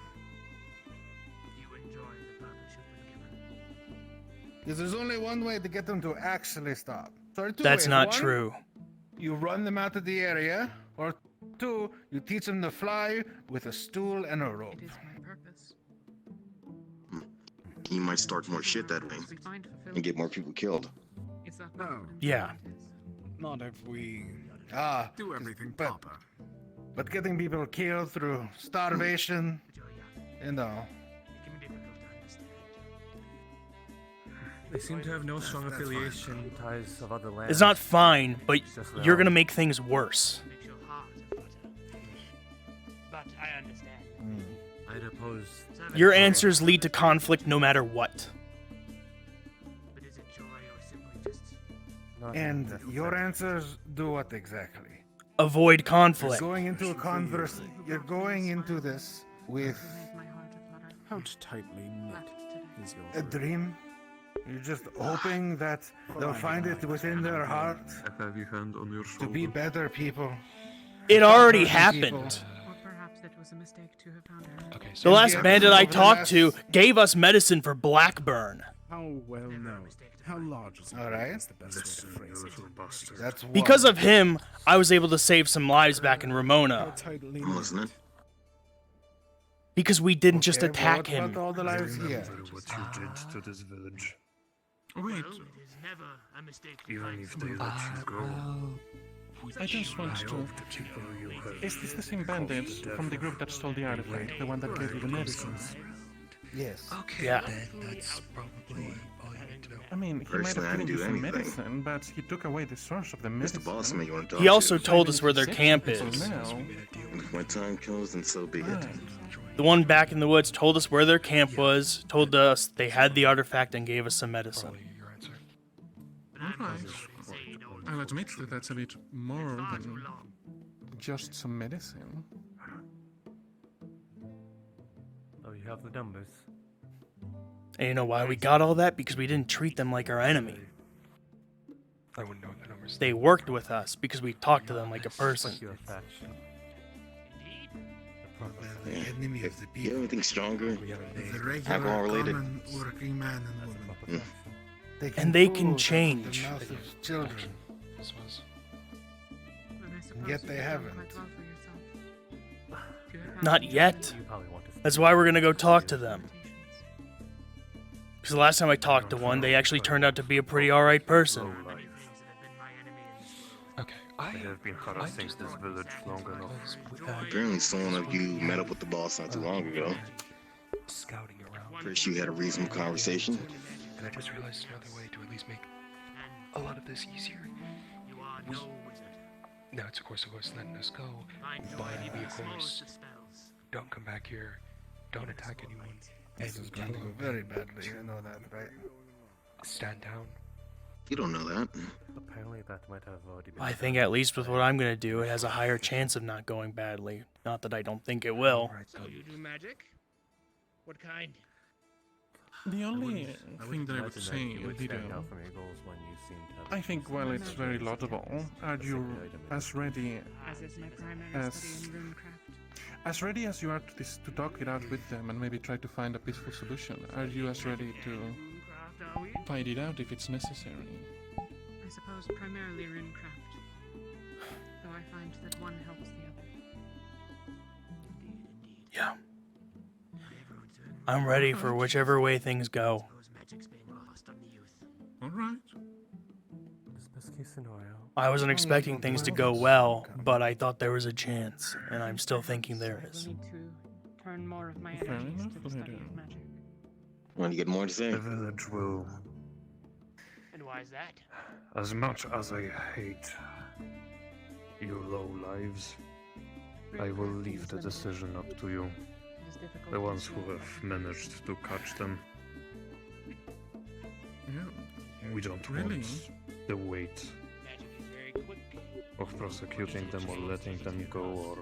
Because there's only one way to get them to actually stop. So there are two That's ways. not One, true. You run them out of the area, or 2, you teach them to fly with a stool and a rope. You might start more shit that way and get more people killed. No, Yeah. not if we do everything but- proper. But getting people killed through starvation, They seem to have no strong affiliation. Ties of other lands. It's not fine, but you're gonna make things worse. But suppose Your answers lead to conflict no matter what. But is it joy or simply just And your answers do what exactly? Avoid conflict. You're going into a converse. You're going into this with How tightly knit is your a dream. You're just hoping that they'll find it within their heart A heavy hand on your to shoulder. be better people. It already People. happened. Or perhaps it was a mistake to have found her. Okay, The last bandit I talked to gave us medicine for Blackburn. How well known? How large is it? All right. That's the best way to phrase it. That's one. Because of him, I was able to save some lives back in How Ramona. tightly Wasn't it? Because we didn't just Okay, but attack what him. about all the lives here? What you did to this village. Wait. Well, it is never a mistake to Even find if they someone. let you go. I just want I to... hope the people you have. Is this the same bandits from the group that stole the artifact? The one that gave you the medicines? Yes. Okay, Yeah. then that's probably all you need to know. I mean, he might Personally, I have given didn't you do some anything. medicine, but he took away the source of the medicine. Mr. Bossman, you want to talk He to? also told us where their camp is. Now, And if my time comes, then so be it. right. The one back in the woods told us where their camp was, told us they had the artifact, and gave us some medicine. Your answer. Alright. I'll admit that that's a bit more than. Just some medicine. Oh, you have the numbers. And you know why we got all that? Because we didn't treat them like our enemy. I wouldn't know the numbers. They worked with us because we talked to them like a person. Your faction. The enemy of the You have people. anything stronger? The regular, Alcohol-related? common working man and woman. And they fool can the change. mouth of children, This was. and yet they haven't. Not yet. You probably want to. That's why we're gonna go talk to them. Because the last time I talked to one, they actually turned out to be a pretty alright person. Okay, I have been harassing this village long enough. Apparently someone of you met up with the boss not too long ago. Scouting around. First you had a reasonable conversation. And I just realized another way to at least make a lot of this easier. You are no wizard. Now it's a course of us letting us go. Find no Buy any smallest vehicles. of spells. Don't come back here. Don't attack anyone. This is going to go very badly. You know that, right? Stand down. You don't know that. Apparently that might have already been. I think at least with what I'm gonna do, it has a higher chance of not going badly. Not that I don't think it will. So you do magic? What kind? The only thing that I would Imagine say, you would Leto, stand out from your goals when you seem to have I think while it's very laudable, are you as ready As is my primary as study in runecraft. ready as you are to talk it out with them and maybe try to find a peaceful solution? Are you as ready to Runecraft, are we? fight it out if it's necessary? I suppose primarily runecraft. Though I find that one helps the other. Yeah. I'm ready for whichever way things go. Those magic's being lost on the youth. Alright. This best case scenario. I wasn't expecting things to go well, but I thought there was a chance, and I'm still thinking there I is. will need to turn more of my Fair energies enough, to the Leto. study of magic. Want to get more to say? The village will. And why is that? As much as I hate your low lives, I will leave the decision up to you. It is difficult The to ones see who have managed to catch them. Yeah. We don't Really? want the weight Magic is very quick. of prosecuting them or letting them go or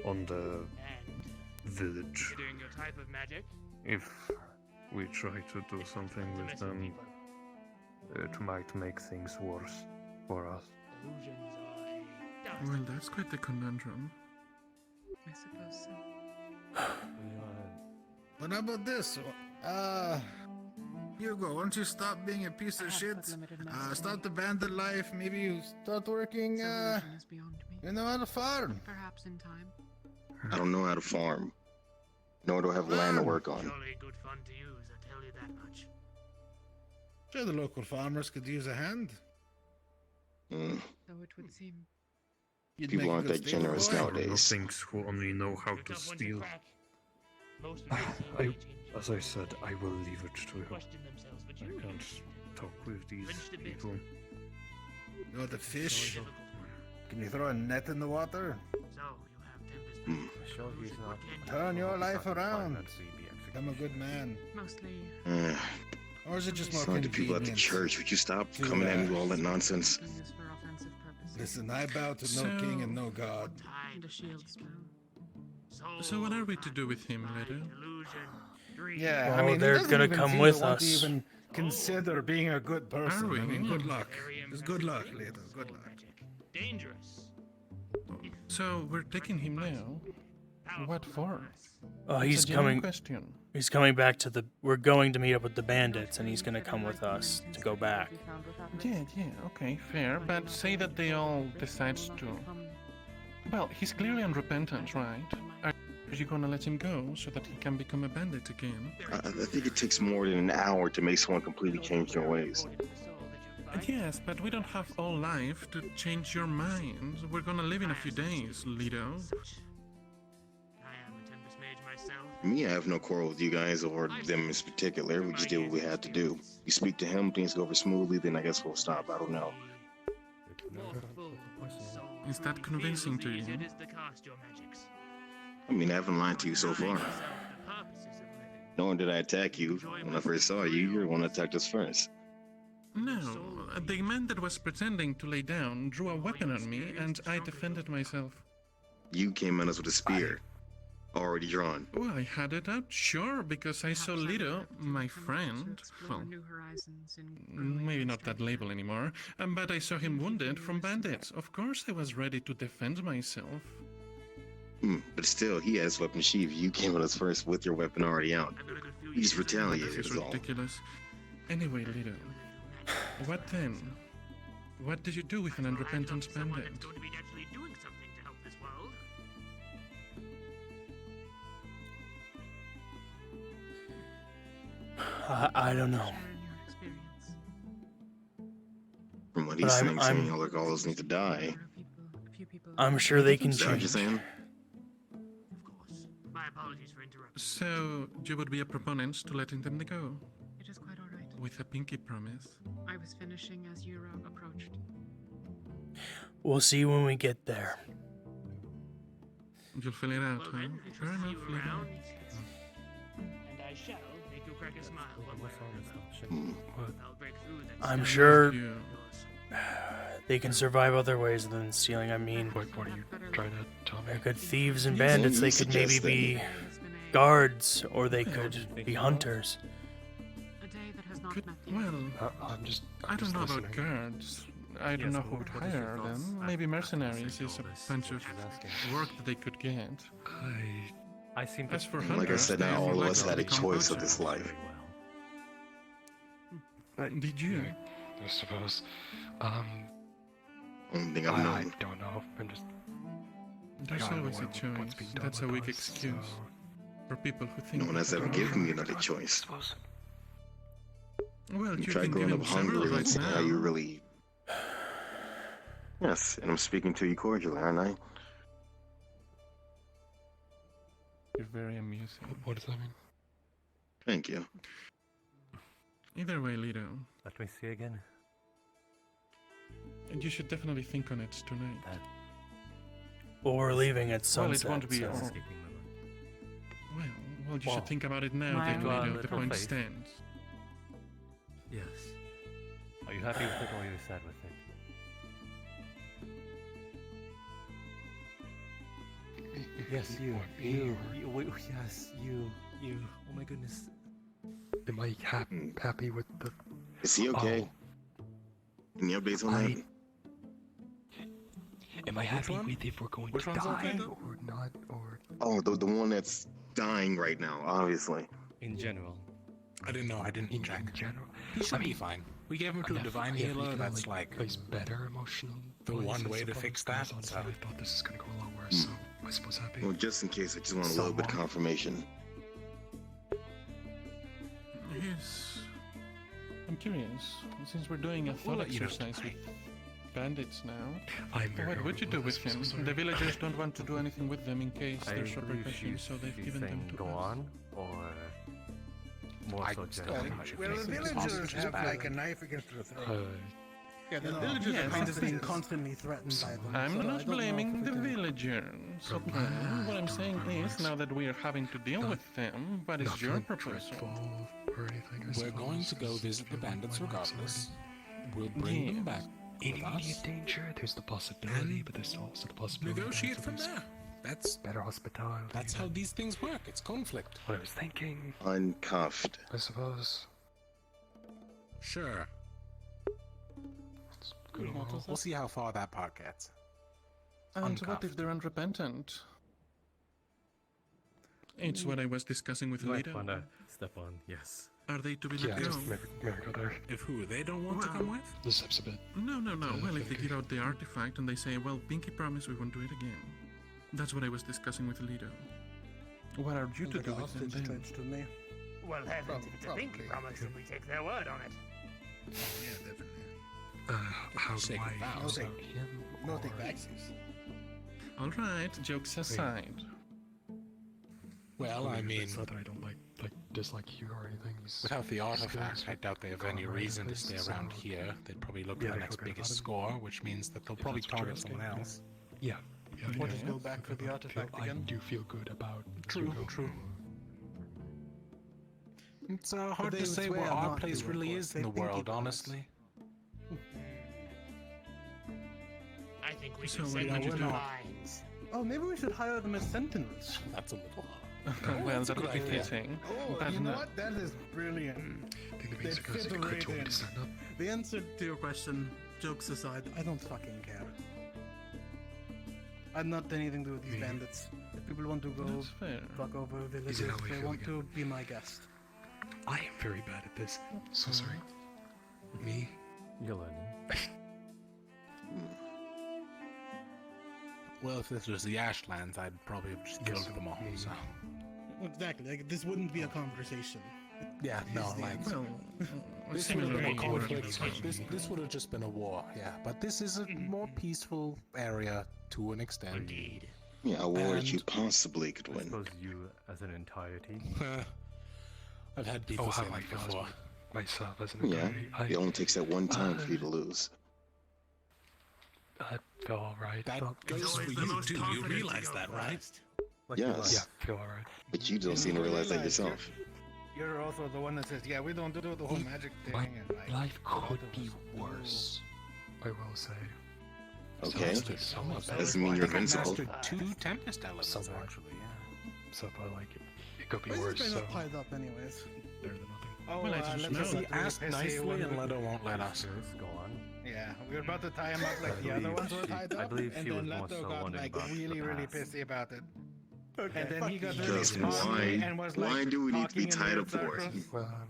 on the And village. considering your type of magic, If we try to do something to with mess with them, people. it might make things worse for us. Illusions are a Well, that's quite the conundrum. I suppose so. What about this? Hugo, why don't you stop being a piece of shit? Stop the bandit life. Maybe you start working, Illusion is beyond me. you know, at a farm. Perhaps in time. I don't know how to farm. Nor do I have land to work on. jolly good fun to use, I tell you that much. Sure, the local farmers could use a hand. Mm. Though it would seem You'd People make a aren't good that stable generous boy. nowadays. Things who only know how to Tough ones steal. crack. Most of them seem I, as I said, I will leave it to you. question themselves, but I you can't talk with these Wrenched a bit. people. You know, the fish. difficult. Can you throw a net in the water? So you have tempers Sure he's not. Turn your life such a fine around. that we be executed. Become a good man. Mostly. Or is it just more Some of the people at the convenient? church, would you stop to, coming at me with all that nonsense? Used for offensive purposes. Listen, I bow to no king and no god. And a shield spell. So what are we to do with him, Leto? Yeah, Well, I mean, he they're doesn't gonna even come seem with to want to us. even consider being a good person. Are we? I mean, good luck. Just good luck, Leto. Good luck. Dangerous. So we're taking him now. What for? Oh, It's he's a genuine coming. question. He's coming back to the. We're going to meet up with the bandits, and he's gonna come with us to go back. Yeah, okay, fair. But say that they all decide to. Well, he's clearly unrepentant, right? Are you gonna let him go so that he can become a bandit again? I think it takes more than an hour to make someone completely change their ways. Yes, but we don't have all life to change your mind. We're gonna live in a few days, Leto. Me, I have no quarrel with you guys or them in particular. We just did what we had to do. You speak to him, things go over smoothly, then I guess we'll stop. I don't know. Is that convincing to you? I mean, I haven't lied to you so far. Nor did I attack you. When I first saw you, you're the one that attacked us first. No, the man that was pretending to lay down drew a weapon on me, and I defended myself. You came at us with a spear. Already drawn. Well, I had it out, sure, because I saw Leto, my friend. Well, maybe not that label anymore, but I saw him wounded from bandits. Of course I was ready to defend myself. But still, he has weapon sheath. You came at us first with your weapon already out. You just retaliated, This is is all. ridiculous. Anyway, Leto, what then? What did you do with an unrepentant bandit? I don't know. From what But he's I'm- saying, all the all need to die. I'm sure they can Is that what you're change. saying? My apologies for interrupting. So, you would be a proponent to letting them go? It is quite alright. With a pinky promise. I was finishing as you approached. We'll see when we get there. You'll fill it out, huh? Then, it Fair was enough, you Leto. around, and I shall make you crack a smile one way or another. I'll break through that I'm spell. sure they can survive other ways than stealing. I mean, What are you trying to tell me? they're good thieves and bandits. They could maybe be guards, or they could be hunters. A day that has not Good, met yet. well, I'm I don't just know about listening. guards. I don't know who would hire them. Maybe mercenaries is a bunch of work that they could get. I seem to. As for Like I hunters, said, they not would all of like us to had a become choice of poachers. this life. Did you? I suppose. Only thing I've I known. don't know. I'm just. There's I don't know always a what's choice. being done That's a with weak us, excuse so- for people who think. No one has that ever they're given me wrong. another choice. Well, You you try can give growing up him several hungry right and see how now. you really. Yes, and I'm speaking to you cordially, aren't I? You're very amusing. What does that mean? Thank you. Either way, Leto, Let me see again. and you should definitely think on it tonight. Well, we're leaving at Well, it sunset. won't be so- all. Well, you Well, should think about it now, my then, Leto. The little point face. stands. Yes. Are you happy with it or are you sad with it? Yes, you. Yes, you. Oh my goodness. Am I happy with the? Is he okay? Any updates on that? Am I happy with if we're going Which to one's die okay? or not? Or Oh, the one that's dying right now, obviously. In general. I didn't know. I didn't check. in general? He should be fine. We gave him to a divine healer. That's like place better emotional. the one way to fix that. So So. I thought this is gonna go a lot worse. So I suppose happy. Well, just in case, I just want a little bit of confirmation. Yes. I'm curious. Since we're doing a We'll thought let you know exercise with bandits now, I'm very what would you do with him? The villagers don't want to do anything with them in case I there's believe repercussions, so they've she's given them saying to go us. on, or more I so still generally. think we should Well, make the things villagers hostage have back. like a knife against their throat. Yeah, the You know, villagers yes, are kind of this being is- constantly threatened by them. I'm so I not don't know blaming if the we can- villagers. Okay, what I'm saying is, now that we are having to deal with them, what is your proposal? Or anything, We're going to go visit the bandits regardless. We'll bring them back In with immediate us. danger, there's the possibility, but there's also the possibility. Negotiate from there. That's better hospitality. That's how these things work. It's conflict. What I was thinking. Uncuffed. I suppose. Sure. Good old- We'll see how far that part gets. And what if they're unrepentant? It's what I was discussing with You might Leto. wanna step on, yes. Are they to be let go? If who? They don't want to come with? The steps a bit. No. Well, if they give out the artifact and they say, well, Pinky promised we won't do it again. That's what I was discussing with Leto. What are you to Like do a with them hostage then? trade to me. Well, heavens, if it's a pinky promise, then we take their word on it. Yeah, definitely. How do Sacred I vows. use him? No take backsies. All right, jokes aside. Well, I mean, it's not that I don't dislike you or anything. without the artifact, I doubt they have any reason to stay around here. They'd probably look for the next biggest score, which means that they'll probably target someone else. Yeah. Or just go back for the artifact I again. do feel good about. True. It's hard they to would say swear where our not place to, of really course. is They in the think world, it was. honestly. I think we So should what say do you between do? the lines. Oh, maybe we should hire them as sentinels. That's a little Well, that's a that would be good idea. fitting. Oh, But you know no. what? That is brilliant. I think the They basic goes fit quick right told me in. to stand up. The answer to your question, jokes aside, I don't fucking care. I'm not anything to do with these bandits. If people want to go That's fair. fuck over Is villages, it how we they feel want again? to be my guest. I am very bad at this. So sorry. Me. You're learning. Well, if this was the Ashlands, I'd probably have just killed them all. So. Exactly. Like this wouldn't be a conversation. Yeah, no, the like answer. Well, this would have similar been a order. conflict. This would have just been a war. Yeah, but this is a more peaceful area to an extent. Indeed. Yeah, a war that And- you possibly could I win. suppose you, as an entirety. I've had people say how I that feel as before. myself as an Yeah, entirety. it only takes that one time for you to lose. I feel alright. That Felt- goes for always the you most too. You confident to realize go that, right? first. Like your Yes. life. Yeah, feel alright. But you don't seem to realize that yourself. You're also the one that says, "Yeah, we don't do the whole magic thing." My and like, life a lot could of be us do- worse. I will say. Okay. Some of them. Doesn't mean you're I think I invincible. mastered 2 Tempest elements, Somewhat. actually. Yeah. So, but like, it could be Why is worse. this guy So, not tied up, anyways? better than nothing. Oh, Well, I just let's know. just He not really asked pissy nicely when and we- Leto won't let us. Yes, go on. Yeah, we were about to tie him up like I the other believe ones were she- tied I up, believe and she then was more Leto so got wondering like about the really past. pissy about it. Okay, And then he got really Because cocky and why? was Why like do we need to be talking in tied weird up for? circles. Well,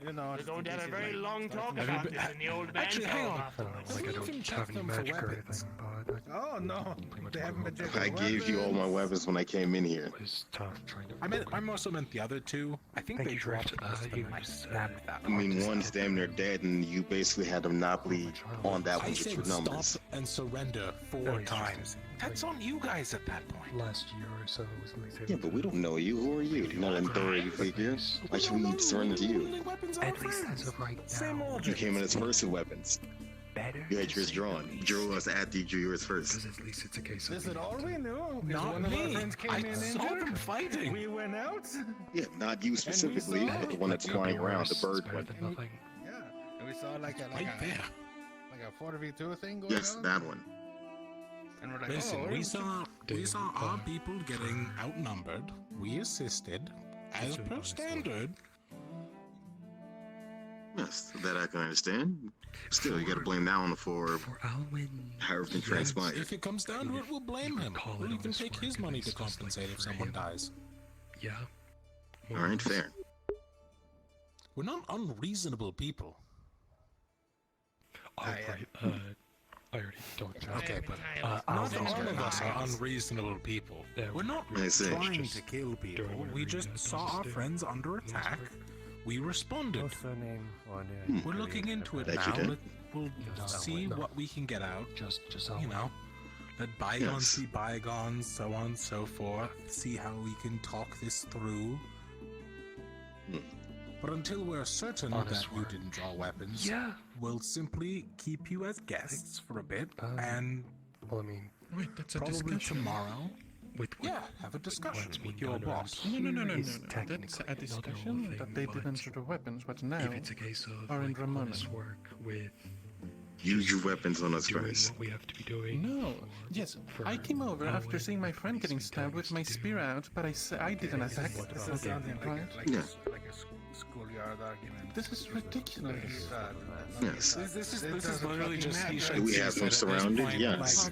You know, We're just going in to have a case very he's, like, long talk starting about to- this in the old man Actually, hang cove on. I don't know, afterwards. like I We don't can check have any them for magic or weapons. anything, but Oh no, they haven't been checking I gave you all my weapons when I came in here. it was tough trying to. I also meant the other 2. I think Thank they you for dropped it. most of You them. I just, snapped that I mean, one. one's damn near dead, and you basically had a monopoly on that I one with said your numbers. stop and surrender 4 times. That's on you guys at that point. Last year or so was at least. Yeah, but we don't know you. Who are you? You're not an authority figure. Why should we surrender to you? At least as of right now. You came in as first with weapons. Better. You had yours drawn. You drew us after you drew yours first. Because at least it's a case of. Is it all we knew? Is Not one of our me. friends came I in saw injured? them fighting. We went out. Yeah, not you specifically, saw but the one that's flying around, the bird better one. than nothing. Yeah, and we saw like a Right there. 4v2 thing going Yes, on. that one. And we're like, Listen, oh, we saw our people getting outnumbered. We assisted, as per standard. Yes, that I can understand. Still, you gotta blame that one for how everything transpired. If it comes down to it, we'll blame him. We'll even take his money to compensate if someone dies. Yeah. Alright, fair. We're not unreasonable people. Oh, right. I already talked about Okay, it. but I'll not all talk of us about are it. unreasonable people. Yeah, We're not I see. trying Just to kill people. during We an just arena, saw our don't friends under attack. We responded. No surname or name. We're looking into it That you now. did? We'll No, see no. what we can get out. Just You know, let bygones Yes. be bygones, so on and so forth. See how we can talk this through. But until we're certain that you didn't draw weapons, we'll simply keep you as guests for a bit, and well, I mean, wait, that's a probably discussion. tomorrow. Have a discussion with your boss. No. That's a discussion that they didn't draw weapons, but now if it's a case of are in Ramona. honest work with Use your weapons on us doing first. what we have to be doing. No. Yes, I came over after seeing my friend getting stabbed with my spear out, but I didn't attack. This is sounding like Yeah. a schoolyard argument. This is ridiculous. Yes. This is literally just he Do said, we she have them said at this surrounded? point, Yes.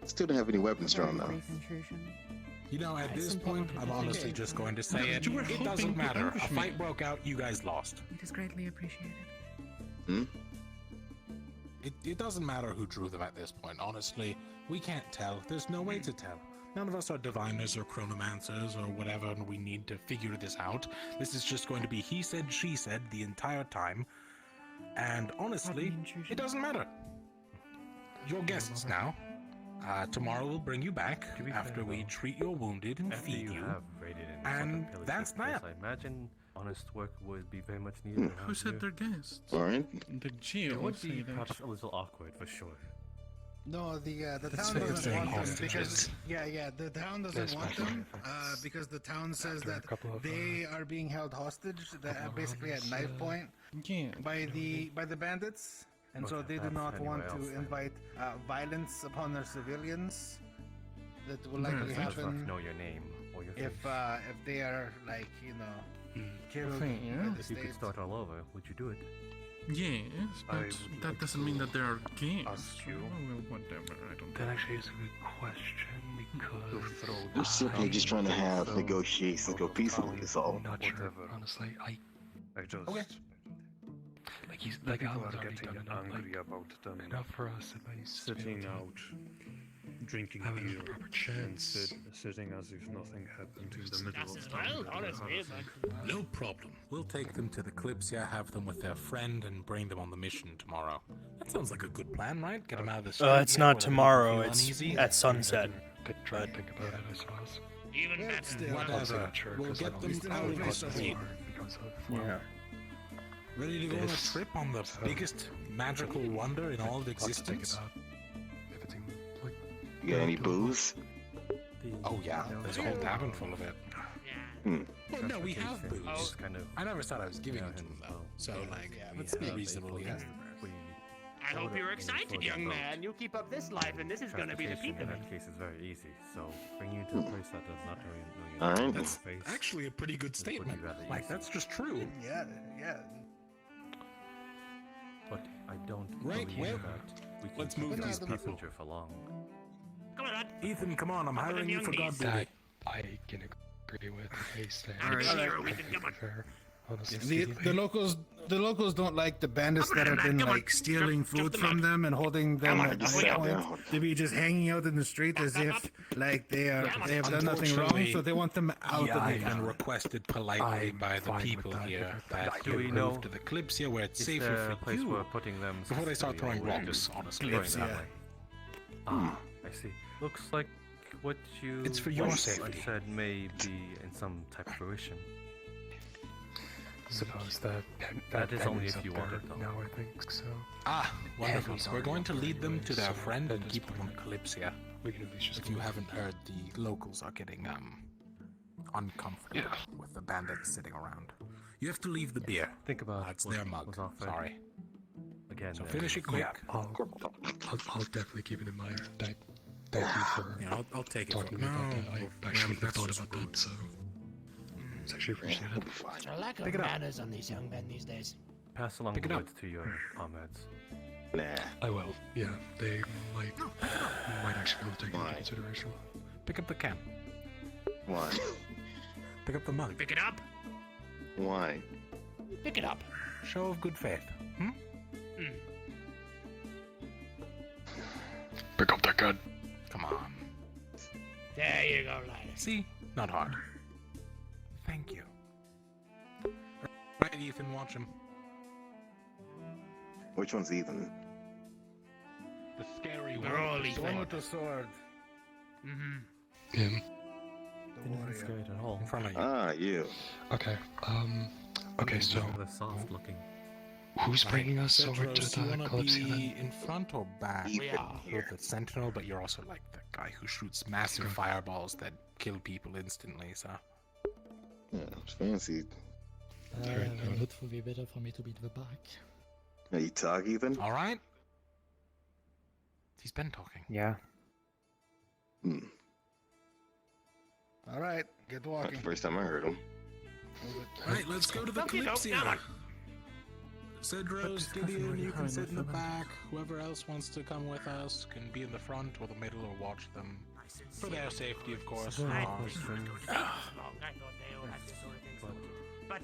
Still don't have any weapons drawn though. You know, at this point, I'm honestly just going to say it. It doesn't matter. A fight broke out, you guys lost. It is greatly appreciated. Hmm? It doesn't matter who drew them at this point. Honestly, we can't tell. There's no way to tell. None of us are diviners or chronomancers or whatever, and we need to figure this out. This is just going to be he said, she said the entire time. And honestly, it doesn't matter. You're guests now. Tomorrow we'll bring you back after we treat your wounded and feed you. And that's that. I imagine honest work would be very much needed. Who said they're guests? Alright. The jail It would say be that. perhaps a little awkward for sure. No, the That's town fair doesn't saying want them hostages. because the town doesn't want them because the town says that they are being held hostage, basically at knife point by the bandits, and so they do not want to invite violence upon their civilians. That will likely happen Know your name or your if they are killed by the If you could state. start all over, would you do it? Yes, but that doesn't mean that they are gays. Ask you. Well, whatever, I don't That know. actually is a good question because We're simply just trying to have negotiations go peacefully, is all. I'm not sure. Honestly, I just like people Alan's are already getting done enough, angry about them enough for us at least to be sitting able to out, drinking have a beer, proper and chance. sitting as if nothing happened in the middle of Well, town. honestly, No problem. We'll take them to the Kalypsia, have them with their friend, and bring them on the mission tomorrow. That sounds like a good plan, right? Get them out of the street. It's not where they don't tomorrow. feel It's uneasy. at sunset. Could try to think about it, I suppose. even better. Whatever. We'll get them out of the street. Yeah. Ready to go on a This, trip on the biggest magical wonder in all of Lots to think existence? about. Everything like You got any booze? Oh yeah, there's a whole tavern full of it. Hmm. Well, no, we have booze. Is kind of I never said I was giving it to them though. So like, let's be reasonable here. I hope you're excited, young man. You keep up this life, and this is gonna be the peak in of it. that case is very easy. So bring you to a place that does not know you. Alright. That's actually a pretty good statement. Like, that's just true. Yeah. But I don't Right, believe well, that we can let's keep move this these people. passenger for long. Come on, lad. Ethan, come on, I'm Up with hiring them you for young God bees. duty. I can agree with the case there. Alright. Hero, Ethan, come on. Fair, honestly The speaking. locals don't like the bandits that have been like stealing food from them and holding them at gunpoint to be just hanging out in the street as if like they have done nothing wrong. So they want them out of I've the been town. requested politely I'm by the fine people with that. here If that Do you we move know- to the Kalypsia where it's Is safer there a for place you we're putting them before they start successfully, throwing or rocks, honestly. going that Kalypsia. way? Ah, I see. Looks like what you It's for your once safety. said may be in some type of fruition. Suppose that That is only is if you up want there it, though. now, I think so. Ah, wonderful. Heavy's We're going to already lead them anyway, to their so friend then and just keep them on Kalypsia. We can at least just If go you with haven't heard, the locals are getting uncomfortable with the bandits sitting around. You have to leave the beer. Think about That's what their mug. was offered. Sorry. Again, So finish it quick. Yeah, I'll definitely keep it in mind. Thank you for Yeah, I'll take it. talking For, to me about no, that. I yeah, actually that's thought just about rude. that, so it's actually appreciated. A lack of Pick it up. manners on these young men these days. pass along Pick the it up. words to your comrades. Nah. I will. Yeah, they might actually want to take into Why? consideration. Pick up the can. Why? Pick up the mug. Pick it up. Why? Pick it up. Show of good faith. Pick up that gun. Come on. There you go, lad. See? Not hard. Thank you. Right, Ethan, watch him. Which one's Ethan? The scary They're all The one Ethan. with the sword. Mm-hmm. Him. The Didn't warrior. scare it at all. In front of you. Ah, you. Okay. Okay, so They're soft looking. who's bringing us over to Cedros, you the wanna Kalypsia then? be in front or back? We are With the sentinel, but you're also like the guy who shoots massive fireballs that kill people instantly, so. Yeah, it's fancy. It would be better for me to be at the back. Are you talk, Ethan? Alright. He's been talking. Yeah. Alright, get walking. First time I heard him. Alright, let's go to the Kalypsia. Cedros, Gideon, you can sit in the back. Whoever else wants to come with us can be in the front or the middle or watch them. For their safety, of course. I thought they all had this sort of thing sorted. But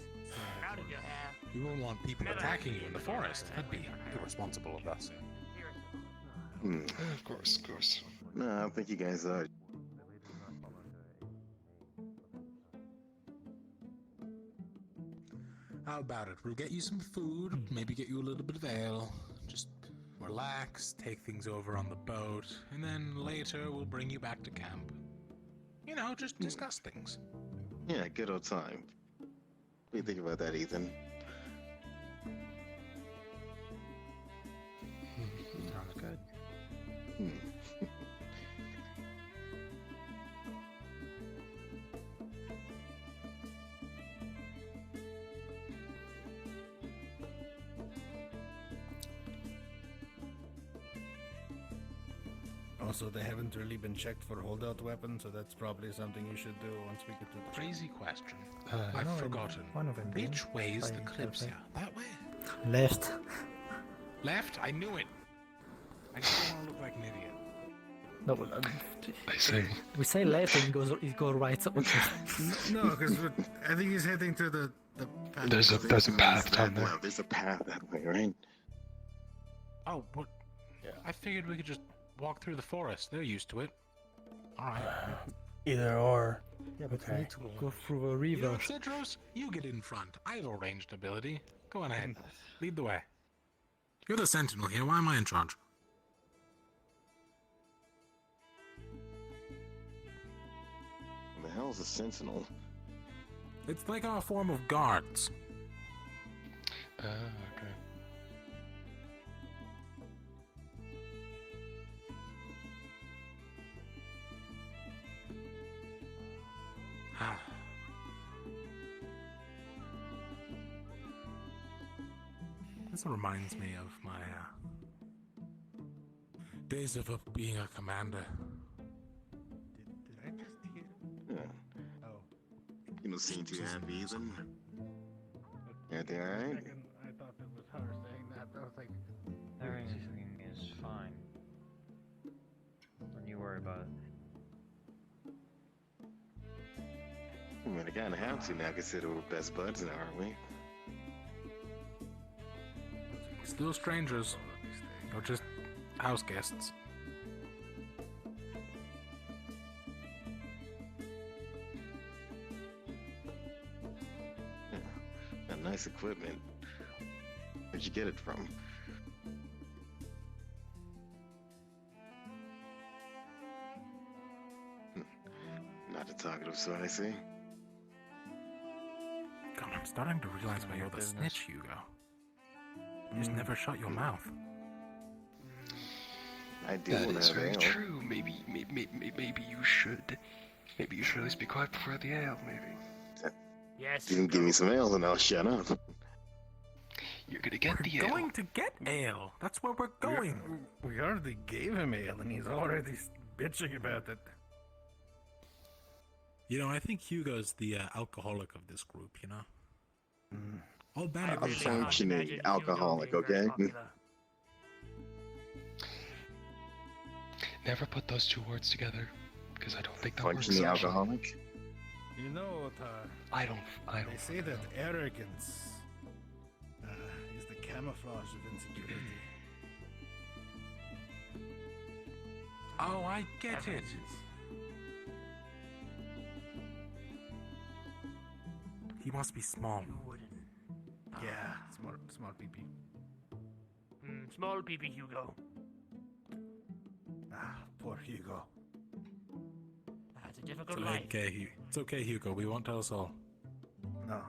how did you have? We won't want people attacking you in the forest. That'd be irresponsible of us. Of course. No, I don't think you guys are. How about it? We'll get you some food, maybe get you a little bit of ale. Just relax, take things over on the boat, and then later we'll bring you back to camp. You know, just discuss things. Yeah, good old time. What do you think about that, Ethan? Sounds good. Also, they haven't really been checked for holdout weapons, so that's probably something you should do once we get to the Crazy question. I know I've forgotten. one of them being Which way is the by Kalypsia? That way? Left. Left? I knew it. I just don't want to look like an idiot. No, I say. we say left and it goes right. So No, because I think he's heading to the path. There's a path down there. Well, there's a path that way, right? Oh, what? Yeah. I figured we could just walk through the forest. They're used to it. Alright. Either or. yeah, but we Okay. need to go through a You know river. what, Cedros? You get in front. I have a ranged ability. Go on ahead. Lead the way. You're the sentinel here. Why am I in charge? What the hell's a sentinel? It's like our form of guards. Okay. This reminds me of my days of being a commander. Did I just hear? Yeah. Oh. You know, seeing two happy, Ethan. Everything alright? I thought it was her saying that. I was like, Everything is fine. Don't you worry about it. I mean, I kinda have to now, consider we're best buds now, aren't we? Still strangers. Or just house guests. That nice equipment. Where'd you get it from? Not a talkative sort, I see. God, I'm starting to realize why you're the snitch, Hugo. You just never shut your mouth. I do. That when is I have very ale. true. Maybe you should. Maybe you should at least be quiet before the ale. Maybe. Yes. You can give me some ale and I'll shut up. You're gonna get the ale. Going to get ale. That's where we're going. we already gave him ale, and he's already bitching about it. You know, I think Hugo's the alcoholic of this group, you know? All bandit A groups are. functioning alcoholic, okay? Never put those two words together, because I don't think that works. Functioning actually. alcoholic? You know, I don't. They say that arrogance is the camouflage of insecurity. Oh, I get it. He must be small. Yeah, small PP. Small peepee Hugo. Ah, poor Hugo. That's a difficult life. It's okay, Hugo. We won't tell us all. No.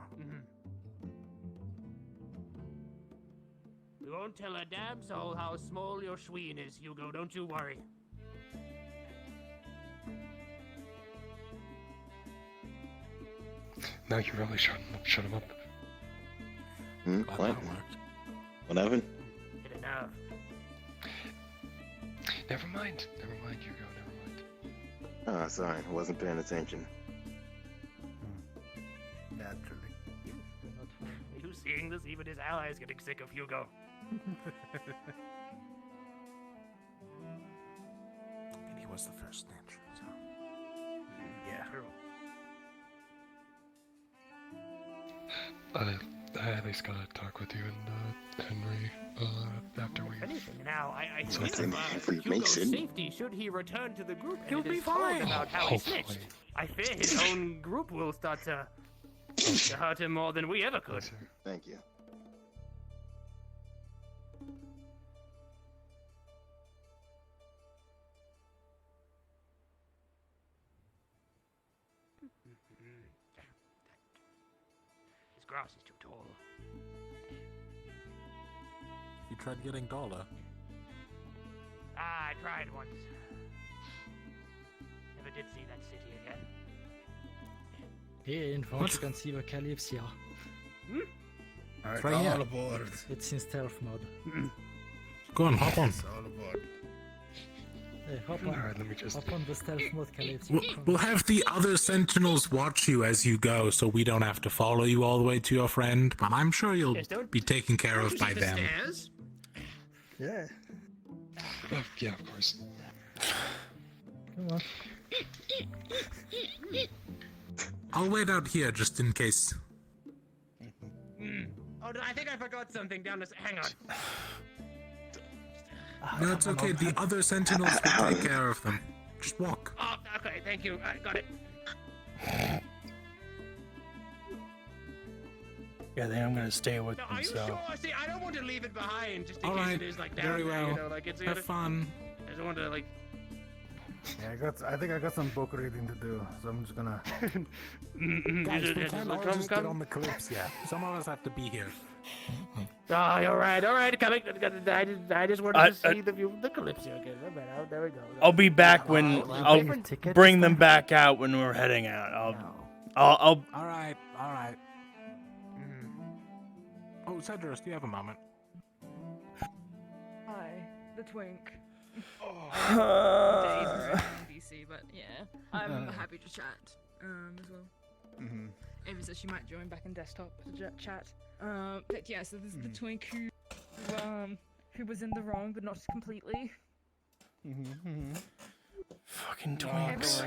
We won't tell a damn soul how small your schween is, Hugo. Don't you worry. Now you really shut him up. Shut him up. What? What happened? Good enough. Never mind, Hugo, never mind. Oh, sorry, I wasn't paying attention. Naturally. Are you seeing this? Even his allies getting sick of Hugo. And he was the first snitch, so... Yeah. True. I at least gotta talk with you and Henry after we. Anything now, I So fear if Hugo's safety should he return to the group. He'll and it be is told fine. About how he Hopefully. snitched. I fear his own group will start to hurt him more than we ever could. Thank you. His grass is too tall. You tried getting taller. I tried once. Never did see that city again. Hey, infantry can see the Kalypsia. Alright, Right here. all aboard. It's in stealth mode. Go on, hop on. It's all aboard. Hey, hop on. Alright, let me just. Hop on the stealth mode, Kalypsia. We'll have the other sentinels watch you as you go, so we don't have to follow you all the way to your friend. But I'm sure you'll be taken care of by them. Stairs? Yeah. Oh, yeah, of course. Come on. I'll wait out here just in case. Oh, I think I forgot something down this. Hang on. No, it's okay. The other sentinels will take care of them. Just walk. Oh, okay, thank you. I got it. Yeah, I think I'm gonna stay with No, them. are you So. sure? See, I don't want to leave it behind just in All case right. it is like down Very there, well. you know, like it's Have fun. I don't want to like. Yeah, I think I got some book reading to do, so I'm just gonna. Guys, we Just can't all come, just come. get on the Kalypsia. Some of us have to be here. Oh, all right. Coming. I just wanted to see the view of the Kalypsia again. There we go. I'll be back when I'll bring them back out when we're heading out. I'll. All right. Oh, Cedrus, do you have a moment? Hi, the twink. Uh, DC, but yeah, I'm happy to chat as well. Ava says she might join back in desktop to chat. But yeah, so this is the twink who was in the wrong, but not completely. Fucking twinks.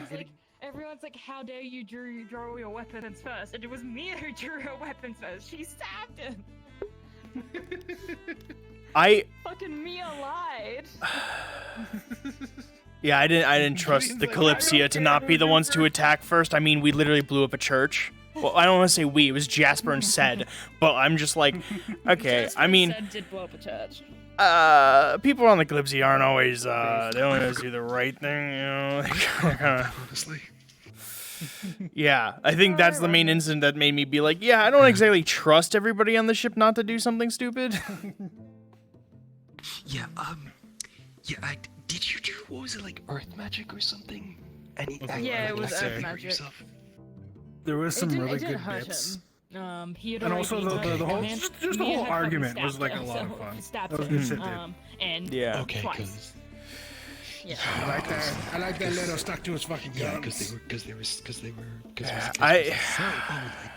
Everyone's like, how dare you draw your weapons first? And it was me who drew her weapons first. She stabbed him. Fucking Mia lied. Yeah, I didn't trust the Kalypsia to not be the ones to attack first. I mean, we literally blew up a church. Well, I don't want to say we. It was Jasper and Ced. But I'm just like, okay. I mean, Ced did blow up a church. people on the Kalypsia aren't always. They don't always do the right thing. You know, honestly. Yeah, I think that's the main incident that made me be like, yeah, I don't exactly trust everybody on the ship not to do something stupid. Yeah, did you do, what was it, like, earth magic or something? Yeah, it was earth magic. There was some really it didn't good hurt bits. him. He had And already also been the whole, hurt, just and the Mia whole had fucking argument was stabbed like a him, lot of so fun. stabbed That was him, good shit, dude. And Yeah. Okay, twice. Yeah. I like that Leto stuck to his fucking guns. Yeah, because they were I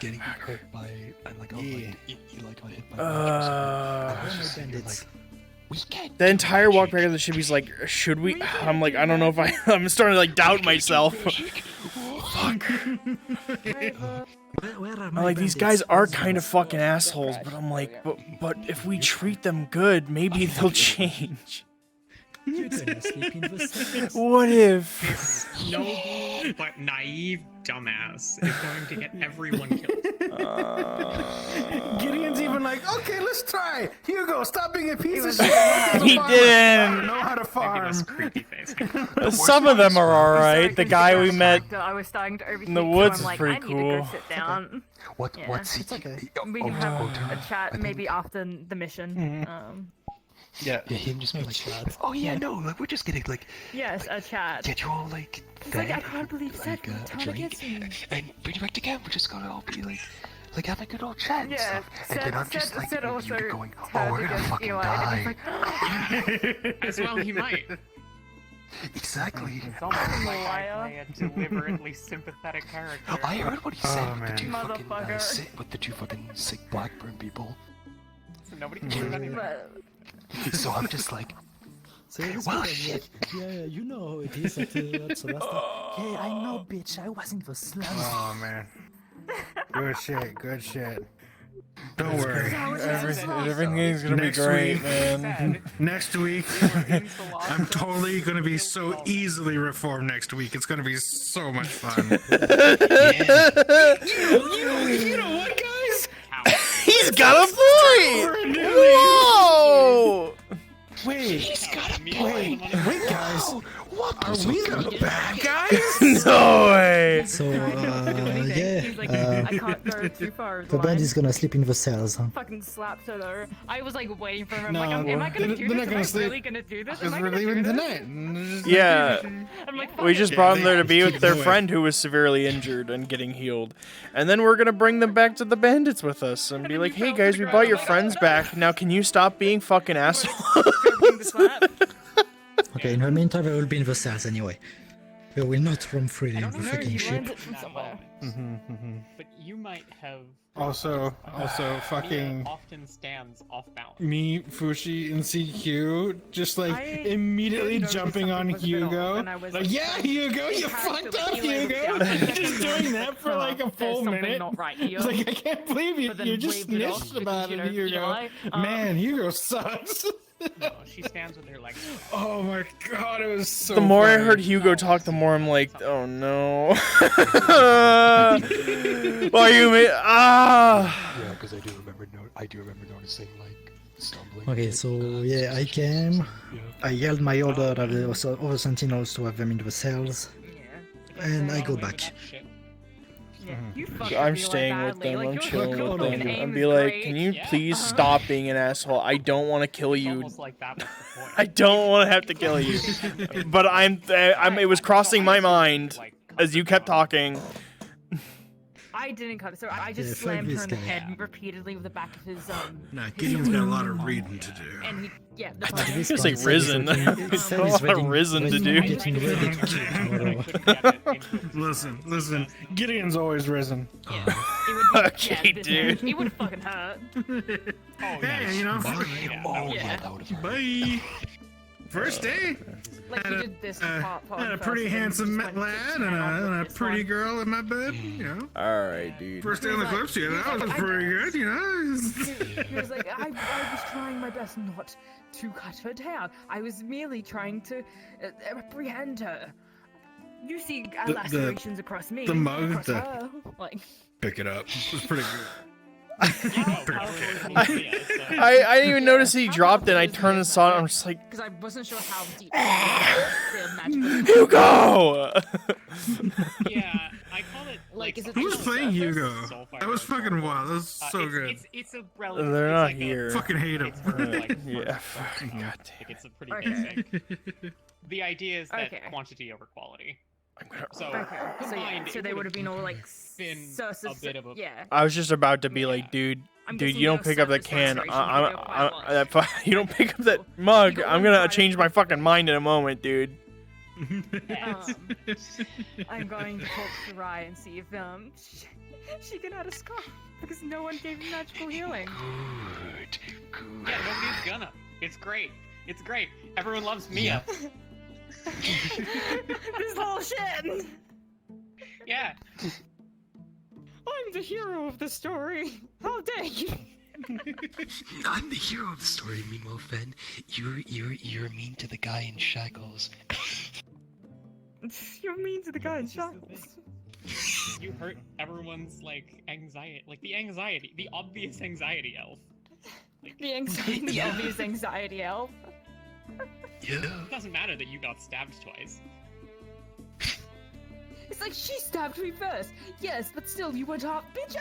getting hurt by, and like, oh, like, you like got hit by the entire walk back of the ship, he's like, should we? I'm like, I don't know if I'm starting to like doubt myself. Fuck. I'm like, these guys are kind of fucking assholes, but I'm like, but if we treat them good, maybe they'll change. You're gonna sleep in the cells. What if? This noble but naive dumbass is going to get everyone killed. Gideon's even like, okay, let's try. Hugo, stop being a piece of was- shit. He didn't. I know how to farm. Some of them are alright. The guy we met I was starting to overthink, in the so woods I'm is like, pretty I need cool. to go sit down. What? Yeah. What's It's it? We can have a chat maybe after the mission. Yeah. Yeah, him just be like, oh yeah, no, like we're just getting like Yes, a chat. get you all like It's like, I fed, can't believe that like, a turn drink, against me. and bring you back to camp. We're just gonna all be like have a good old chat and Yeah, stuff. And then I'm just like Sid also going, oh, turned we're gonna against fucking Eli, die. and it's like, As well, he might. Exactly. It's almost like I Liar. play a deliberately sympathetic character. I heard what he said with the man. two fucking Motherfucker. with the two fucking sick Blackburn people. So nobody can do anything. So I'm just like, So this well, guy was shit. like, yeah, you know how it is at Celeste. Yeah, I know, bitch. I was in the slums. Oh man. Good shit. Good shit. Don't worry. Everything's gonna be Next great, week- man. Next week, I'm totally gonna be so easily reformed. Next week, it's gonna be so much fun. You know what, guys? He's got a point! Whoa! Wait, he's got a wait, guys. What Are we the bad guys? No way! So, He's yeah, like, I can't go too far. the band is gonna sleep in the cells, huh? Fucking slapped her though. I was like waiting for him. No, like, am I gonna do they're not this? gonna Am I sleep. really gonna do this? Because Am I we're gonna do leaving this? tonight. Yeah. I'm like, We fuck just it. brought them there to be keep with their going. friend who was severely injured and getting healed. And then we're gonna bring them back to the bandits with us and be like, hey guys, we brought your friends back. Now can you stop being fucking assholes? Okay, in the meantime, I will be in the cells anyway. We will not roam freely in the fucking ship. But you might have. Also, fucking Mia often stands off balance. me, Fushi, and CQ just like immediately jumping on Hugo. Like, yeah, Hugo, you fucked up, Hugo. Just doing that for like a full minute. Not right here. It's like, I can't believe you just waved it off snitched about it, because, you know, Hugo. Eli, Man, Hugo sucks. No, she stands with her legs. Oh my god, it was so The more I funny. heard Hugo talk, the more I'm like, oh no. Why you made Yeah, because I do remember noticing like stumbling. Okay, so yeah, I came. I yelled my order at the other sentinels to have them in the cells. And I go back. I'm staying with them. I'm chilling with them. I'm be like, can you please stop being an asshole? I don't want to kill you. I don't want to have to kill you. But I'm. It was crossing my mind as you kept talking. I didn't cut it, so I just Yeah, fuck slammed her this in the guy. head repeatedly with the back of his Nah, his Gideon's got a lot of reading to do. And he, yeah, I that's thought you were gonna say risen. There's a lot of risen to do. Listen. Gideon's always risen. Okay, dude. It would fucking hurt. Hey, you know. Bye. First day. Like you did this part Had a pretty handsome lad and a pretty girl in my bed, you know. Alright, dude. First day on the Kalypsia, that was pretty good, you know. He was like, I was trying my best not to cut her down. I was merely trying to apprehend her. You see lacerations across me. the mug, across the- her. Like, Pick it up. It was pretty good. I didn't even notice he dropped it. I turned and saw it. I'm just like, because I wasn't sure how deep the magic Hugo! Yeah, I call it like. is it Who was playing Hugo? Sulfire That was fucking wild. That was so good. It's a relative. They're it's not like here. Fucking hate him. Yeah. God damn. It's a pretty basic. The idea is that quantity over quality. So combined, so they would have been all like been a bit of a I was just about to be like, dude, you don't pick up that can. You don't pick up that mug. I'm gonna change my fucking mind in a moment, dude. I'm going to talk to Rai and see if she can add a scar because no one gave me magical healing. Yeah, nobody's gonna. It's great. It's great. Everyone loves Mia. This little shit. Yeah. I'm the hero of the story. How dare you? I'm the hero of the story. Meanwhile, Fen, you're mean to the guy in shackles. You're mean to the guy in shackles. You hurt everyone's like anxiety, like the obvious anxiety elf. Like, the obvious anxiety elf. Yeah. It doesn't matter that you got stabbed twice. It's like she stabbed me first. Yes, but still, you went off. Bitch,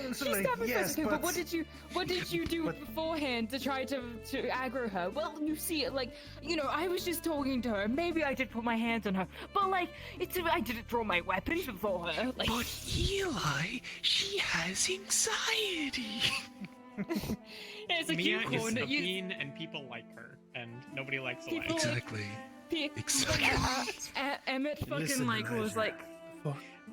she stabbed me first. Okay, but what did you do beforehand to try to aggro her? Well, you see, like, you know, I was just talking to her. Maybe I did put my hands on her, but like, I didn't draw my weapons before her. Like, but Eli, she has anxiety. It's like Mia is mean, and people like her, and nobody likes Elijah. Exactly. Exactly. Emmett fucking was like.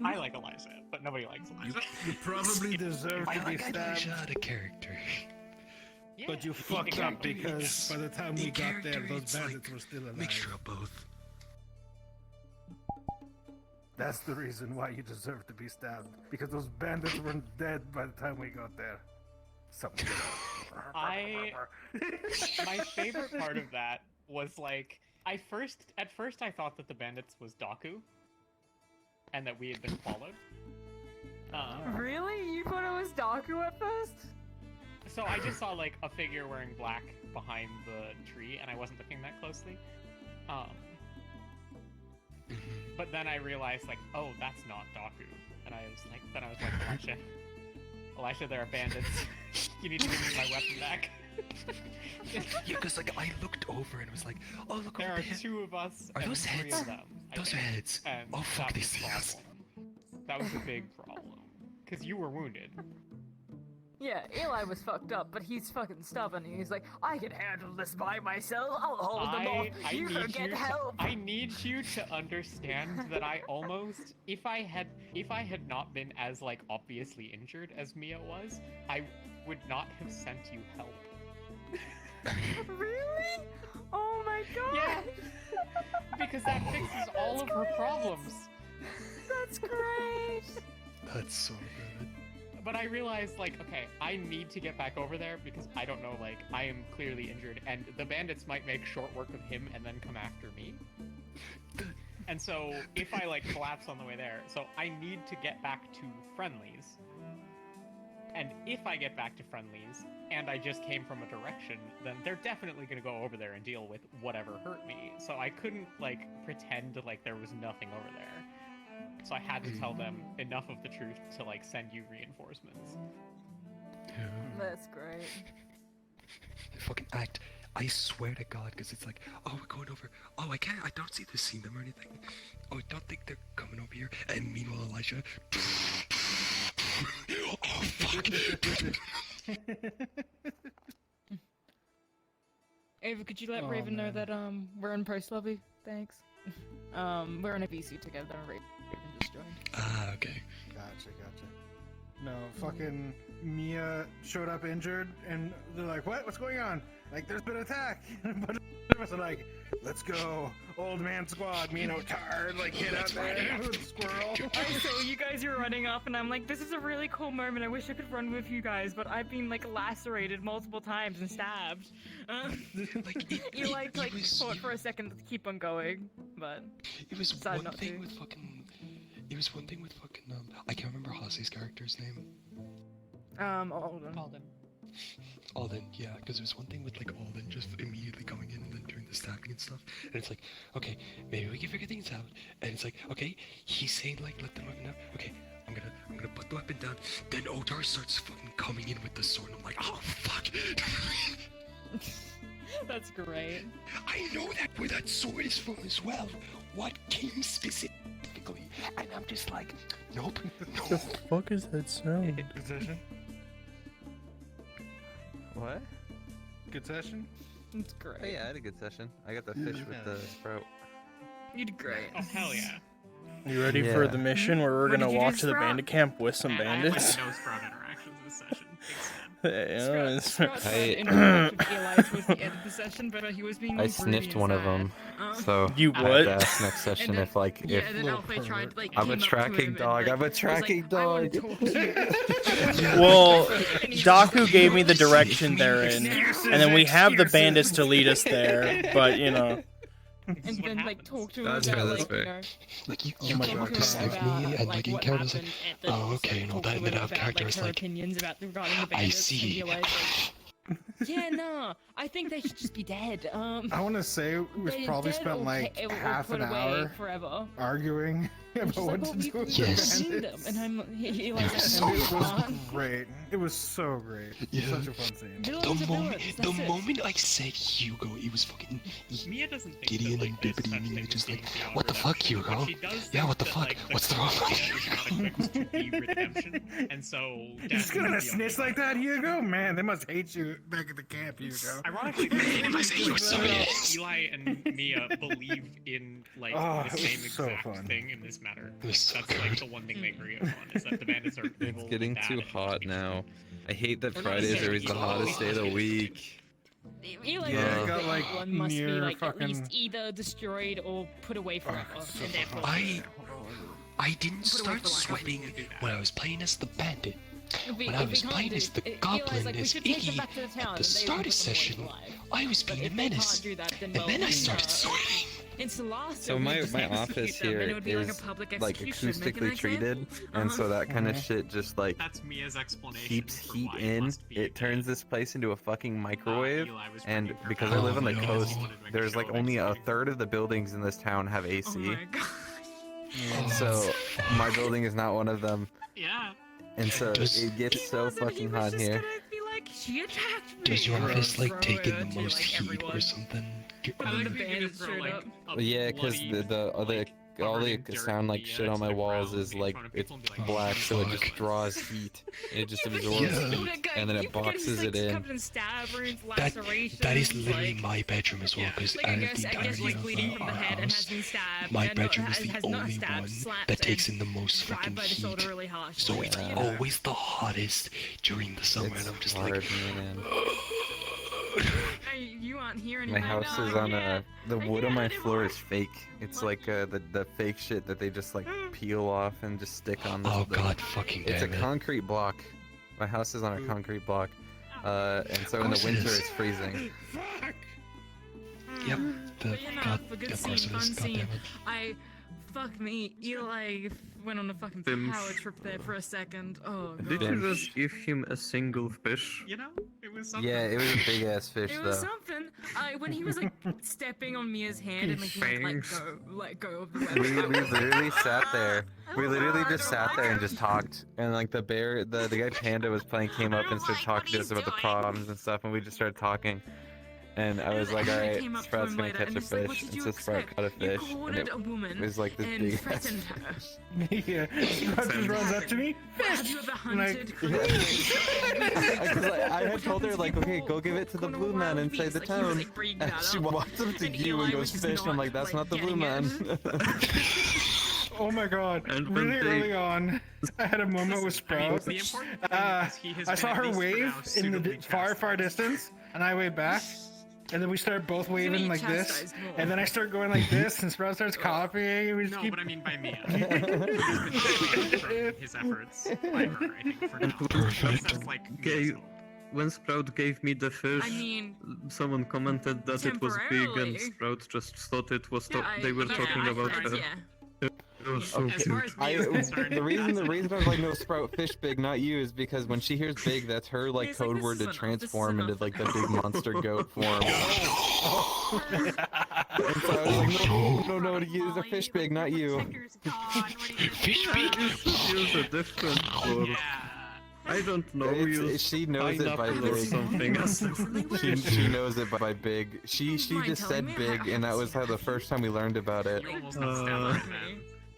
I like Elijah, but nobody likes Elijah. You probably deserve to be stabbed. Elijah out of character. Yeah, But you fucked up because by the time we got there, those bandits were still alive. Mixture of both. That's the reason why you deserve to be stabbed. Because those bandits weren't dead by the time we got there. Something. My favorite part of that was like, at first I thought that the bandits was Daku, and that we had been followed. Really? You thought it was Daku at first? So I just saw like a figure wearing black behind the tree, and I wasn't looking that closely. But then I realized like, oh, that's not Daku, and I was like, Elisha, there are bandits. You need to give me my weapon back. Yeah, because like I looked over and was like, oh look, there over are there. 2 of us. Are and those 3 heads? Of them, Those are heads. And oh fuck, that they was see the us. That was a big problem. Because you were wounded. Yeah, Eli was fucked up, but he's fucking stubborn. He's like, I can handle this by myself. I'll hold them off. You can get help. I need you to understand that I almost, if I had not been as like obviously injured as Mia was, I would not have sent you help. Really? Oh my god. Yeah. Because that fixes all of her problems. That's great. That's so good. But I realized, like, okay, I need to get back over there because I don't know, like, I am clearly injured, and the bandits might make short work of him and then come after me. And so, if I, like, collapse on the way there, so I need to get back to friendlies. And if I get back to friendlies, and I just came from a direction, then they're definitely gonna go over there and deal with whatever hurt me. So I couldn't, like, pretend like there was nothing over there. So I had to tell them enough of the truth to like send you reinforcements. Yeah. That's great. Fucking act. I swear to God, because it's like, oh, we're going over. Oh, I don't see them see them or anything. Oh, I don't think they're coming over here. And meanwhile, Elijah. Oh, fuck. Ava, could you let Raven know that we're in post lobby? Thanks. We're in a VC together. Raven just joined. Ah, okay. Gotcha. No, fucking Mia showed up injured, and they're like, "What? What's going on?" Like, there's been an attack. But of us are like, "Let's go, old man squad." Me and Otard, like, get out there with the squirrel. So you guys are running off, and I'm like, this is a really cool moment. I wish I could run with you guys, but I've been like lacerated multiple times and stabbed. You fought for a second to keep on going, but it was one thing with fucking. It was one thing with fucking I can't remember Hase's character's name. Alden, yeah, because there's one thing with like Alden just immediately coming in and then doing the stabbing and stuff, and it's like, okay, maybe we can figure things out, and it's like, okay, he's saying like let them weapon up, okay, I'm gonna put the weapon down, then Otar starts fucking coming in with the sword, and I'm like, oh fuck. That's great. I know that where that sword is from as well. What came specifically? And I'm just like, nope. What the fuck is that sound? Good session. What? Good session? It's great. Oh, yeah, I had a good session. I got the fish with the throat. You did great. Oh, hell yeah. You ready for the mission where we're gonna walk to the bandit camp with some bandits? I had like no Sprout interactions this session. Big snap. Sprout tried interrupt with Eli towards the end of the session, but he was being I all sniffed broody one and of them, sad. so You I would? have to ask next session then- if like yeah, if and then Alfie tried, like, I'm came a up to tracking him and, dog. like, I'm a was like, tracking "I wanna dog. talk to you." Well, Daku gave me the direction they're in, and then we have the bandits to lead us there. But you know, And then like talk to him That's about fair, like that's fair. you know. Like you talk came to him save about, me, and like in what character's like, happened at the- oh okay, and all talk that, to and then him out of about, character like, is her like, opinions regarding the I bandits, and see. be like, yeah, no, I think they should just be dead. I want to say we've they're probably dead spent or like or half put an away hour forever. arguing about She's what like, to well, do you with could the have seen them, bandits. and I'm he like, It was great. It was so great. Yeah. Such a fun scene. The moment I said Hugo, it was fucking Mia doesn't think Gideon that, and like, there's Bibbidi, such and thing you're as just being like, beyond what the fuck, redemption, but Hugo? she does Yeah, think what the that, fuck? like, the What's the wrong? concept is not equipped to be redemption, and so You're Dash just gonna would be on snitch like that, Hugo? Man, they must hate you back at the camp, Hugo. Ironically, Eli and Mia believe in like Oh, the it was same so exact fun. thing in this matter. It was so That's like the one thing they agree upon is that the bandits are evil. It's getting and too bad. hot now. I hate that We're not Fridays are saying always the evil, hottest day of the week. Eli Yeah, thinks got, that like, one must be near like at least fucking- either destroyed or put away forever, and therefore. I didn't start sweating when I was playing as the bandit. When I was playing as the goblin, as Iggy, at the start of session, I was being a menace, and then I started sweating. It's the last. So my office here is like acoustically treated, and so that kind of shit just like That's Mia's explanation keeps for heat why it in. must be It turns this place into a fucking microwave, Eli was and pretty because I live on the perfect. coast, Oh, there's like only a third of the buildings in this town have AC. Oh my god. So my building is not one of them. Yeah. And so it gets so fucking hot here. Be like, she attacked me. Does your office like Throw take in it the to, most like, heat everyone. or something? And then the bandits showed up. Yeah, because all the sound like shit on my walls is like it's black, so it just draws heat. It just absorbs heat, and then it boxes it in. Covered in stab wounds, That lacerations, is literally like, my bedroom as well, because like, I out of guess, the I guess entirety like bleeding from of the our head and has house, been stabbed. my and bedroom is the has not only stabbed, one slapped, that takes and in the most grabbed fucking by the shoulder heat. really harshly. So it's Yeah. always the hottest during the summer, and I'm just like, Hey, you aren't here My anymore. house is on the wood on my floor is fake. It's like the fake shit that they just like peel off and just stick on. oh god, fucking It's a damn it. concrete block. My house is on a concrete block, and so in the course it winter is. it's freezing. Yep, But you know, god, for good of scene, course it fun is, god scene. damn it. Fuck me, Eli went on a fucking Sims. power trip there for a second. Oh god. Did you just give him a single fish? You know, it was something. Yeah, it was a big ass fish It though. was something. When he was like stepping on Mia's hand and like he like Fangs. let go of the web. We literally sat there. We literally just sat there and just talked. And like the guy Panda was playing came up and started talking to us about the problems and stuff, and we just started talking. And I was like, alright, came up to Sprout's him gonna later catch and a he's like, "What fish. did And you so Sprout expect? caught a You fish. And cornered it a woman was like this and big ass threatened fish. Yeah, Sprout just runs up to me. Have you ever hunted? Because I had told her like, okay, go give it to the blue man inside the town. And she walks up to you and goes fish. And I'm like, that's not the blue man. Oh my god, And really when they- early on, I had a moment with Sprout. the important thing is he has I been saw at her least for wave now in the suitably far distance, and I wave back. And then we start both waving need like this, chastised more. and then I start going like this, and Sprout starts copying, and we just No, keep... but I mean by Mia. He's been shown from his efforts by her, I think, for now. That's like Okay, when Sprout gave me the fish, I mean, someone commented that it was big, temporarily. and Sprout just thought it was. Yeah, they were yeah, talking about yeah, her. yeah. It was so As far cute. as Mia's concerned, the reason I was like, no, Sprout, fish big, not you, is because when she hears big, that's her like He's like, code "This word is to enough, transform this is into like the big monster goat form. Oh. And so I was like, no, use a fish big, not you. Fish big? Use a different form. I don't know. She knows it by pineapple or big. something. she knows it by big. She just said big, and that was how the first time we learned about it.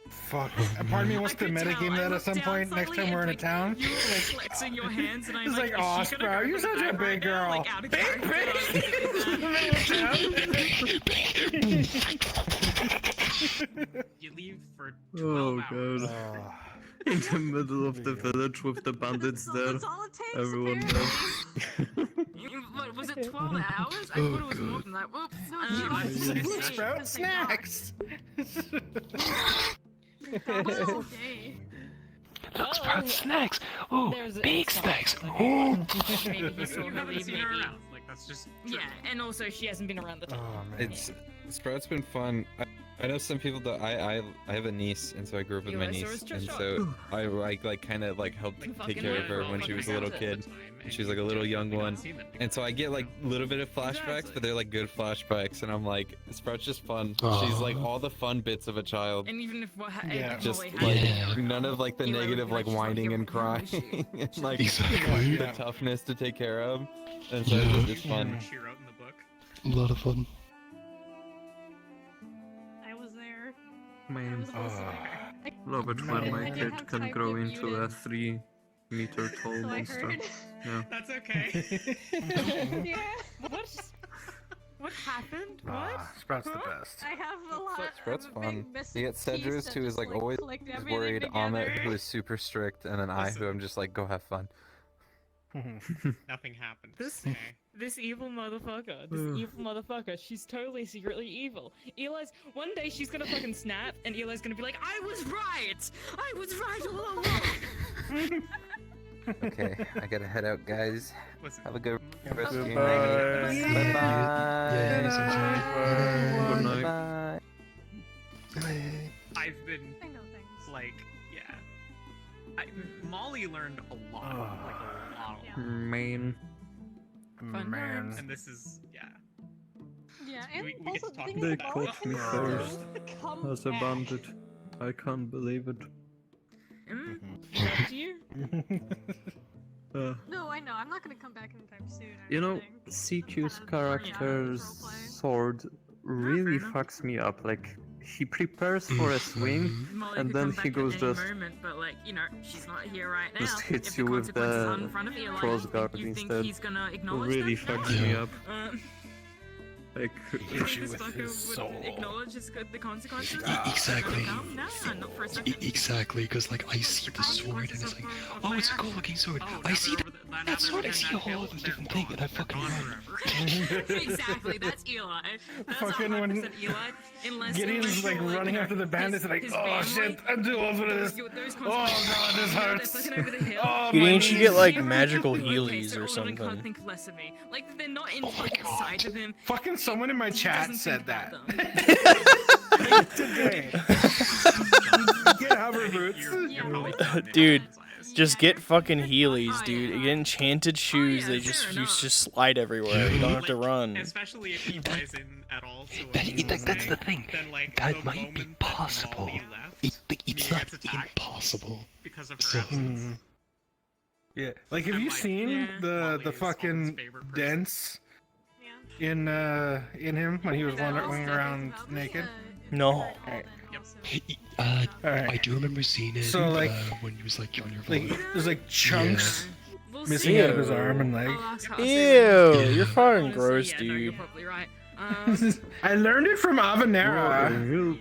Fuck. A part of me wants to metagame that at some point next time we're in a town. You were like flexing your hands, and I'm It's like, like, is aw, she gonna Sprout, go you're for the such a bag big right now? girl. Like, out of character. You leave for 12 Oh hours. god. In the middle of the village with the bandits there. That's all it takes, Everyone What, was it 12 hours? I thought it was more than that. Whoops. No, Sprout snacks! Look, Sprout snacks! Oh, There's a- big it's snacks! like- Oh! Maybe he saw her You haven't leave, seen her maybe. around. Like, that's just true. Yeah, and also she hasn't been around the time. It's Sprout's been fun. I know some people that I have a niece, and so I grew up with my Eli, so niece, it's and just so I like kind of like helped take care of her when she was a little kid, and she was like a little young one, and so I get like a little bit of flashbacks, but they're like good flashbacks, and I'm like, Sprout's just fun. She's like all the fun bits of a child. And even if what Just Molly like had, none of like the Eli would negative be like like, whining and crying, and like Exactly. the toughness to take care of, and so Yeah. it's fun. She wrote in the book. A lot of fun. I was there. Man, I- love it I when didn't- my I didn't kid have can time grow to into mute a it. 3-meter tall So I monster. heard. Yeah. That's okay. Yeah. What happened? Sprout's the best. I have a lot. Sprout's of a fun. big missing You get Cedrus, piece that who is just, like always clicked everything worried, Amit, together. who is super strict, and then I, who I'm just like, go have fun. Nothing happened. This evil motherfucker. This evil motherfucker. She's totally secretly evil. Eli's one day she's gonna fucking snap, and Eli's gonna be like, "I was right. I was right all along." Okay, I gotta head out, guys. Listen. Have a good rest of your Goodbye. night. Bye-bye. Good night. Bye. I've been I know things. like, yeah. Molly learned a lot, like a lot. Man. Fun times. And this is, yeah. Yeah, and We get also to talk the thing about is, They that. Molly caught me can first still come as a back. bandit. I can't believe it. Up to you. No, I know. I'm not gonna come back anytime soon. or You know, anything. CQ's character's sword really fucks me up. Like, he prepares for a swing, Molly and could then come he back goes at any just moment, but like, you know, she's not here right now. just hits If you with consequences are the in front of Eli, crossguard you think instead. he's gonna acknowledge Really them? fucks me No. up. Like, This fucker would acknowledge the consequences. Exactly. No, not for a second. Exactly, because like I see the sword and it's like, oh, it's a cool-looking sword. I see that sword. I see a whole other different thing, and I fucking run. Exactly, that's Eli. That's Fucking when 100% Eli. Unless Gideon's like running after the bandits, like, oh shit, I'm too old for this. Oh god, this hurts. Oh, Gideon my should get knees. like magical Okay, Heelys so or Alden can't something. think less of me. Like they're not in fucking sight of him. Fucking someone in my chat said that. Today. Get hover boots. Dude, just get fucking Heelys, dude. Get enchanted shoes. They just slide everywhere. You don't have to run. Especially if he buys in at all. So That's the thing. then, like, That the might be moment that possible. Molly left, It's he not gets attacked impossible. because of her So- absence. Yeah, like have you seen the fucking dents in him when he was wandering around naked? No. I do remember seeing it. So, like- when he was like on your Like vlog. there's like chunks missing see. out of his arm and leg. Ew, you're fucking gross, Yeah, no, you're dude. probably right. I learned it from Avanera.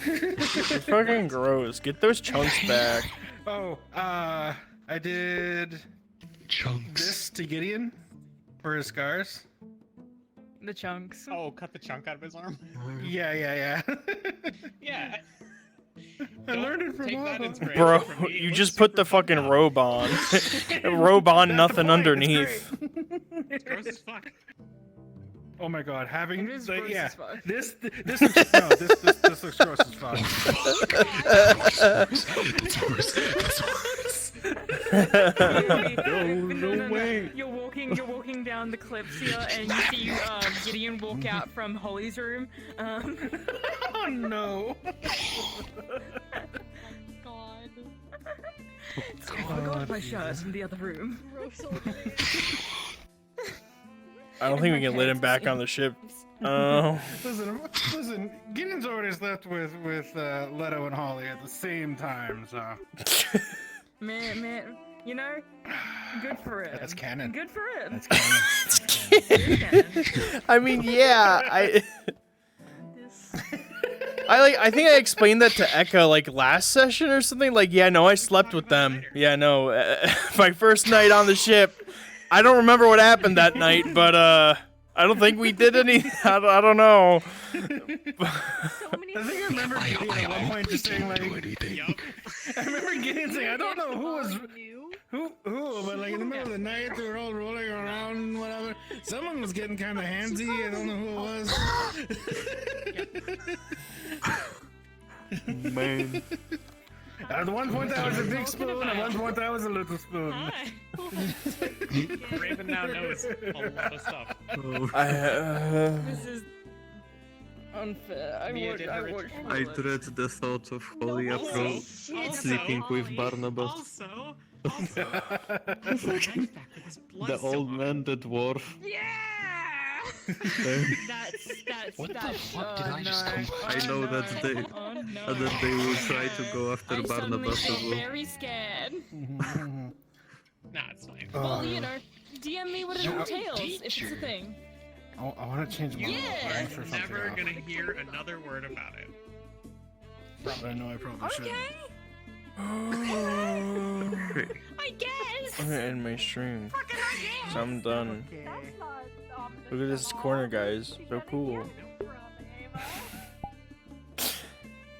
You're fucking gross. Get those chunks back. Oh, I did chunks this to Gideon for his scars. The chunks. Oh, cut the chunk out of his arm. Yeah. Yeah. I learned it from take that Ava. inspiration Bro, from me. It you looks just put the fucking robe on. Robe on, nothing underneath. It's gross as fuck. Oh my god, having It is the, gross yeah, as fuck. this looks, no, this looks gross as fuck. That's worse. No way. You're walking down the Kalypsia, and you see Gideon walk out from Holly's room. Oh no. God. I forgot my shirt in the other room. I don't think we can let him back on the ship. Oh. Listen, Gideon's orders left with Leto and Holly at the same time, so. Man, you know, good for him. That's canon. Good for him. That's canon. I mean, yeah, I think I explained that to Eka like last session or something. Like, yeah, no, I slept with them. Yeah, no, my first night on the ship. I don't remember what happened that night, but I don't think we did any. I don't know. I think I remember Gideon at one point just saying like, I remember Gideon saying, I don't know who was who, but like in the middle of the night they were all rolling around and whatever. Someone was getting kind of handsy. I don't know who it was. Man. At one point I was a big spoon, at one point I was a little spoon. Raven now knows a lot of stuff. This is unfair. I dread the thought of Holy April sleeping with Barnabas. The old man, the dwarf. What the fuck did I just come I know that they will try to go after Barnabas as well. Very scared. Nah, it's fine. Well, you know, DM me what it entails if it's a thing. I want to change my ranks or something. Never gonna hear another word about it. I know I probably should. I guess. I'm gonna end my stream. So I'm done. Look at this corner, guys. So cool.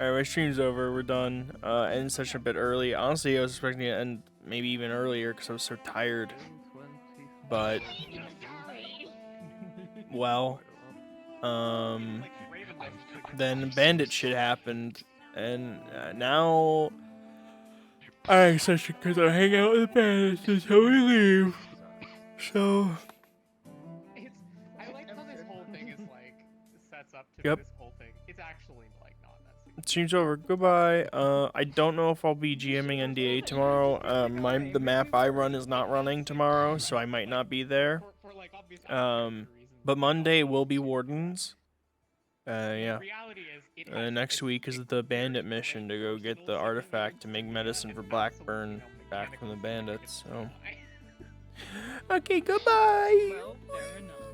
Alright, my stream's over. We're done. End session a bit early. Honestly, I was expecting it to end maybe even earlier because I was so tired. But well, then bandit shit happened, and now I session because I hang out with the bandits until we leave. So. I like how this whole thing is like sets up to this whole thing. It's actually like not that super. Stream's over. Goodbye. I don't know if I'll be GMing NDA tomorrow. The map I run is not running tomorrow, so I might not be there. But Monday will be Wardens. Yeah. Next week is the bandit mission to go get the artifact to make medicine for Blackburn back from the bandits. So. Okay, goodbye. Well, fair enough.